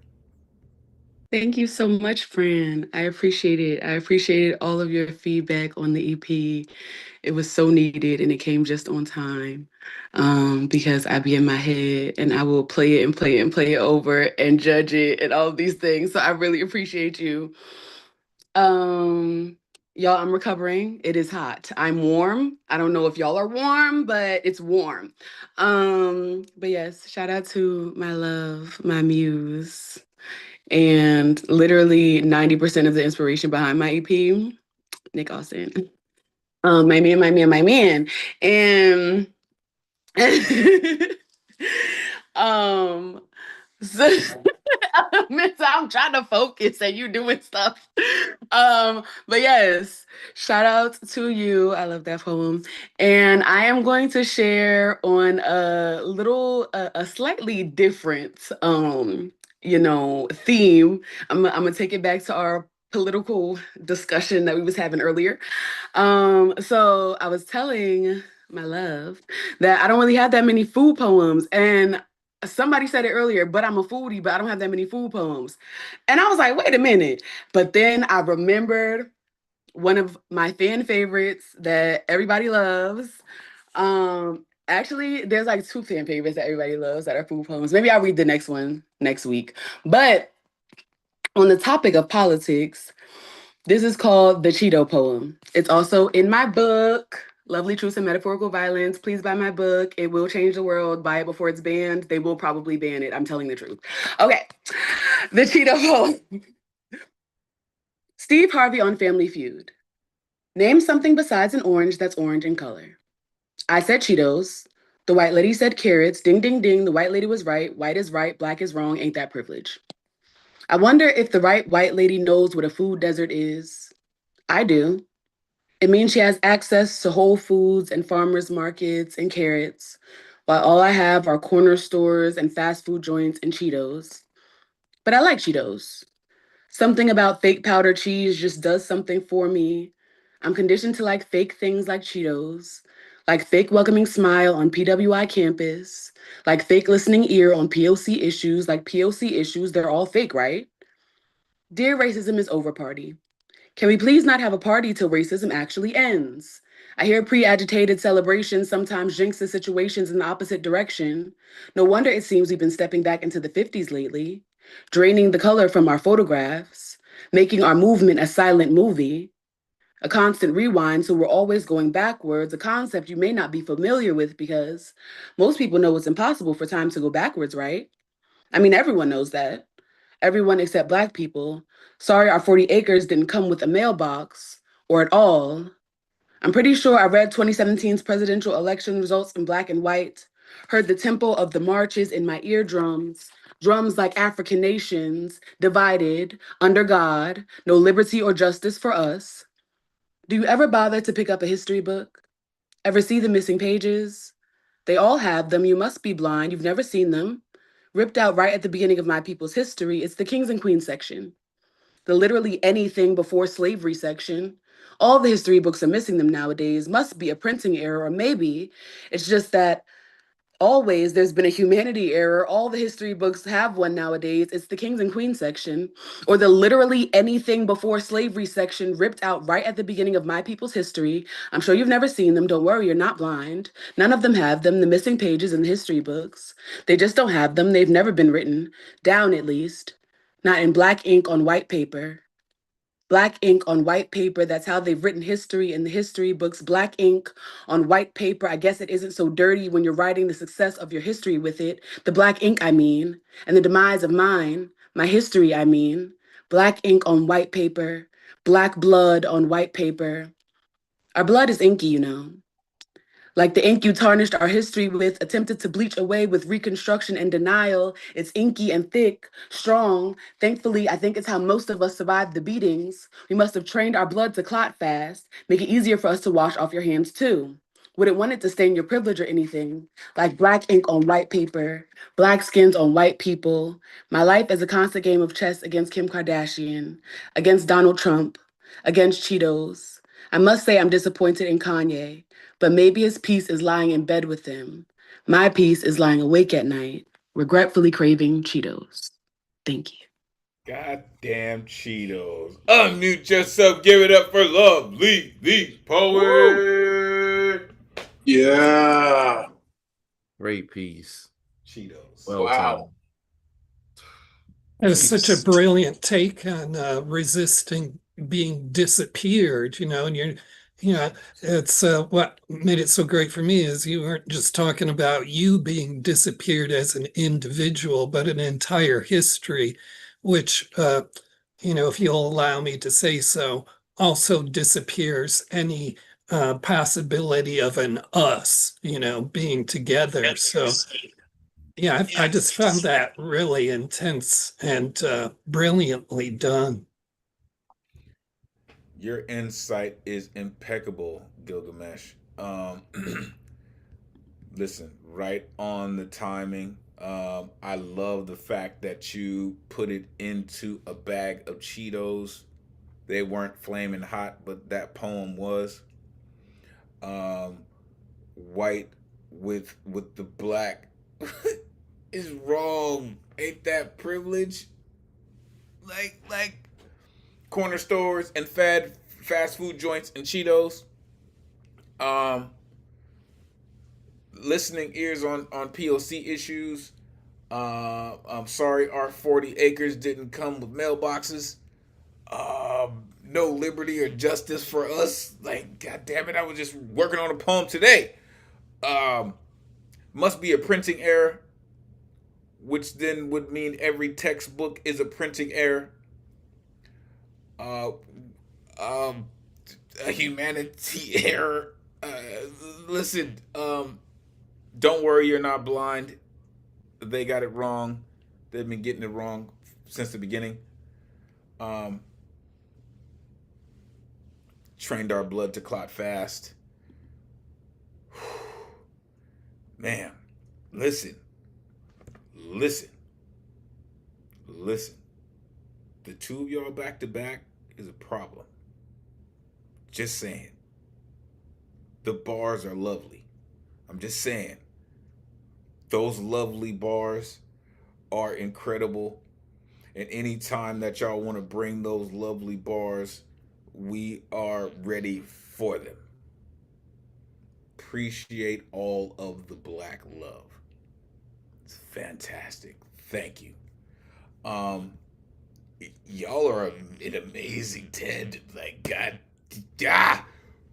Thank you so much, Fran. I appreciate it. I appreciated all of your feedback on the EP. It was so needed and it came just on time, because I be in my head and I will play it and play it and play it over and judge it and all of these things. So I really appreciate you. Y'all, I'm recovering. It is hot. I'm warm. I don't know if y'all are warm, but it's warm. But yes, shout out to my love, my muse. And literally 90% of the inspiration behind my EP, Nick Austin. My man. And so I'm trying to focus and you doing stuff. But yes, shout out to you. I love that poem. And I am going to share on a slightly different theme. I'm gonna take it back to our political discussion that we was having earlier. So I was telling my love that I don't really have that many food poems, and somebody said it earlier, but I'm a foodie, but I don't have that many food poems. And I was like, wait a minute. But then I remembered one of my fan favorites that everybody loves. Actually, there's like 2 fan favorites that everybody loves that are food poems. Maybe I'll read the next one next week. But on the topic of politics, this is called the Cheeto poem. It's also in my book, Lovely Truths and Metaphorical Violence. Please buy my book. It will change the world. Buy it before it's banned. They will probably ban it. I'm telling the truth. Okay. The Cheeto poem. Steve Harvey on Family Feud. Name something besides an orange that's orange in color. I said Cheetos. The white lady said carrots. Ding, ding, ding. The white lady was right. White is right. Black is wrong. Ain't that privilege? I wonder if the right white lady knows what a food desert is. I do. It means she has access to Whole Foods and farmers markets and carrots, while all I have are corner stores and fast food joints and Cheetos. But I like Cheetos. Something about fake powder cheese just does something for me. I'm conditioned to like fake things like Cheetos, like fake welcoming smile on PWI campus, like fake listening ear on POC issues, like POC issues, they're all fake, right? Dear Racism is Over Party. Can we please not have a party till racism actually ends? I hear pre-agitated celebrations sometimes jinx the situations in the opposite direction. No wonder it seems we've been stepping back into the 50s lately, draining the color from our photographs, making our movement a silent movie, a constant rewind, so we're always going backwards, a concept you may not be familiar with because most people know it's impossible for time to go backwards, right? I mean, everyone knows that. Everyone except Black people. Sorry, our 40 acres didn't come with a mailbox or at all. I'm pretty sure I read 2017's presidential election results in black and white, heard the tempo of the marches in my eardrums, drums like African nations, divided, under God, no liberty or justice for us. Do you ever bother to pick up a history book? Ever see the missing pages? They all have them. You must be blind. You've never seen them. Ripped out right at the beginning of my people's history, it's the kings and queens section. The literally anything before slavery section. All the history books are missing them nowadays. Must be a printing error, or maybe it's just that always there's been a humanity error. All the history books have one nowadays. It's the kings and queens section, or the literally anything before slavery section ripped out right at the beginning of my people's history. I'm sure you've never seen them. Don't worry, you're not blind. None of them have them, the missing pages in the history books. They just don't have them. They've never been written down, at least. Not in black ink on white paper. Black ink on white paper, that's how they've written history in the history books. Black ink on white paper. I guess it isn't so dirty when you're writing the success of your history with it. The black ink, I mean, and the demise of mine, my history, I mean. Black ink on white paper, black blood on white paper. Our blood is inky, you know. Like the ink you tarnished our history with, attempted to bleach away with reconstruction and denial. It's inky and thick, strong. Thankfully, I think it's how most of us survived the beatings. We must have trained our blood to clot fast, make it easier for us to wash off your hands too. Wouldn't want it to stain your privilege or anything. Like black ink on white paper, black skins on white people. My life is a constant game of chess against Kim Kardashian, against Donald Trump, against Cheetos. I must say I'm disappointed in Kanye. But maybe his peace is lying in bed with him. My peace is lying awake at night, regretfully craving Cheetos. Thank you. Goddamn Cheetos. Unmute yourself. Give it up for Lovely the Poet. Yeah. Great piece. Cheetos. Well Wow. timed. It's such a brilliant take on resisting being disappeared, and it's what made it so great for me is you weren't just talking about you being disappeared as an individual, but an entire history, which, if you'll allow me to say so, also disappears any possibility of an us, being together. So yeah, I just found that really intense and brilliantly done. Your insight is impeccable, Gilgamesh. Listen, right on the timing. I love the fact that you put it into a bag of Cheetos. They weren't flaming hot, but that poem was. White with the black is wrong. Ain't that privilege? Like corner stores and fast food joints and Cheetos. Listening ears on POC issues. I'm sorry, our 40 acres didn't come with mailboxes. No liberty or justice for us. Like, god damn it, I was just working on a poem today. Must be a printing error, which then would mean every textbook is a printing error. A humanity error. Listen, don't worry, you're not blind. They got it wrong. They've been getting it wrong since the beginning. Trained our blood to clot fast. Man, listen. The two of y'all back to back is a problem. Just saying. The bars are lovely. I'm just saying. Those lovely bars are incredible. And anytime that y'all want to bring those lovely bars, we are ready for them. Appreciate all of the black love. It's fantastic. Thank you. Y'all are an amazing Ted. Like, God,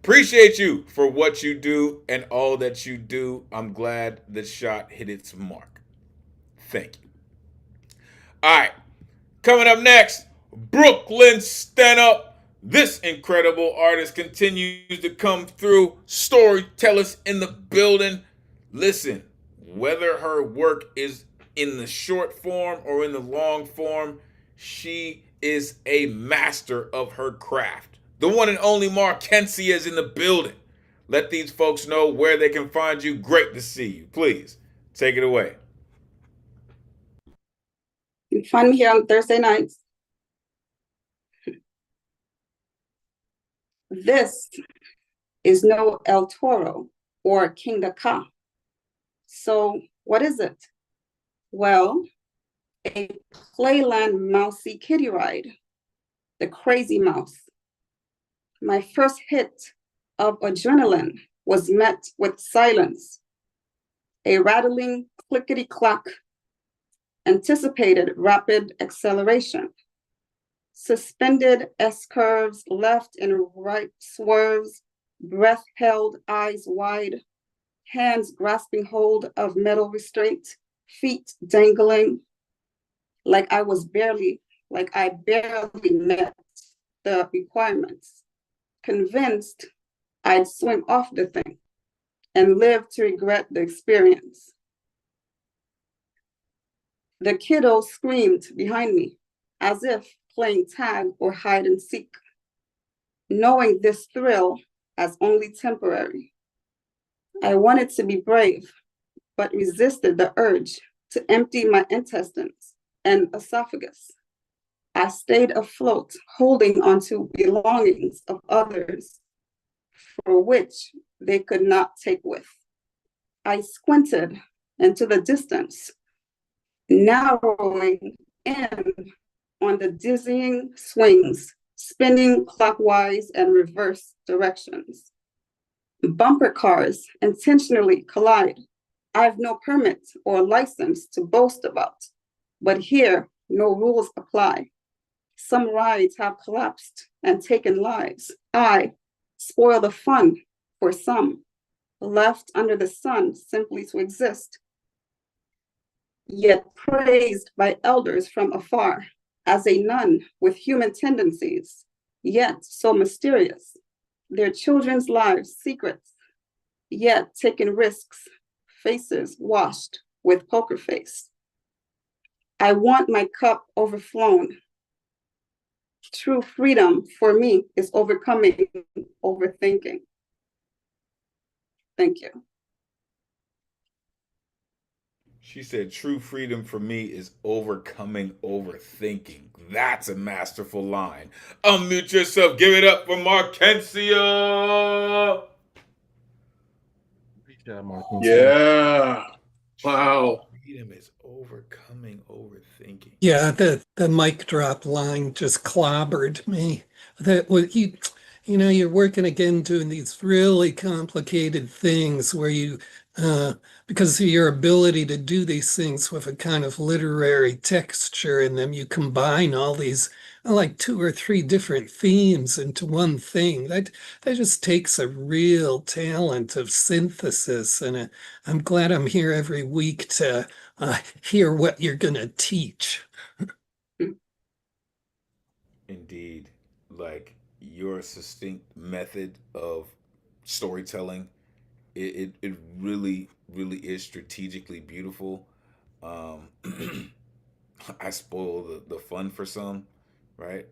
appreciate you for what you do and all that you do. I'm glad the shot hit its mark. Thank you. All right, coming up next, Brooklyn Stand Up. This incredible artist continues to come through. Storytellers in the building. Listen, whether her work is in the short form or in the long form, she is a master of her craft. The one and only Markensia is in the building. Let these folks know where they can find you. Great to see you. Please, take it away. You can find me here on Thursday nights. This is no El Toro or King da Ka. So what is it? Well, a Playland mousy kiddie ride, the Crazy Mouse. My first hit of adrenaline was met with silence, a rattling clickety-clack, anticipated rapid acceleration, suspended S-curves, left and right swerves, breath held, eyes wide, hands grasping hold of metal restraint, feet dangling, like I barely met the requirements, convinced I'd swim off the thing and live to regret the experience. The kiddo screamed behind me, as if playing tag or hide and seek, knowing this thrill as only temporary. I wanted to be brave, but resisted the urge to empty my intestines and esophagus. I stayed afloat, holding onto belongings of others for which they could not take with. I squinted into the distance, narrowing in on the dizzying swings, spinning clockwise and reverse directions. Bumper cars intentionally collide. I have no permit or license to boast about, but here no rules apply. Some rides have collapsed and taken lives. I spoil the fun for some, left under the sun simply to exist, yet praised by elders from afar as a nun with human tendencies, yet so mysterious. Their children's lives secrets, yet taking risks, faces washed with poker face. I want my cup overflown. True freedom for me is overcoming overthinking. Thank you. She said, true freedom for me is overcoming overthinking. That's a masterful line. Unmute yourself. Give it up for Markensia. Yeah. Wow. Freedom is overcoming overthinking. Yeah, the mic drop line just clobbered me. That was you're working again doing these really complicated things where you because of your ability to do these things with a kind of literary texture in them, you combine all these like 2 or 3 different themes into one thing. That just takes a real talent of synthesis, and I'm glad I'm here every week to hear what you're gonna teach. Indeed. Like your succinct method of storytelling, it really, really is strategically beautiful. I spoil the fun for some, right?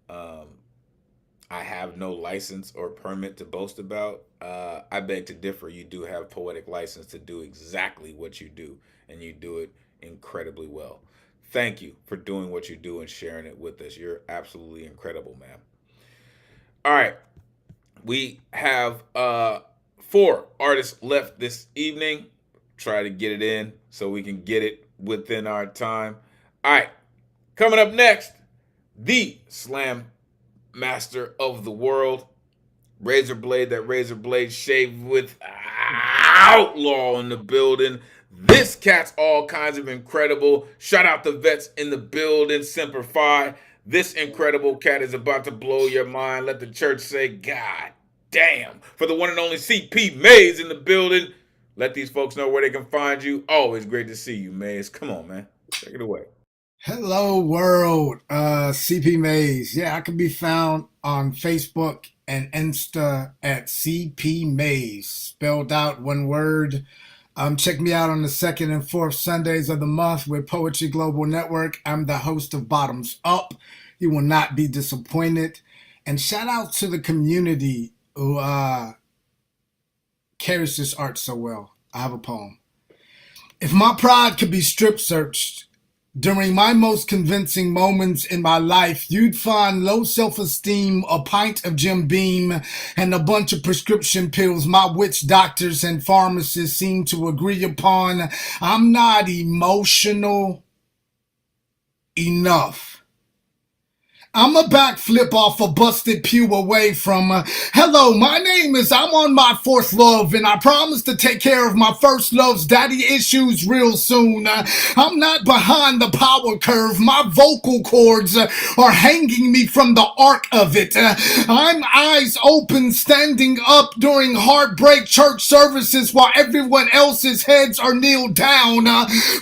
I have no license or permit to boast about. I beg to differ. You do have poetic license to do exactly what you do, and you do it incredibly well. Thank you for doing what you do and sharing it with us. You're absolutely incredible, man. All right. We have 4 artists left this evening. Try to get it in so we can get it within our time. All right. Coming up next, the slam master of the world, razor blade shaved with outlaw in the building. This cat's all kinds of incredible. Shout out the vets in the building. Semper Fi. This incredible cat is about to blow your mind. Let the church say, God damn. For the one and only CP Mays in the building. Let these folks know where they can find you. Always great to see you, Mays. Come on, man. Take it away. Hello, world. CP Mays. Yeah, I can be found on Facebook and Insta at CP Mays, spelled out one word. Check me out on the 2nd and 4th Sundays of the month with Poetry Global Network. I'm the host of Bottoms Up. You will not be disappointed. And shout out to the community who carries this art so well. I have a poem. If my pride could be strip searched, during my most convincing moments in my life, you'd find low self-esteem, a pint of Jim Beam, and a bunch of prescription pills my witch doctors and pharmacists seem to agree upon. I'm not emotional enough. I'm a backflip off a busted pew away from, hello, my name is, I'm on my 4th love, and I promise to take care of my first love's daddy issues real soon. I'm not behind the power curve. My vocal cords are hanging me from the arc of it. I'm eyes open, standing up during heartbreak church services while everyone else's heads are kneeled down.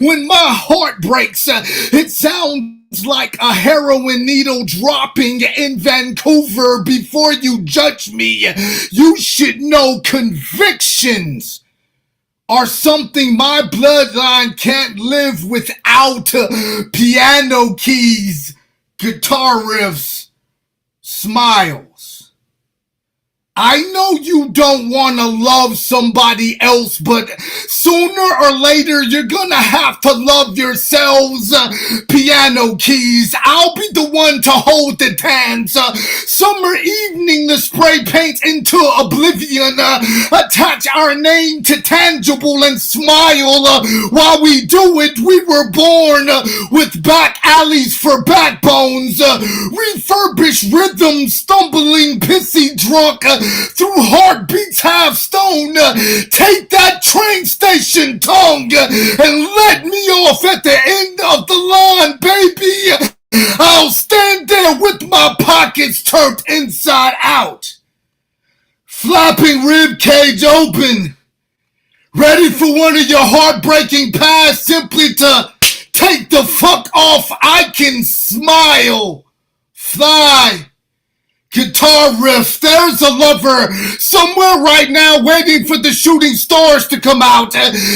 When my heart breaks, it sounds like a heroin needle dropping in Vancouver. Before you judge me, you should know convictions are something my bloodline can't live without. Piano keys, guitar riffs, smiles. I know you don't want to love somebody else, but sooner or later you're gonna have to love yourselves. Piano keys, I'll be the one to hold the hands. Summer evening, the spray paint into oblivion. Attach our name to tangible and smile. While we do it, we were born with back alleys for backbones. Refurbish rhythm, stumbling, pissy drunk. Through heartbeats half stone, take that train station tongue and let me off at the end of the line, baby. I'll stand there with my pockets turned inside out, flapping rib cage open, ready for one of your heartbreaking paths simply to take the fuck off. I can smile, fly, guitar riff. There's a lover somewhere right now waiting for the shooting stars to come out.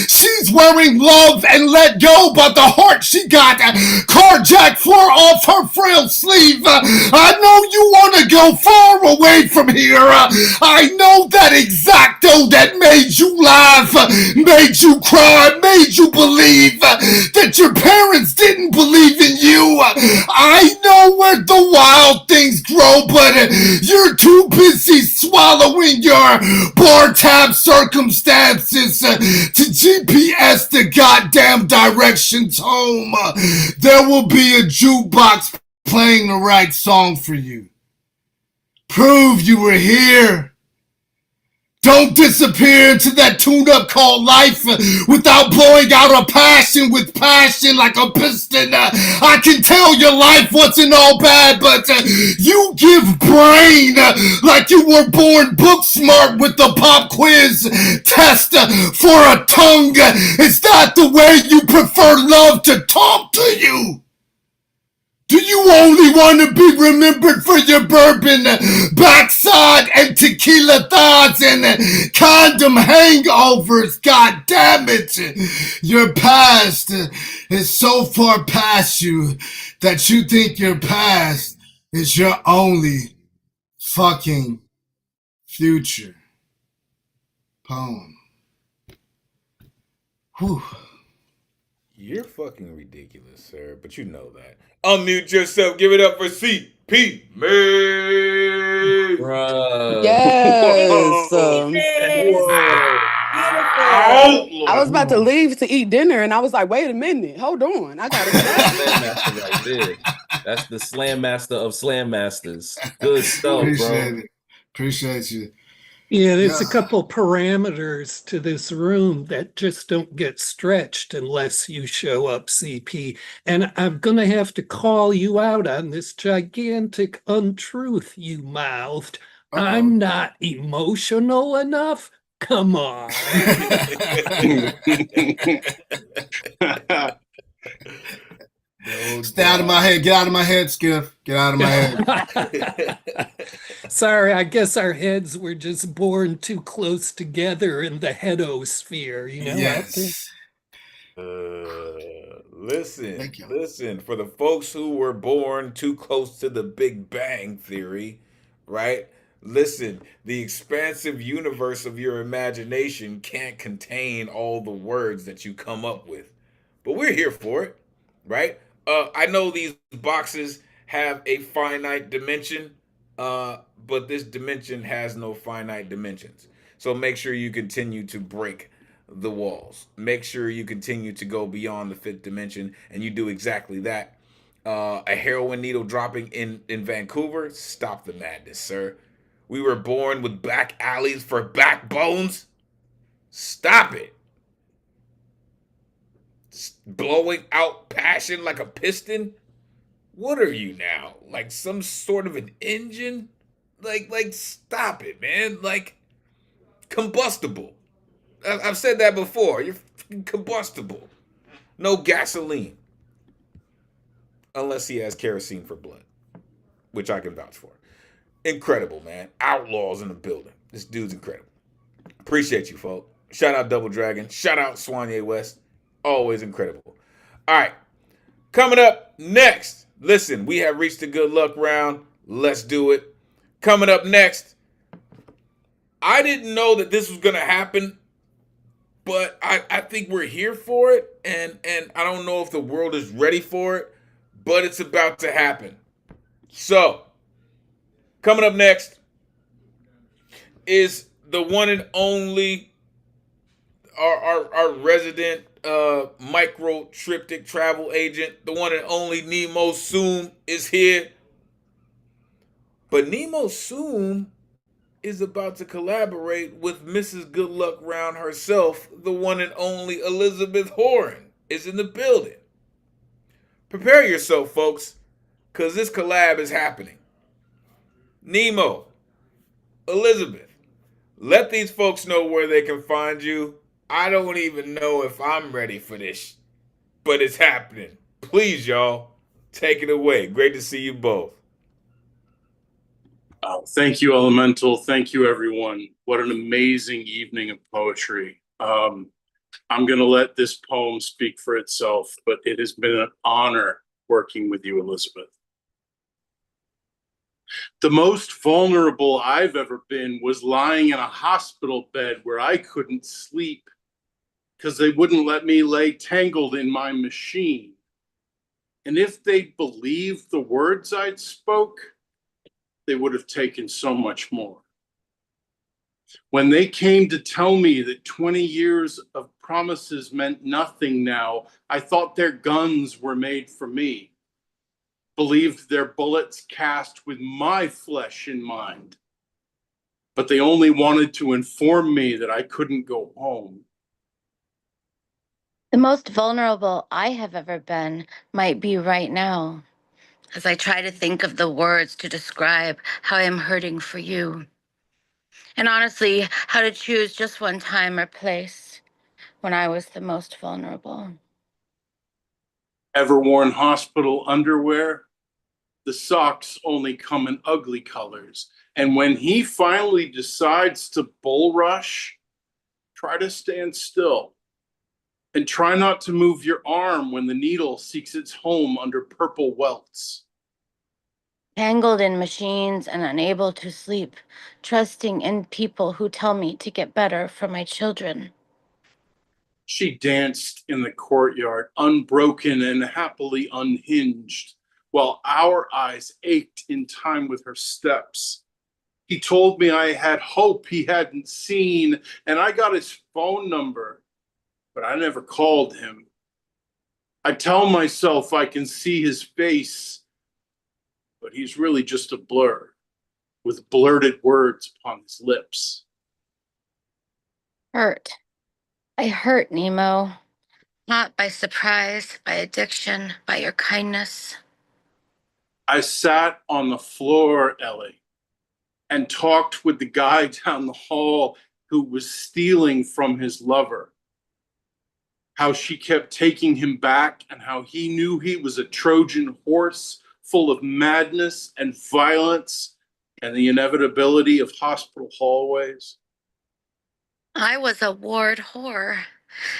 She's wearing love and let go, but the heart she got carjacked flew off her frail sleeve. I know you want to go far away from here. I know that exacto that made you laugh, made you cry, made you believe that your parents didn't believe in you. I know where the wild things grow, but you're too busy swallowing your bar tab circumstances to GPS the goddamn directions home. There will be a jukebox playing the right song for you. Prove you were here. Don't disappear into that tune-up called life without blowing out a passion with passion like a piston. I can tell your life wasn't all bad, but you give brain like you were born book smart with the pop quiz test for a tongue. Is that the way you prefer love to talk to you? Do you only want to be remembered for your bourbon backside and tequila thoughts and condom hangovers? God damn it. Your past is so far past you that you think your past is your only fucking future. Poem. Whew. You're fucking ridiculous, sir, but you know that. Unmute yourself. Give it up for CP Mays. Yes. Whoa. I was about to leave to eat dinner and I was like, wait a minute, hold on. I gotta get out. Slam master right there. That's the slam master of slam masters. Good stuff, Appreciate bro. it. Appreciate you. Yeah, there's a couple parameters to this room that just don't get stretched unless you show up, CP. And I'm going to have to call you out on this gigantic untruth you mouthed. I'm not emotional enough? Come on. Stay out of my head. Get out of my head, Skiff. Get out of my head. Sorry, I guess our heads were just born too close together in the headosphere, you know? Yes. Listen. For the folks who were born too close to the Big Bang Theory, right? Listen, the expansive universe of your imagination can't contain all the words that you come up with. But we're here for it, right? I know these boxes have a finite dimension, but this dimension has no finite dimensions. So make sure you continue to break the walls. Make sure you continue to go beyond the fifth dimension, and you do exactly that. A heroin needle dropping in Vancouver, stop the madness, sir. We were born with back alleys for backbones. Stop it. Blowing out passion like a piston. What are you now? Like some sort of an engine? Like stop it, man. Like combustible. I've said that before. You're combustible. No gasoline. Unless he has kerosene for blood, which I can vouch for. Incredible, man. Outlaws in the building. This dude's incredible. Appreciate you, folks. Shout out Double Dragon. Shout out Swanye West. Always incredible. All right. Coming up next. Listen, we have reached the good luck round. Let's do it. Coming up next. I didn't know that this was going to happen, but I think we're here for it. And I don't know if the world is ready for it, but it's about to happen. So, coming up next is the one and only, our resident micro triptych travel agent, the one and only Nemo Soom is here. But Nemo Soom is about to collaborate with Mrs. Good Luck Round herself, the one and only Elizabeth Horan is in the building. Prepare yourself, folks, because this collab is happening. Nemo, Elizabeth, let these folks know where they can find you. I don't even know if I'm ready for this, but it's happening. Please, y'all, take it away. Great to see you both. Thank you, Elemental. Thank you, everyone. What an amazing evening of poetry. I'm going to let this poem speak for itself, but it has been an honor working with you, Elizabeth. The most vulnerable I've ever been was lying in a hospital bed where I couldn't sleep because they wouldn't let me lay tangled in my machine. And if they'd believed the words I'd spoke, they would have taken so much more. When they came to tell me that 20 years of promises meant nothing now, I thought their guns were made for me, believed their bullets cast with my flesh in mind. But they only wanted to inform me that I couldn't go home. The most vulnerable I have ever been might be right now, as I try to think of the words to describe how I am hurting for you. And honestly, how to choose just one time or place when I was the most vulnerable. Ever worn hospital underwear? The socks only come in ugly colors. And when he finally decides to bull rush, try to stand still. And try not to move your arm when the needle seeks its home under purple welts. Tangled in machines and unable to sleep, trusting in people who tell me to get better for my children. She danced in the courtyard, unbroken and happily unhinged, while our eyes ached in time with her steps. He told me I had hope he hadn't seen, and I got his phone number, but I never called him. I tell myself I can see his face, but he's really just a blur, with blurted words upon his lips. Hurt. I hurt, Nemo. Not by surprise, by addiction, by your kindness. I sat on the floor, Ellie, and talked with the guy down the hall who was stealing from his lover. How she kept taking him back and how he knew he was a Trojan horse full of madness and violence and the inevitability of hospital hallways. I was a ward whore,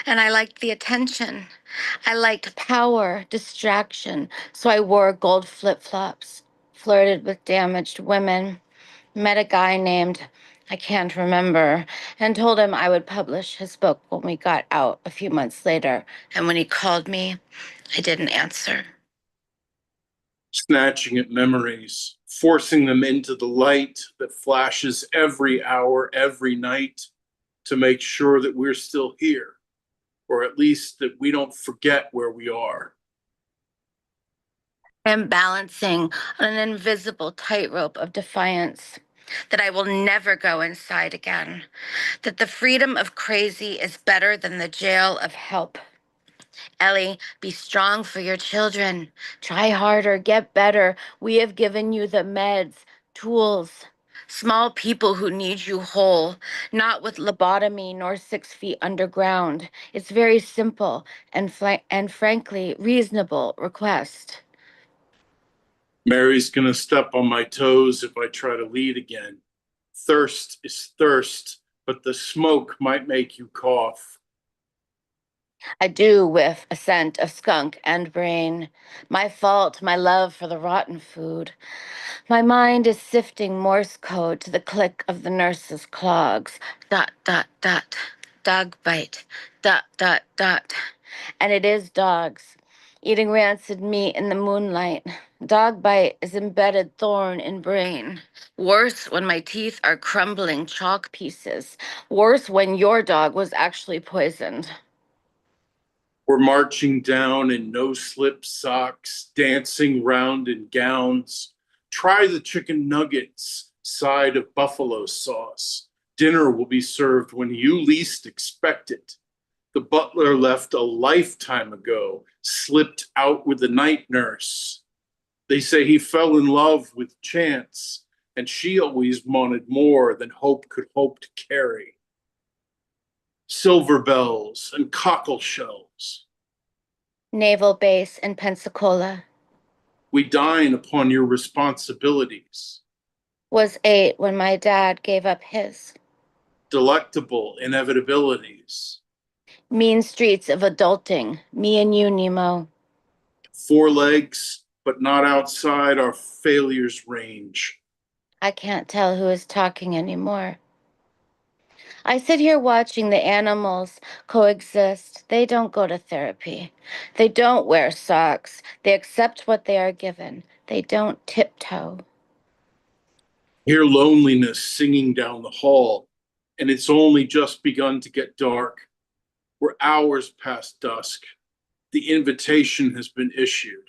and I liked the attention. I liked power, distraction, so I wore gold flip-flops, flirted with damaged women, met a guy named, I can't remember, and told him I would publish his book when we got out a few months later. And when he called me, I didn't answer. Snatching at memories, forcing them into the light that flashes every hour, every night, to make sure that we're still here, or at least that we don't forget where we are. I'm balancing on an invisible tightrope of defiance, that I will never go inside again, that the freedom of crazy is better than the jail of help. Ellie, be strong for your children. Try harder, get better. We have given you the meds, tools, small people who need you whole, not with lobotomy nor 6 feet underground. It's very simple and frankly reasonable request. Mary's gonna step on my toes if I try to lead again. Thirst is thirst, but the smoke might make you cough. I do whiff a scent of skunk and brain. My fault, my love for the rotten food. My mind is sifting Morse code to the click of the nurse's clogs. Dot, dot, dot. Dog bite. Dot, dot, dot. And it is dogs. Eating rancid meat in the moonlight. Dog bite is embedded thorn in brain. Worse when my teeth are crumbling chalk pieces. Worse when your dog was actually poisoned. We're marching down in no-slip socks, dancing round in gowns. Try the chicken nuggets, side of buffalo sauce. Dinner will be served when you least expect it. The butler left a lifetime ago, slipped out with the night nurse. They say he fell in love with chance, and she always wanted more than hope could hope to carry. Silver bells and cockle shells. Naval base in Pensacola. We dine upon your responsibilities. Was 8 when my dad gave up his. Delectable inevitabilities. Mean streets of adulting, me and you, Nemo. 4 legs, but not outside our failure's range. I can't tell who is talking anymore. I sit here watching the animals coexist. They don't go to therapy. They don't wear socks. They accept what they are given. They don't tiptoe. Hear loneliness singing down the hall, and it's only just begun to get dark. We're hours past dusk. The invitation has been issued.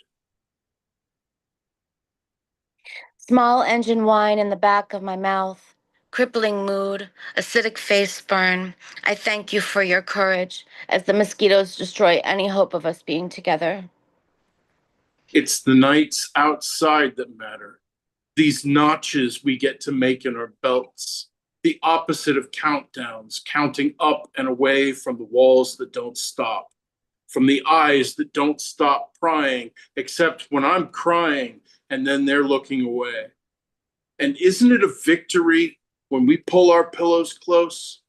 Small engine whine in the back of my mouth. Crippling mood, acidic face burn. I thank you for your courage as the mosquitoes destroy any hope of us being together. It's the nights outside that matter. These notches we get to make in our belts. The opposite of countdowns, counting up and away from the walls that don't stop. from the eyes that don't stop prying, except when I'm crying and then they're looking away. And isn't it a victory when we pull our pillows close?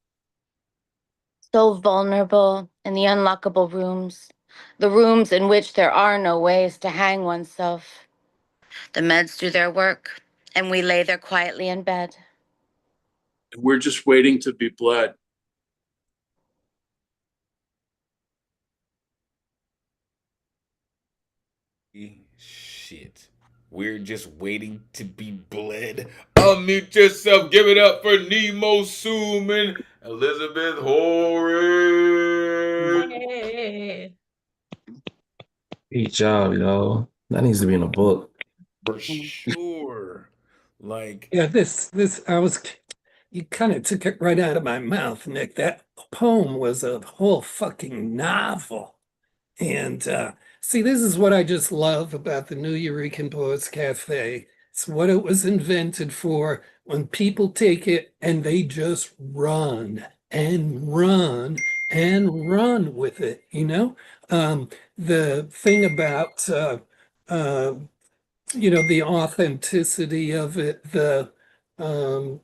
So vulnerable in the unlockable rooms, the rooms in which there are no ways to hang oneself. The meds do their work, and we lay there quietly in bed. And we're just waiting to be bled. Shit. We're just waiting to be bled. Unmute yourself. Give it up for Nemo Suman, Elizabeth Horrid. Hey. Great job, yo. That needs to be in a book. For sure. Like, Yeah, you kind of took it right out of my mouth, Nick. That poem was a whole fucking novel. And see, this is what I just love about the New Eurekan Poets Cafe. It's what it was invented for, when people take it and they just run and run and run with it, you know? The thing about the authenticity of it, um,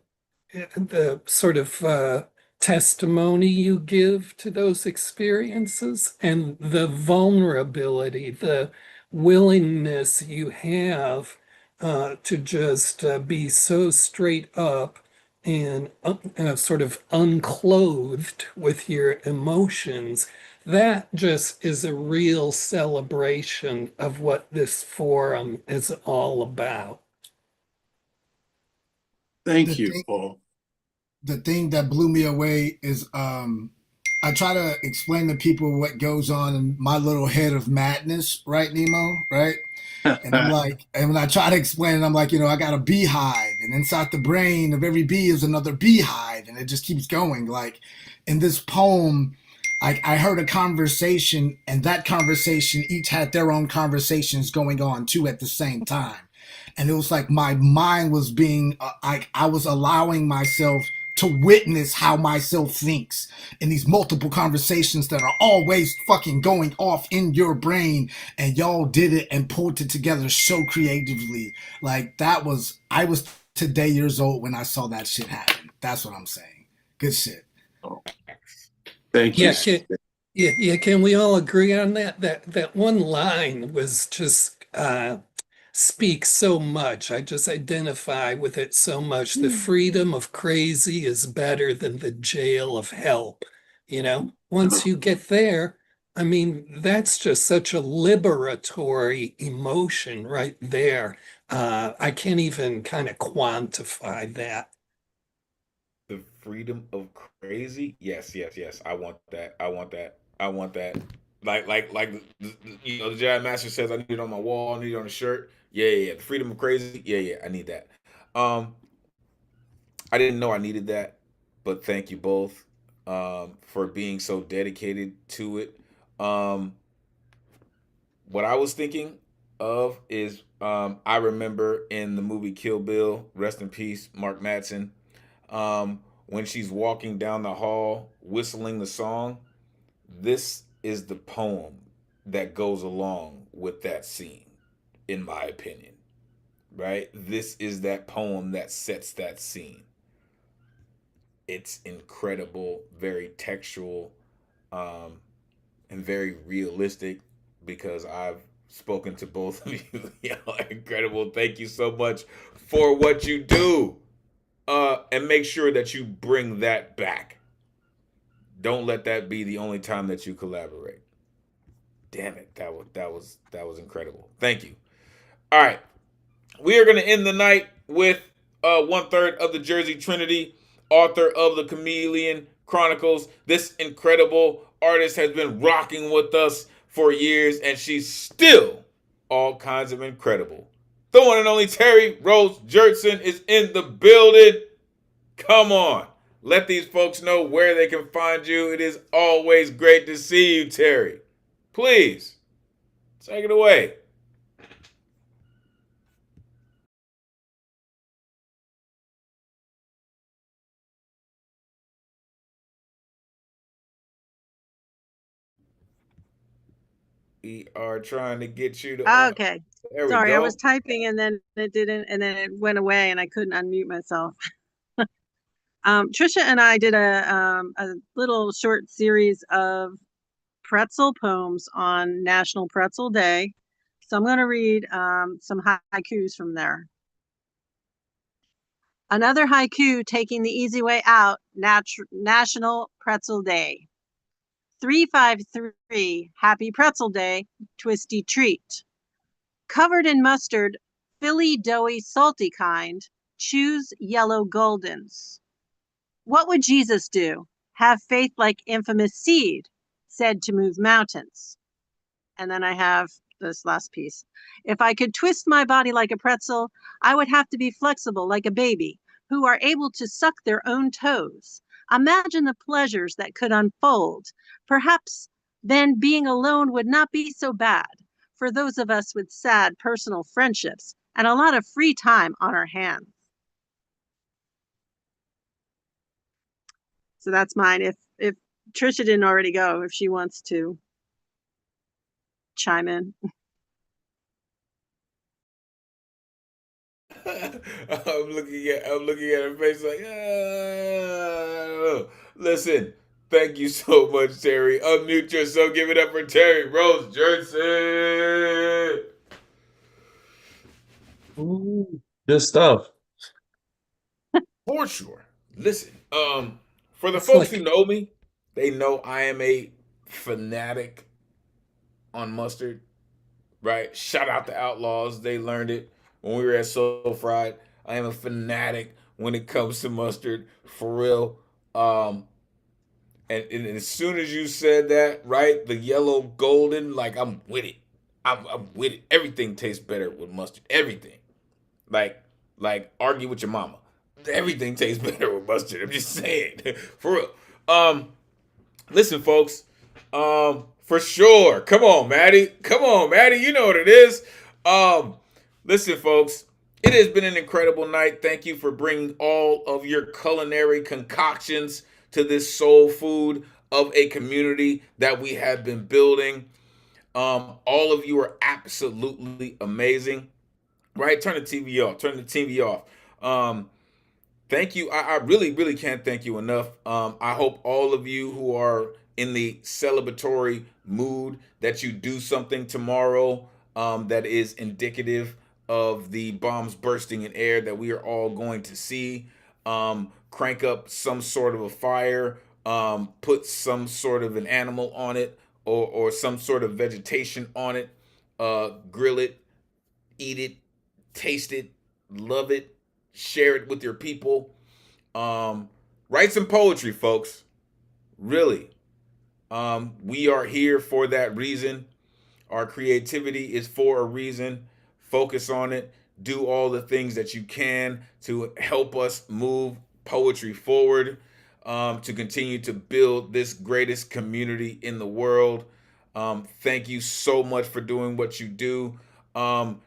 the sort of testimony you give to those experiences, and the vulnerability, the willingness you have to just be so straight up and sort of unclothed with your emotions. That just is a real celebration of what this forum is all about. Thank The you, thing, Paul. the thing that blew me away is I try to explain to people what goes on in my little head of madness, right, Nemo, right? And I'm like, and when I try to explain it, I'm like, I got a beehive, and inside the brain of every bee is another beehive, and it just keeps going. Like in this poem, I heard a conversation, and that conversation each had their own conversations going on too at the same time. And it was like my mind was being, I was allowing myself to witness how myself thinks in these multiple conversations that are always fucking going off in your brain, and y'all did it and pulled it together so creatively. Like I was today years old when I saw that shit happen. That's what I'm saying. Good shit. Oh, thank you. Yeah, can we all agree on that? That one line was just speaks so much. I just identify with it so much. The freedom of crazy is better than the jail of help. Once you get there, I mean, that's just such a liberatory emotion right there. I can't even kind of quantify that. the freedom of crazy. Yes, yes, yes. I want that. I want that. I want that. Like the Jedi Master says, I need it on my wall. I need it on a shirt. Yeah, yeah, yeah. The freedom of crazy. Yeah, yeah. I need that. Um, I didn't know I needed that, but thank you both for being so dedicated to it. Um, what I was thinking of is I remember in the movie Kill Bill, rest in peace, Mark Madsen, when she's walking down the hall whistling the song. This is the poem that goes along with that scene, in my opinion. Right? This is that poem that sets that scene. It's incredible, very textual, um, and very realistic because I've spoken to both of you. Y'all are incredible. Thank you so much for what you do. And make sure that you bring that back. Don't let that be the only time that you collaborate. Damn it, that was incredible. Thank you. All right, we are going to end the night with one third of the Jersey Trinity, author of the Chameleon Chronicles. This incredible artist has been rocking with us for years, and she's still all kinds of incredible. The one and only Terry Rose Jurtson is in the building. Come on. Let these folks know where they can find you. It is always great to see you, Terry. Please, take it away. We are trying to get you to. Okay. There we Sorry, I go. was typing and then it didn't, and then it went away and I couldn't unmute myself. Trisha and I did a little short series of pretzel poems on National Pretzel Day. So I'm going to read some haikus from there. Another haiku taking the easy way out, National Pretzel Day. 353, Happy Pretzel Day, twisty treat. Covered in mustard, Philly doughy salty kind, choose yellow goldens. What would Jesus do? Have faith like infamous seed, said to move mountains. And then I have this last piece. If I could twist my body like a pretzel, I would have to be flexible like a baby, who are able to suck their own toes. Imagine the pleasures that could unfold. Perhaps then being alone would not be so bad for those of us with sad personal friendships and a lot of free time on our hands. So that's mine. If Trisha didn't already go, if she wants to chime in. I'm looking at her face like, listen. Thank you so much, Terry. Unmute yourself. Give it up for Terry Rose Johnson. Good stuff. For sure. Listen, for the folks who know me, they know I am a fanatic on mustard. Right? Shout out to Outlaws. They learned it when we were at Soul Fried. I am a fanatic when it comes to mustard, for real. And as soon as you said that, right, the yellow golden, like I'm with it. I'm with it. Everything tastes better with mustard. Everything. Like argue with your mama. Everything tastes better with mustard. I'm just saying. For real. Listen, folks. For sure. Come on, Maddie. You know what it is. Listen, folks. It has been an incredible night. Thank you for bringing all of your culinary concoctions to this soul food of a community that we have been building. All of you are absolutely amazing. Right? Turn the TV off. Thank you. I really, really can't thank you enough. I hope all of you who are in the celebratory mood that you do something tomorrow that is indicative of the bombs bursting in air that we are all going to see. Crank up some sort of a fire, put some sort of an animal on it or some sort of vegetation on it, grill it, eat it, taste it, love it, share it with your people. Write some poetry, folks. Really. We are here for that reason. Our creativity is for a reason. Focus on it. Do all the things that you can to help us move poetry forward, to continue to build this greatest community in the world. Thank you so much for doing what you do.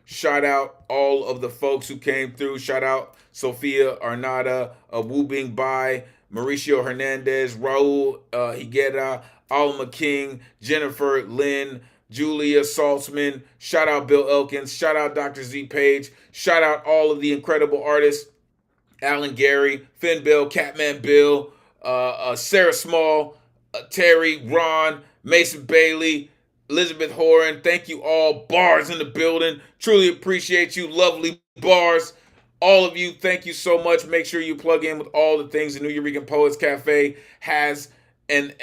Shout out all of the folks who came through. Shout out Sophia Arnada, Wu Bing Bai, Mauricio Hernandez, Raul Higuera, Alma King, Jennifer Lynn, Julia Saltzman. Shout out Bill Elkins. Shout out Dr. Z Page. Shout out all of the incredible artists. Alan Gary, Finn Bill, Catman Bill, Sarah Small, Terry, Ron, Mason Bailey, Elizabeth Horan. Thank you all. Bars in the building. Truly appreciate you. Lovely Bars. All of you, thank you so much. Make sure you plug in with all the things the New Eureka Poets Cafe has. And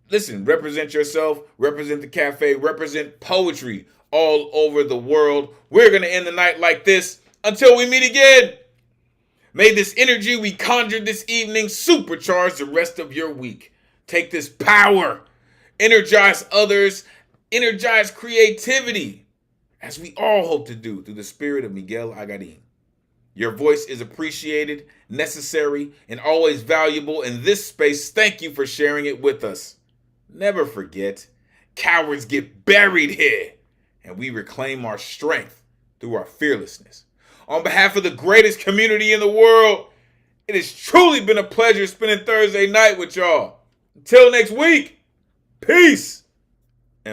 listen, represent yourself, represent the cafe, represent poetry all over the world. We're going to end the night like this until we meet again. May this energy we conjured this evening supercharge the rest of your week. Take this power, energize others, energize creativity, as we all hope to do through the spirit of Miguel Agarin. Your voice is appreciated, necessary, and always valuable in this space. Thank you for sharing it with us. Never forget, cowards get buried here, and we reclaim our strength through our fearlessness. On behalf of the greatest community in the world, it has truly been a pleasure spending Thursday night with y'all. Until next week, peace.